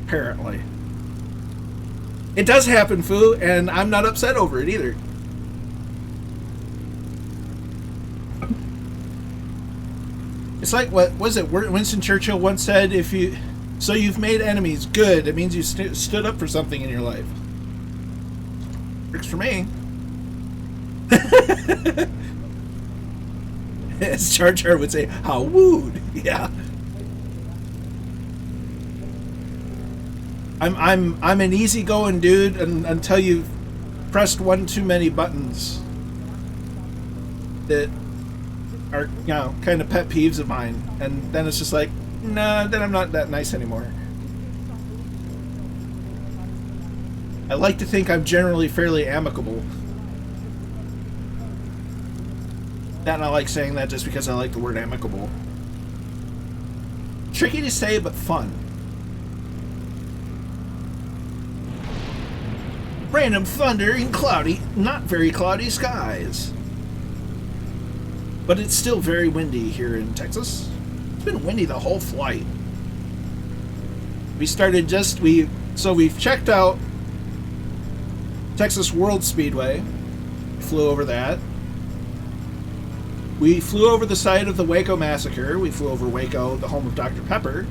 apparently. It does happen, Foo, and I'm not upset over it either. It's like, what was it? Winston Churchill once said, so you've made enemies, good. It means you stood up for something in your life. Works for me. As Jar Jar would say, how wooed. Yeah. I'm an easygoing dude until you've pressed one too many buttons that are, kind of pet peeves of mine, and then it's just like, nah, then I'm not that nice anymore. I like to think I'm generally fairly amicable. And I like saying that just because I like the word amicable. Tricky to say, but fun. Random thunder in cloudy, not very cloudy skies. But it's still very windy here in Texas. It's been windy the whole flight. We've checked out Texas World Speedway. Flew over that. We flew over the site of the Waco Massacre. We flew over Waco, the home of Dr. Pepper.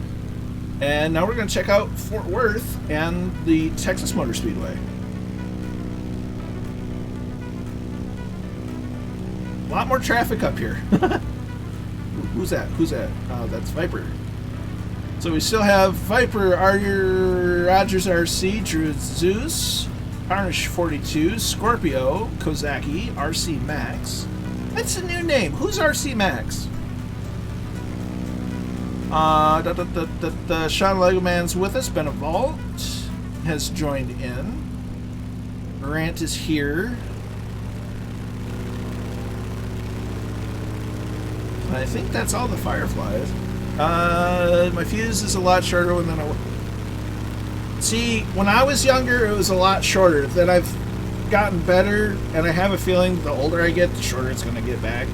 And now we're going to check out Fort Worth and the Texas Motor Speedway. A lot more traffic up here. Who's that? Oh, that's Viper. So we still have Viper, Rogers RC, Drew Zeus, Tarnish 42, Scorpio, Kozaki, RC Max. That's a new name. Who's RC Max? Sean Legoman's with us. Benevalt has joined in. Grant is here. I think that's all the Fireflies. My fuse is a lot shorter than I... See, when I was younger, it was a lot shorter. Then I've gotten better, and I have a feeling the older I get, the shorter it's going to get back.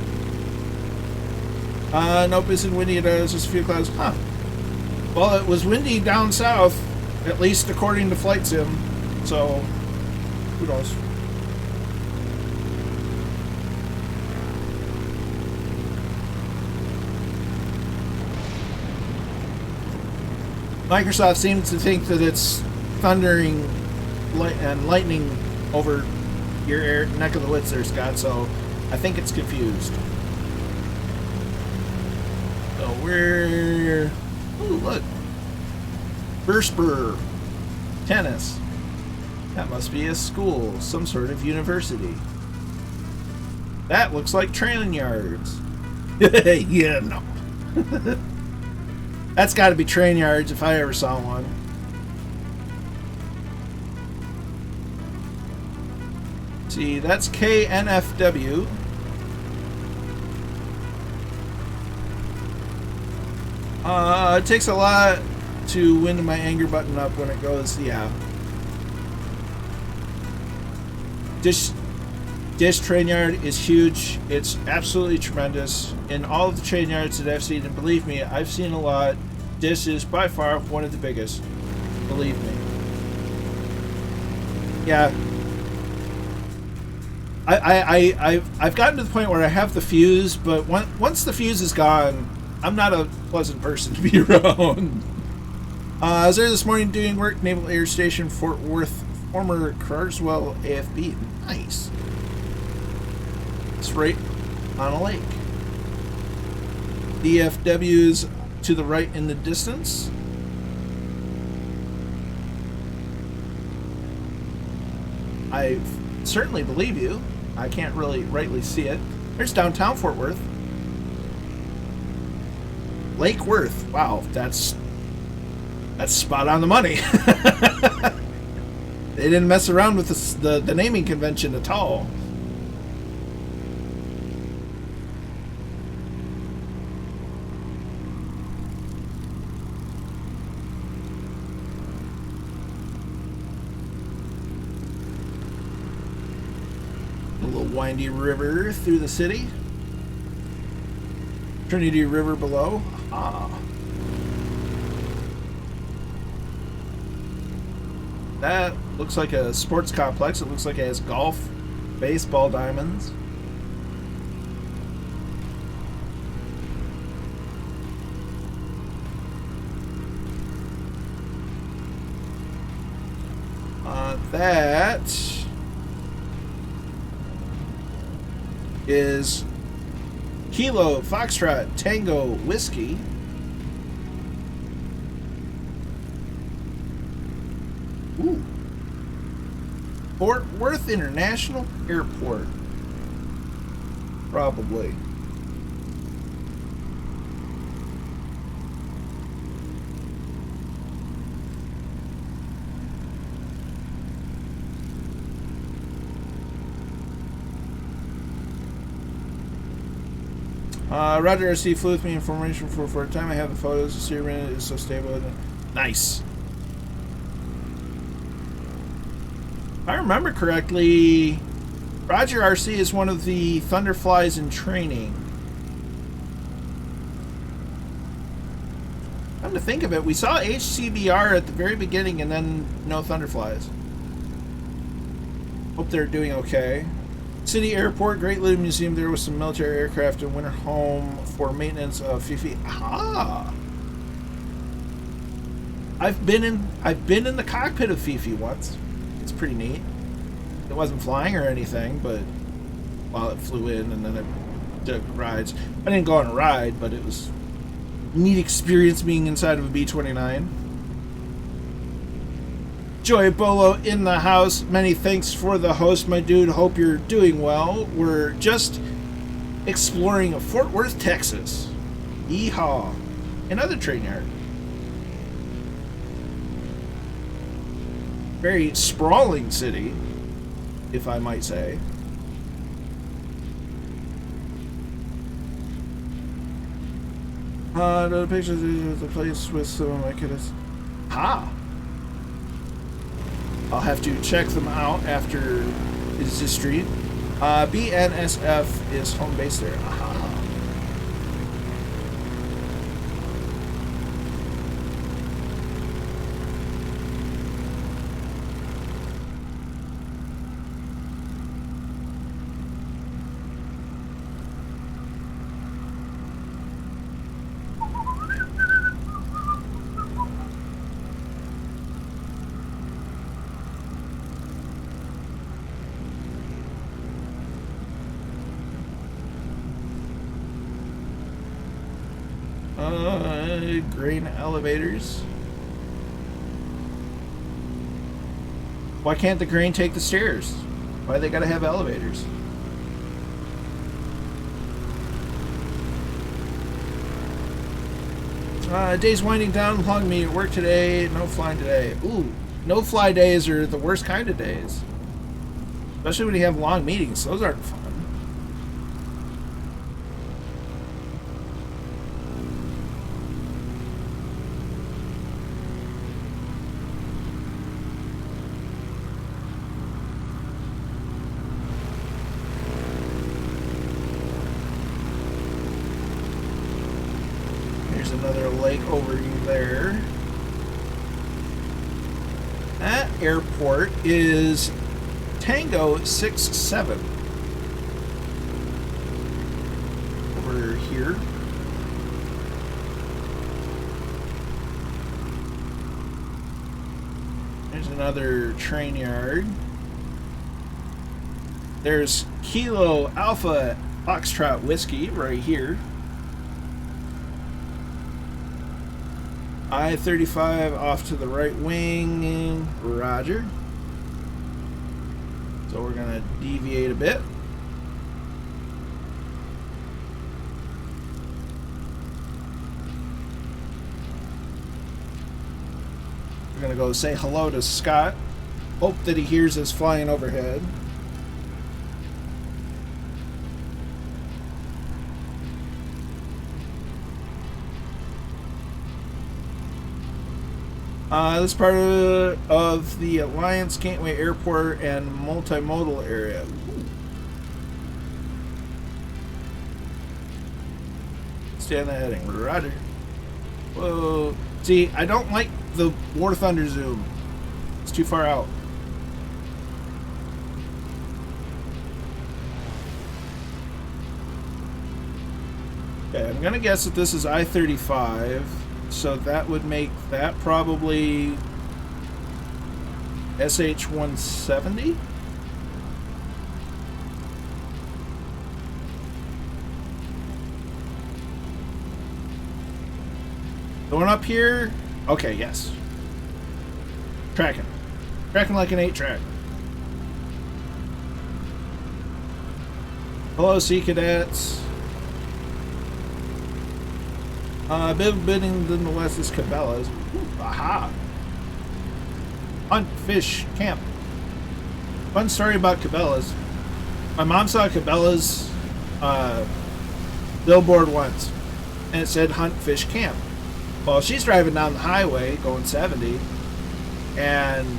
Nope, isn't windy. There's just a few clouds. Huh. Well, it was windy down south, at least according to Flight Sim. So, who knows? Microsoft seems to think that it's thundering and lightning over your neck of the woods there, Scott, so I think it's confused. So we're... Ooh, look. Burspur. Tennis. That must be a school, some sort of university. That looks like training yards. Yeah, no. That's got to be train yards if I ever saw one. See, that's KNFW. It takes a lot to wind my anger button up when it goes, yeah. This train yard is huge. It's absolutely tremendous. In all of the train yards that I've seen, and believe me, I've seen a lot, this is by far one of the biggest. Believe me. Yeah. I've gotten to the point where I have the fuse, but once the fuse is gone, I'm not a pleasant person to be around. I was there this morning doing work, Naval Air Station, Fort Worth, former Carswell AFB. Nice. It's right on a lake. DFW is to the right in the distance. I certainly believe you. I can't really rightly see it. There's downtown Fort Worth. Lake Worth. Wow, that's spot on the money. They didn't mess around with the naming convention at all. A little windy river through the city. Trinity River below. That looks like a sports complex. It looks like it has golf, baseball diamonds. That is Kilo Foxtrot Tango Whiskey. Ooh. Fort Worth International Airport. Probably. Roger RC flew with me information for a time. I have the photos. The Syrian is so stable. Nice. If I remember correctly, Roger RC is one of the Thunderflies in training. come to think of it, we saw HCBR at the very beginning and then no Thunderflies. Hope they're doing okay. City Airport, Great Little Museum. There was some military aircraft and winter home for maintenance of Fifi. Ah, I've been in the cockpit of Fifi once. It's pretty neat. It wasn't flying or anything, but while it flew in and then it took rides. I didn't go on a ride, but it was a neat experience being inside of a B-29. Joy Bolo in the house. Many thanks for the host, my dude. Hope you're doing well. We're just exploring Fort Worth, Texas. Yeehaw. Another train yard. Very sprawling city, if I might say. The pictures of the place with some of my kids. Ha! I'll have to check them out after is this street. BNSF is home base there. Aha. Grain elevators. Why can't the grain take the stairs? Why they gotta have elevators? Day's winding down. Long me at work today. No flying today. Ooh, no fly days are the worst kind of days. Especially when you have long meetings. Those aren't fun. Another lake over there. That airport is Tango 67 over here. There's another train yard. There's Kilo Alpha Foxtrot Whiskey right here. I-35 off to the right wing. Roger. So we're going to deviate a bit. We're going to go say hello to Scott. Hope that he hears us flying overhead. This part of the Alliance Gateway Airport and multimodal area. Ooh. Stay on the heading. Roger. Whoa. See, I don't like the War Thunder zoom. It's too far out. Okay, I'm gonna guess that this is I-35. So that would make that probably SH-170? The one up here? Okay, yes. Tracking. Tracking like an 8-track. Hello, Sea Cadets. A bit of bidding in the west is Cabela's. Ooh, aha! Hunt, fish, camp. Fun story about Cabela's. My mom saw Cabela's billboard once, and it said Hunt, fish, camp. Well, she's driving down the highway going 70, and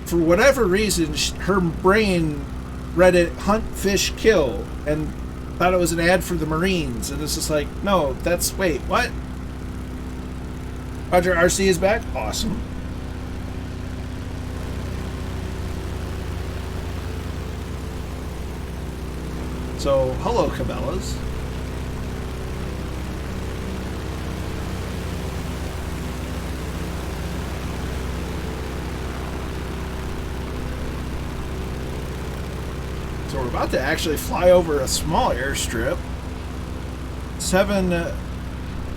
for whatever reason, her brain read it Hunt, fish, kill, and thought it was an ad for the Marines, and it's just like, no, that's, wait, what? Roger, RC is back? Awesome. So, hello, Cabela's. So we're about to actually fly over a small airstrip. 7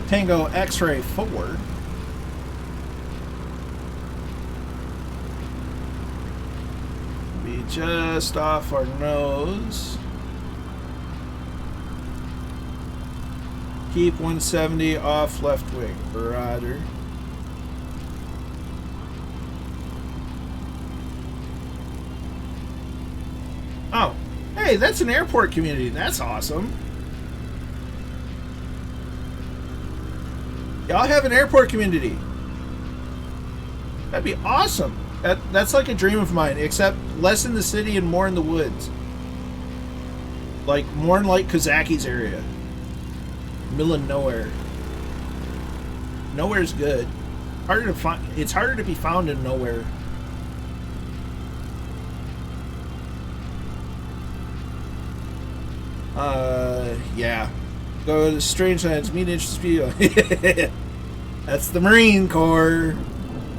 Tango X-Ray forward. Be just off our nose. Keep 170 off left wing. Roger. Oh. Hey, that's an airport community. That's awesome. Y'all have an airport community. That'd be awesome. That's like a dream of mine, except less in the city and more in the woods. Like, more in like Kazaki's area. Middle of nowhere. Nowhere's good. Harder to find. It's harder to be found in nowhere. Yeah. Go to Strange Lands, meet interest Speedway. That's the Marine Corps.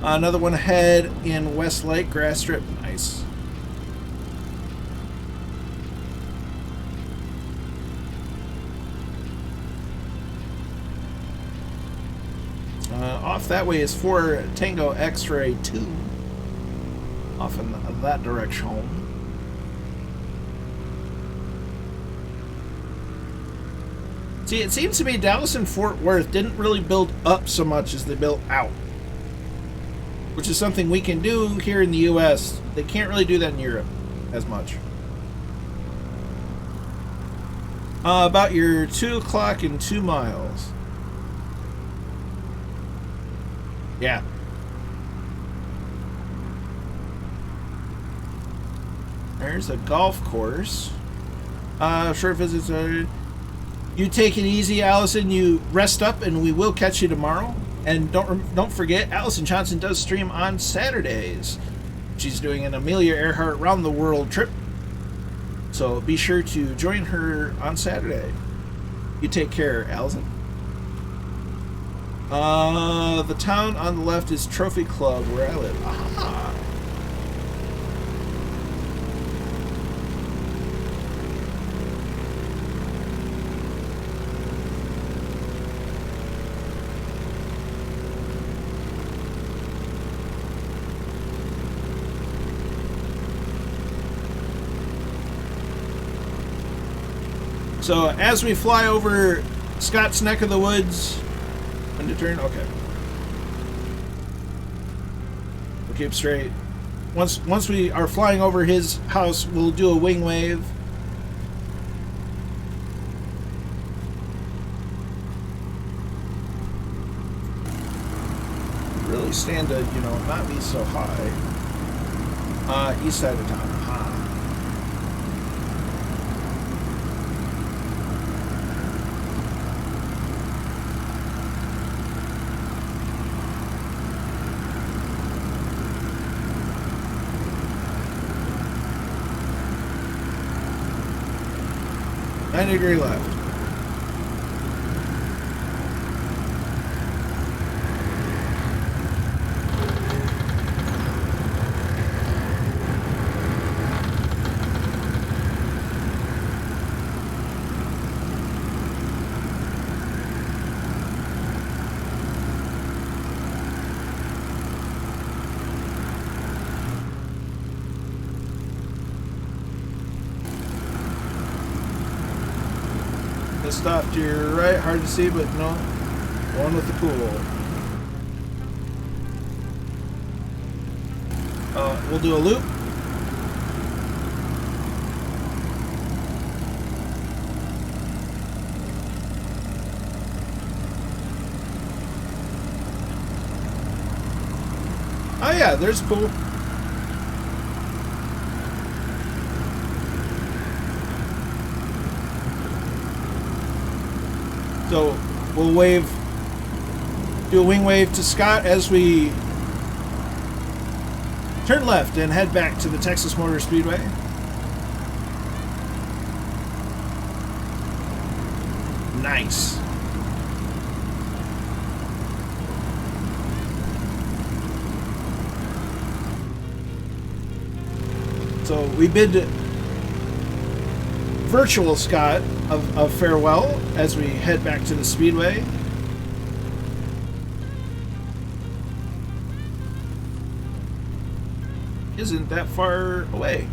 Another one ahead in Westlake, grass strip. Nice. Off that way is 4 Tango X-Ray 2. Off in that direction. See, it seems to me Dallas and Fort Worth didn't really build up so much as they built out. Which is something we can do here in the U.S. They can't really do that in Europe as much. About your 2 o'clock and 2 miles. Yeah. There's a golf course. Short visits are... You take it easy, Allison. You rest up, and we will catch you tomorrow. And don't forget, Allison Johnson does stream on Saturdays. She's doing an Amelia Earhart round the world trip, so be sure to join her on Saturday. You take care, Allison. The town on the left is Trophy Club, where I live. Aha. So as we fly over Scott's neck of the woods, when to turn, okay. We'll keep straight. Once we are flying over his house, we'll do a wing wave. Really stand to, you know, not be so high. East side of town. Aha. Degree left. Just off to your right, hard to see, but no, one with the pool. We'll do a loop. Oh yeah, there's a pool. So we'll do a wing wave to Scott as we turn left and head back to the Texas Motor Speedway. Nice. So we bid virtual Scott of farewell as we head back to the Speedway. Isn't that far away.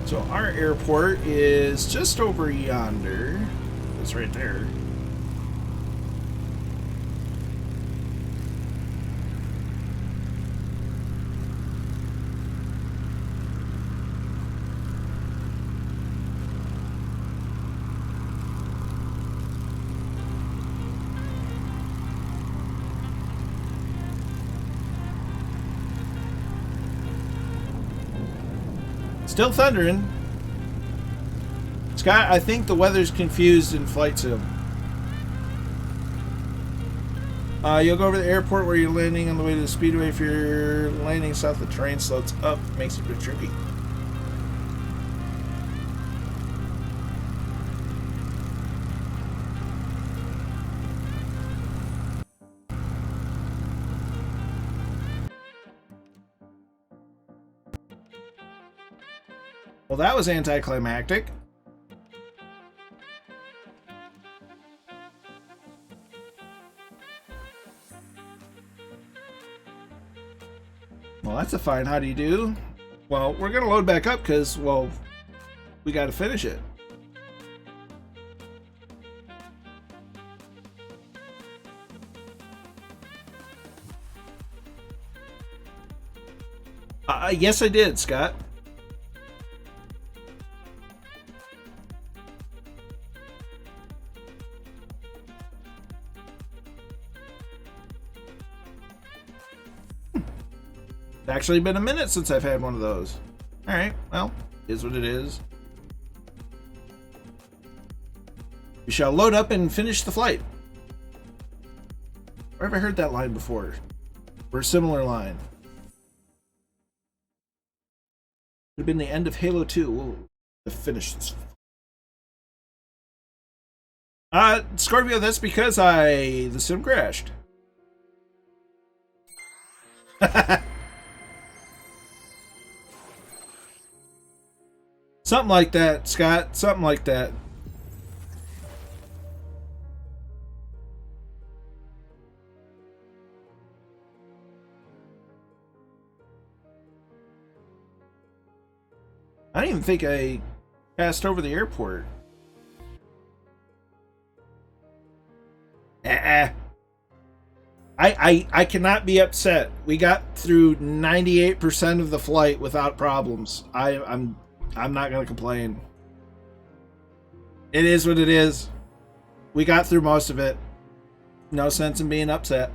So our airport is just over yonder. It's right there. Still thundering. Scott, I think the weather's confused in flight sim. You'll go over to the airport where you're landing on the way to the Speedway. If you're landing south, the terrain slopes up, makes it a bit tricky. Well, that was anticlimactic. Well, that's a fine how do you do. Well, we're going to load back up because, well, we got to finish it. Yes, I did, Scott. It's actually been a minute since I've had one of those. Alright, well, is what it is. We shall load up and finish the flight. Where have I heard that line before? Or a similar line? Would have been the end of Halo 2. We'll finish this. Scorpio, that's because the sim crashed. Something like that, Scott. Something like that. I don't even think I passed over the airport. I cannot be upset. We got through 98% of the flight without problems. I'm not gonna complain. It is what it is. We got through most of it. No sense in being upset.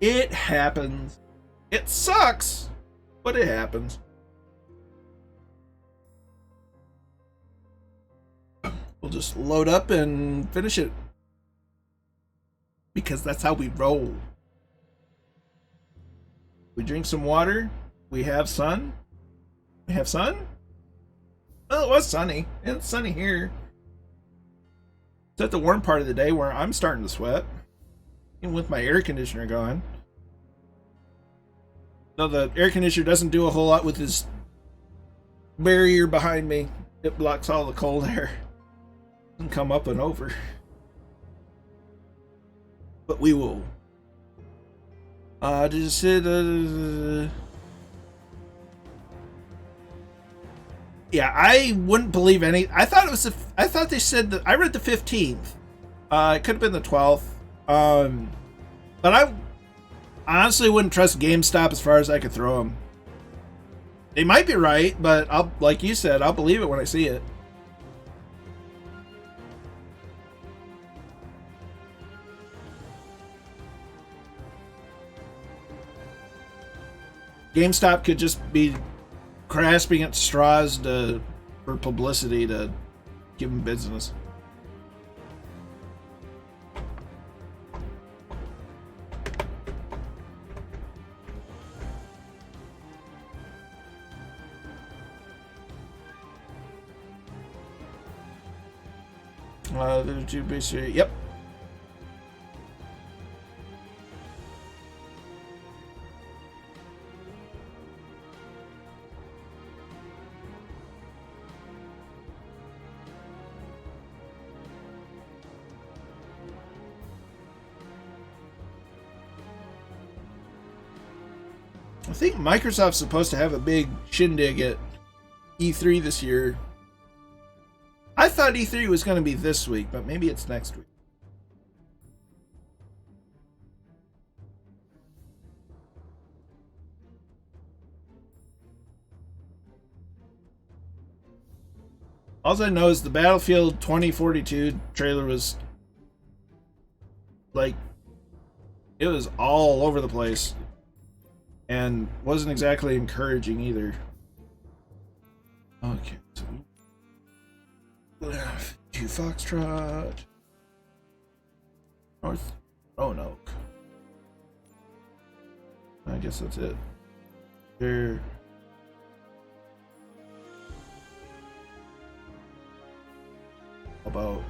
It happens. It sucks, but it happens. We'll just load up and finish it. Because that's how we roll. We drink some water. We have sun. We have sun? Well, it was sunny. It's sunny here. It's at the warm part of the day where I'm starting to sweat. Even with my air conditioner going. No, the air conditioner doesn't do a whole lot with this barrier behind me. It blocks all the cold air. Doesn't come up and over. But we will. Just yeah, I wouldn't believe any. I thought it was. I thought they said that. I read the 15th. It could have been the 12th. But I honestly wouldn't trust GameStop as far as I could throw them. They might be right, but like you said, I'll believe it when I see it. GameStop could just be grasping at straws for publicity to give them business. There's two basically. Yep. I think Microsoft's supposed to have a big shindig at E3 this year. I thought E3 was going to be this week, but maybe it's next week. All I know is the Battlefield 2042 trailer was like, it was all over the place and wasn't exactly encouraging either. Okay, so to Foxtrot, North Roanoke. I guess that's it. There. About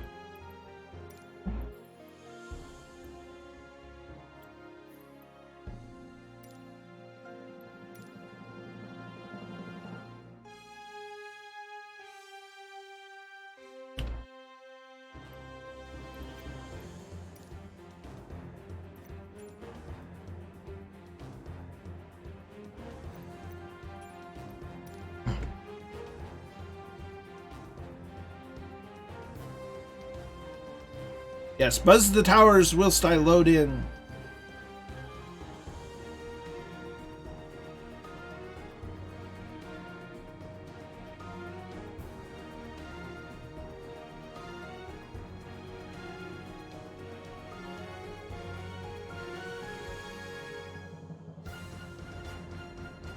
yes, buzz the towers whilst I load in.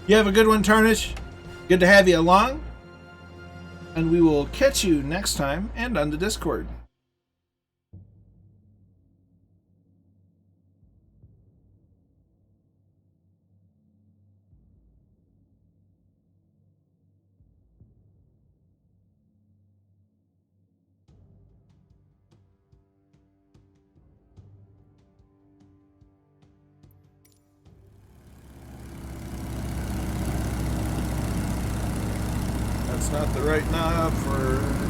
You have a good one, Tarnish. Good to have you along. And we will catch you next time and on the Discord. That's not the right knob for...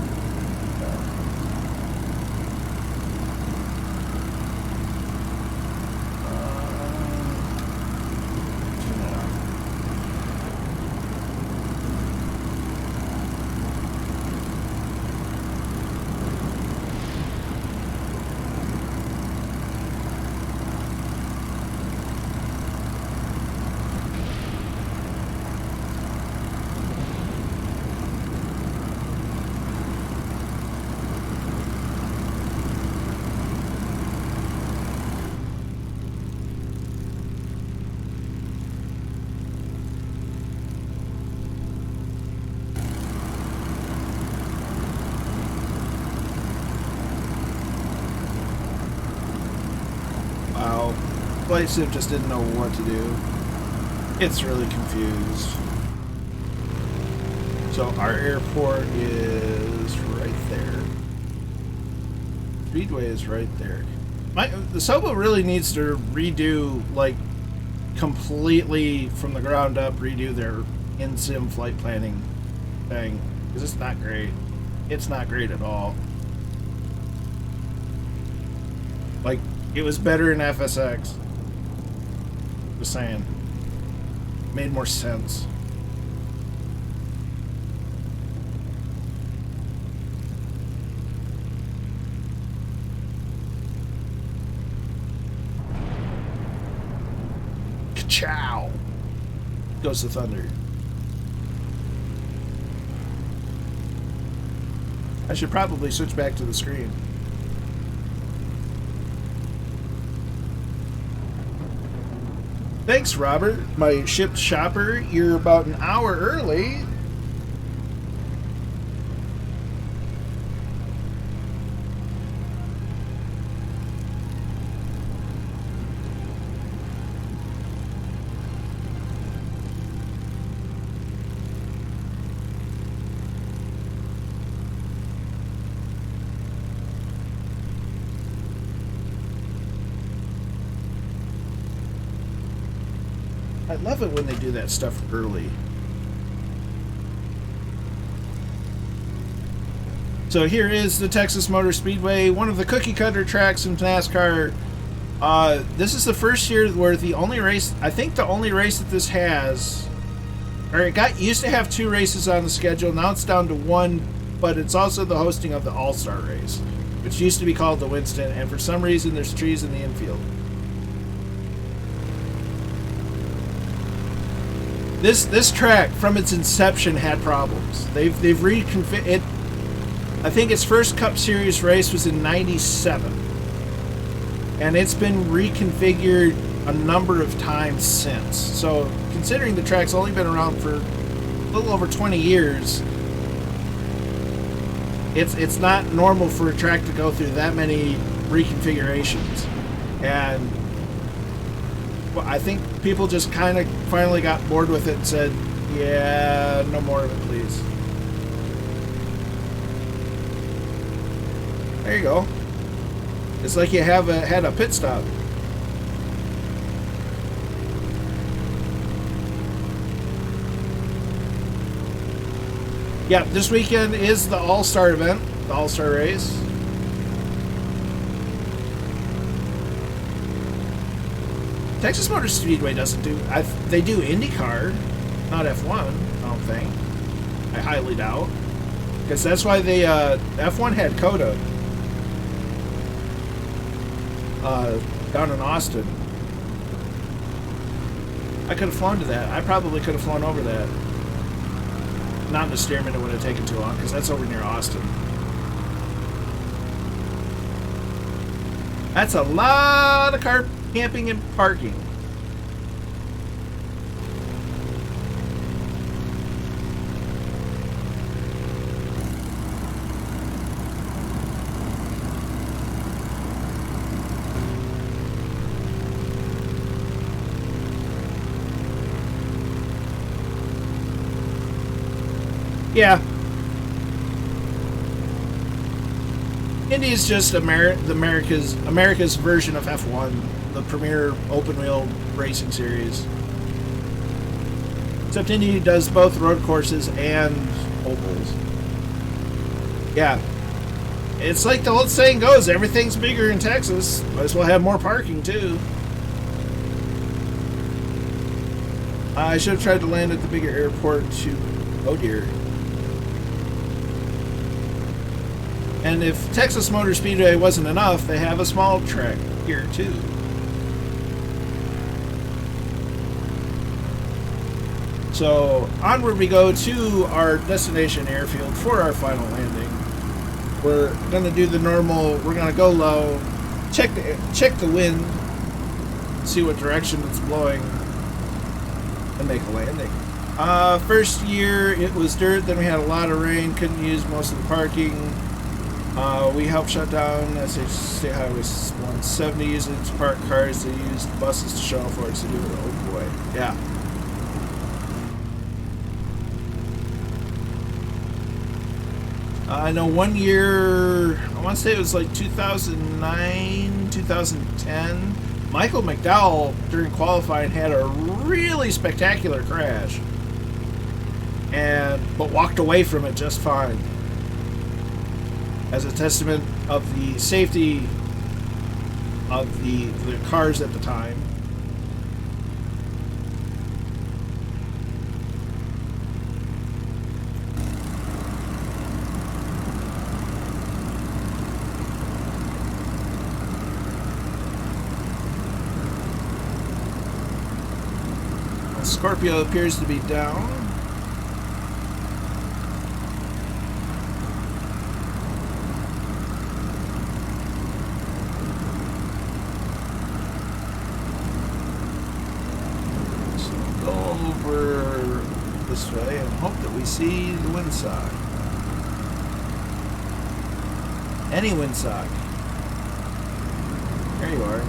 Flight just didn't know what to do. It's really confused. So our airport is right there. Speedway is right there. The Sobo really needs to redo, like, completely from the ground up, redo their in-sim flight planning thing. Because it's not great. It's not great at all. Like, it was better in FSX. Just saying. Made more sense. Ka-chow! Goes the thunder. I should probably switch back to the screen. Thanks, Robert. My shipped shopper. You're about an hour early. I love it when they do that stuff early. So here is the Texas Motor Speedway, one of the cookie cutter tracks in NASCAR. This is the first year where the only race, I think the only race that this has, or used to have 2 races on the schedule, now it's down to 1, but it's also the hosting of the All-Star race, which used to be called the Winston, and for some reason there's trees in the infield. This track, from its inception, had problems. They've reconfigured it. I think its first Cup Series race was in '97, and it's been reconfigured a number of times since. So, considering the track's only been around for a little over 20 years, it's not normal for a track to go through that many reconfigurations, and I think people just kind of finally got bored with it and said, yeah, no more of it, please. There you go. It's like you had a pit stop. Yeah, this weekend is the All-Star event, the All-Star race. Texas Motor Speedway doesn't do... they do IndyCar, not F1, I don't think. I highly doubt. Because that's why they... F1 had COTA. Down in Austin. I could have flown to that. I probably could have flown over that. Not in a Stearman, it would have taken too long, because that's over near Austin. That's a lot of car camping and parking. Yeah. Indy is just America's version of F1, the premier open-wheel racing series. Except Indy does both road courses and ovals. Yeah. It's like the old saying goes, everything's bigger in Texas. Might as well have more parking, too. I should have tried to land at the bigger airport to... Oh, dear. And if Texas Motor Speedway wasn't enough, they have a small track here, too. So, onward we go to our destination airfield for our final landing. We're going to do the normal, we're going to go low, check the wind, see what direction it's blowing, and make a landing. First year, it was dirt, then we had a lot of rain, couldn't use most of the parking. We helped shut down State Highway 170 using to park cars. They used buses to shuttle for us to do it. Oh boy. Yeah. I know one year, I want to say it was like 2009, 2010, Michael McDowell during qualifying had a really spectacular crash, but walked away from it just fine. As a testament of the safety of the cars at the time. Scorpio appears to be down. see the windsock. Any windsock. There you are.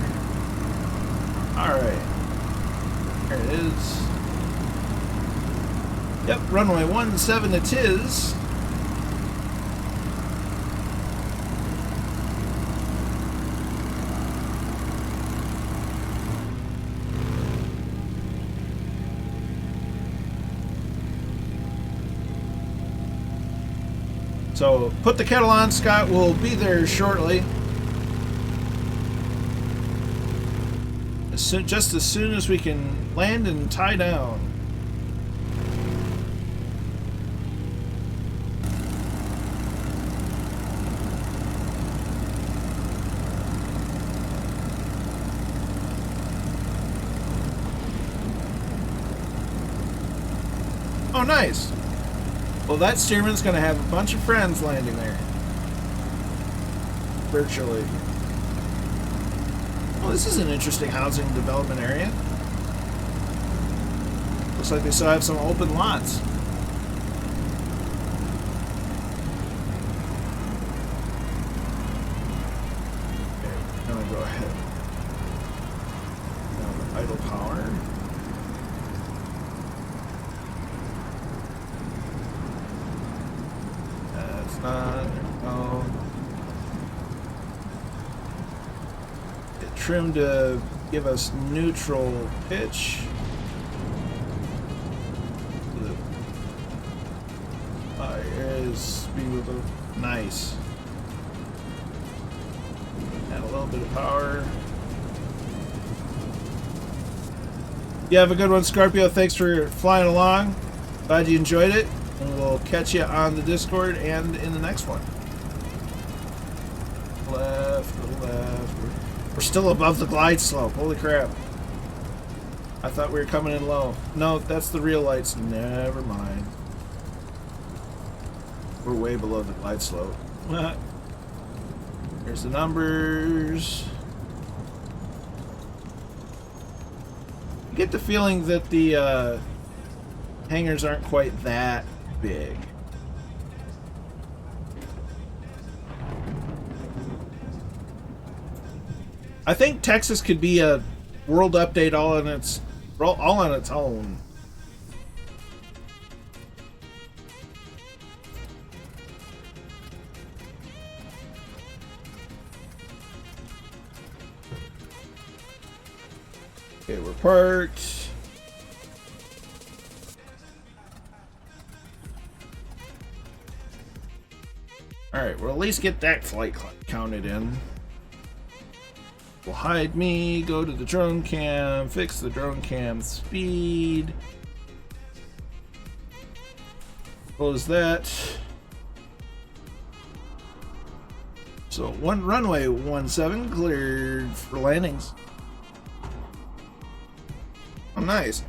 Alright. There it is. Yep, runway 17 it is. So, put the kettle on, Scott. We'll be there shortly. Just as soon as we can land and tie down. Oh, nice. Well, that steerman's going to have a bunch of friends landing there. Virtually. Well, this is an interesting housing development area. Looks like they still have some open lots. Okay, I'm going to go ahead. Now the idle power. Trim to give us neutral pitch. Here's speed with a nice. Add a little bit of power. You have a good one, Scorpio. Thanks for flying along. Glad you enjoyed it. And we'll catch you on the Discord and in the next one. Left, left. We're still above the glide slope. Holy crap. I thought we were coming in low. No, that's the real lights. Never mind. We're way below the glide slope. Here's the numbers. You get the feeling that the hangars aren't quite that big. I think Texas could be a world update all on its own. Okay, we're parked. Alright, we'll at least get that flight counted in. We'll hide me, go to the drone cam, fix the drone cam speed. Close that. So runway 17 cleared for landings. Oh, nice.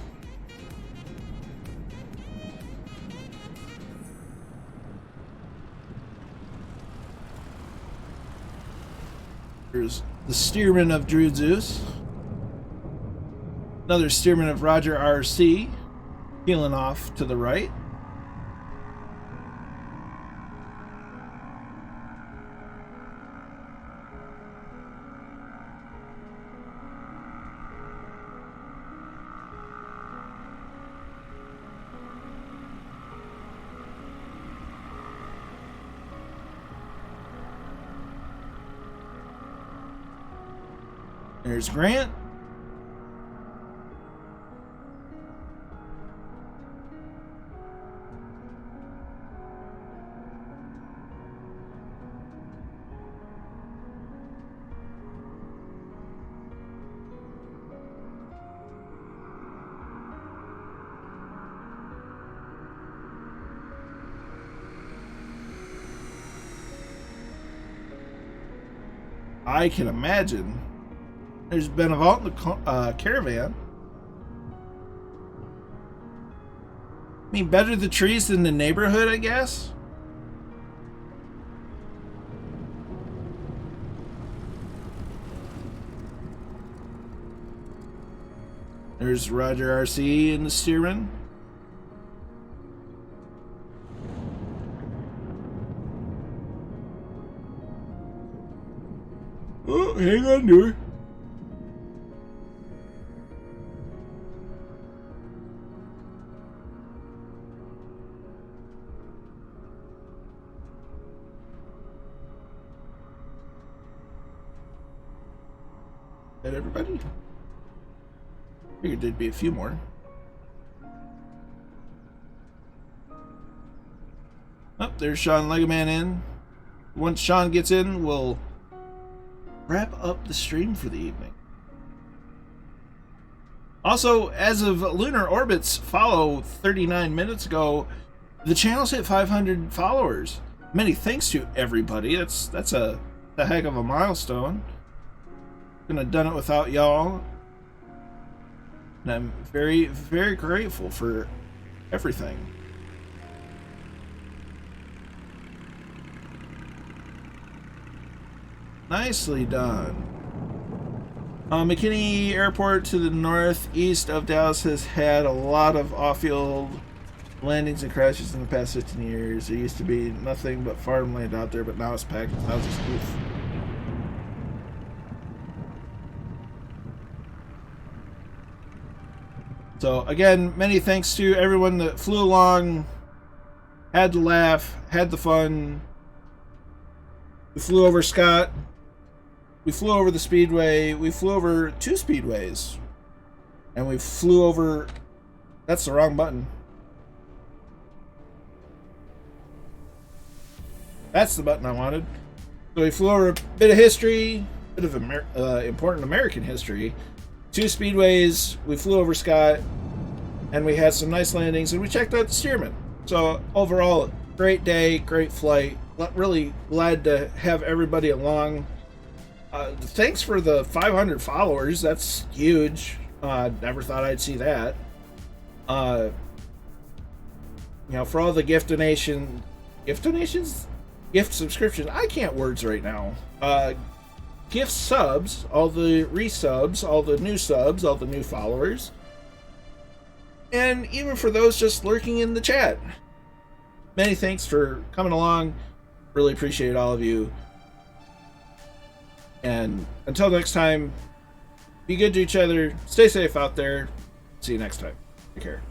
Here's the steerman of Drew Zeus. Another steerman of Roger RC. Peeling off to the right. There's Grant. I can imagine. There's been a vault in the caravan. I mean, better the trees than the neighborhood, I guess. There's Roger RC and the steerman. Oh, hang on to her. That everybody? Figured there'd be a few more. Oh, there's Sean Legoman in. Once Sean gets in, we'll wrap up the stream for the evening. Also, as of Lunar Orbit's follow 39 minutes ago, the channel's hit 500 followers. Many thanks to everybody. That's a heck of a milestone. Couldn't have done it without y'all. And I'm very, very grateful for everything. Nicely done. McKinney Airport to the northeast of Dallas has had a lot of off-field landings and crashes in the past 15 years. There used to be nothing but farmland out there, but now it's packed with houses. Oof. So again, many thanks to everyone that flew along, had the laugh, had the fun. We flew over Scott. We flew over the Speedway. We flew over 2 Speedways. And we flew over... That's the wrong button. That's the button I wanted. So we flew over a bit of history, a bit of important American history. 2 Speedways. We flew over Scott. And we had some nice landings. And we checked out the Stearman. So overall, great day, great flight. Really glad to have everybody along. Thanks for the 500 followers. That's huge. Never thought I'd see that. You know, for all the gift donations, gift subscriptions. I can't words right now. Gift subs, all the resubs, all the new subs, all the new followers, and even for those just lurking in the chat. Many thanks for coming along. Really appreciate all of you. And until next time, be good to each other. Stay safe out there. See you next time. Take care.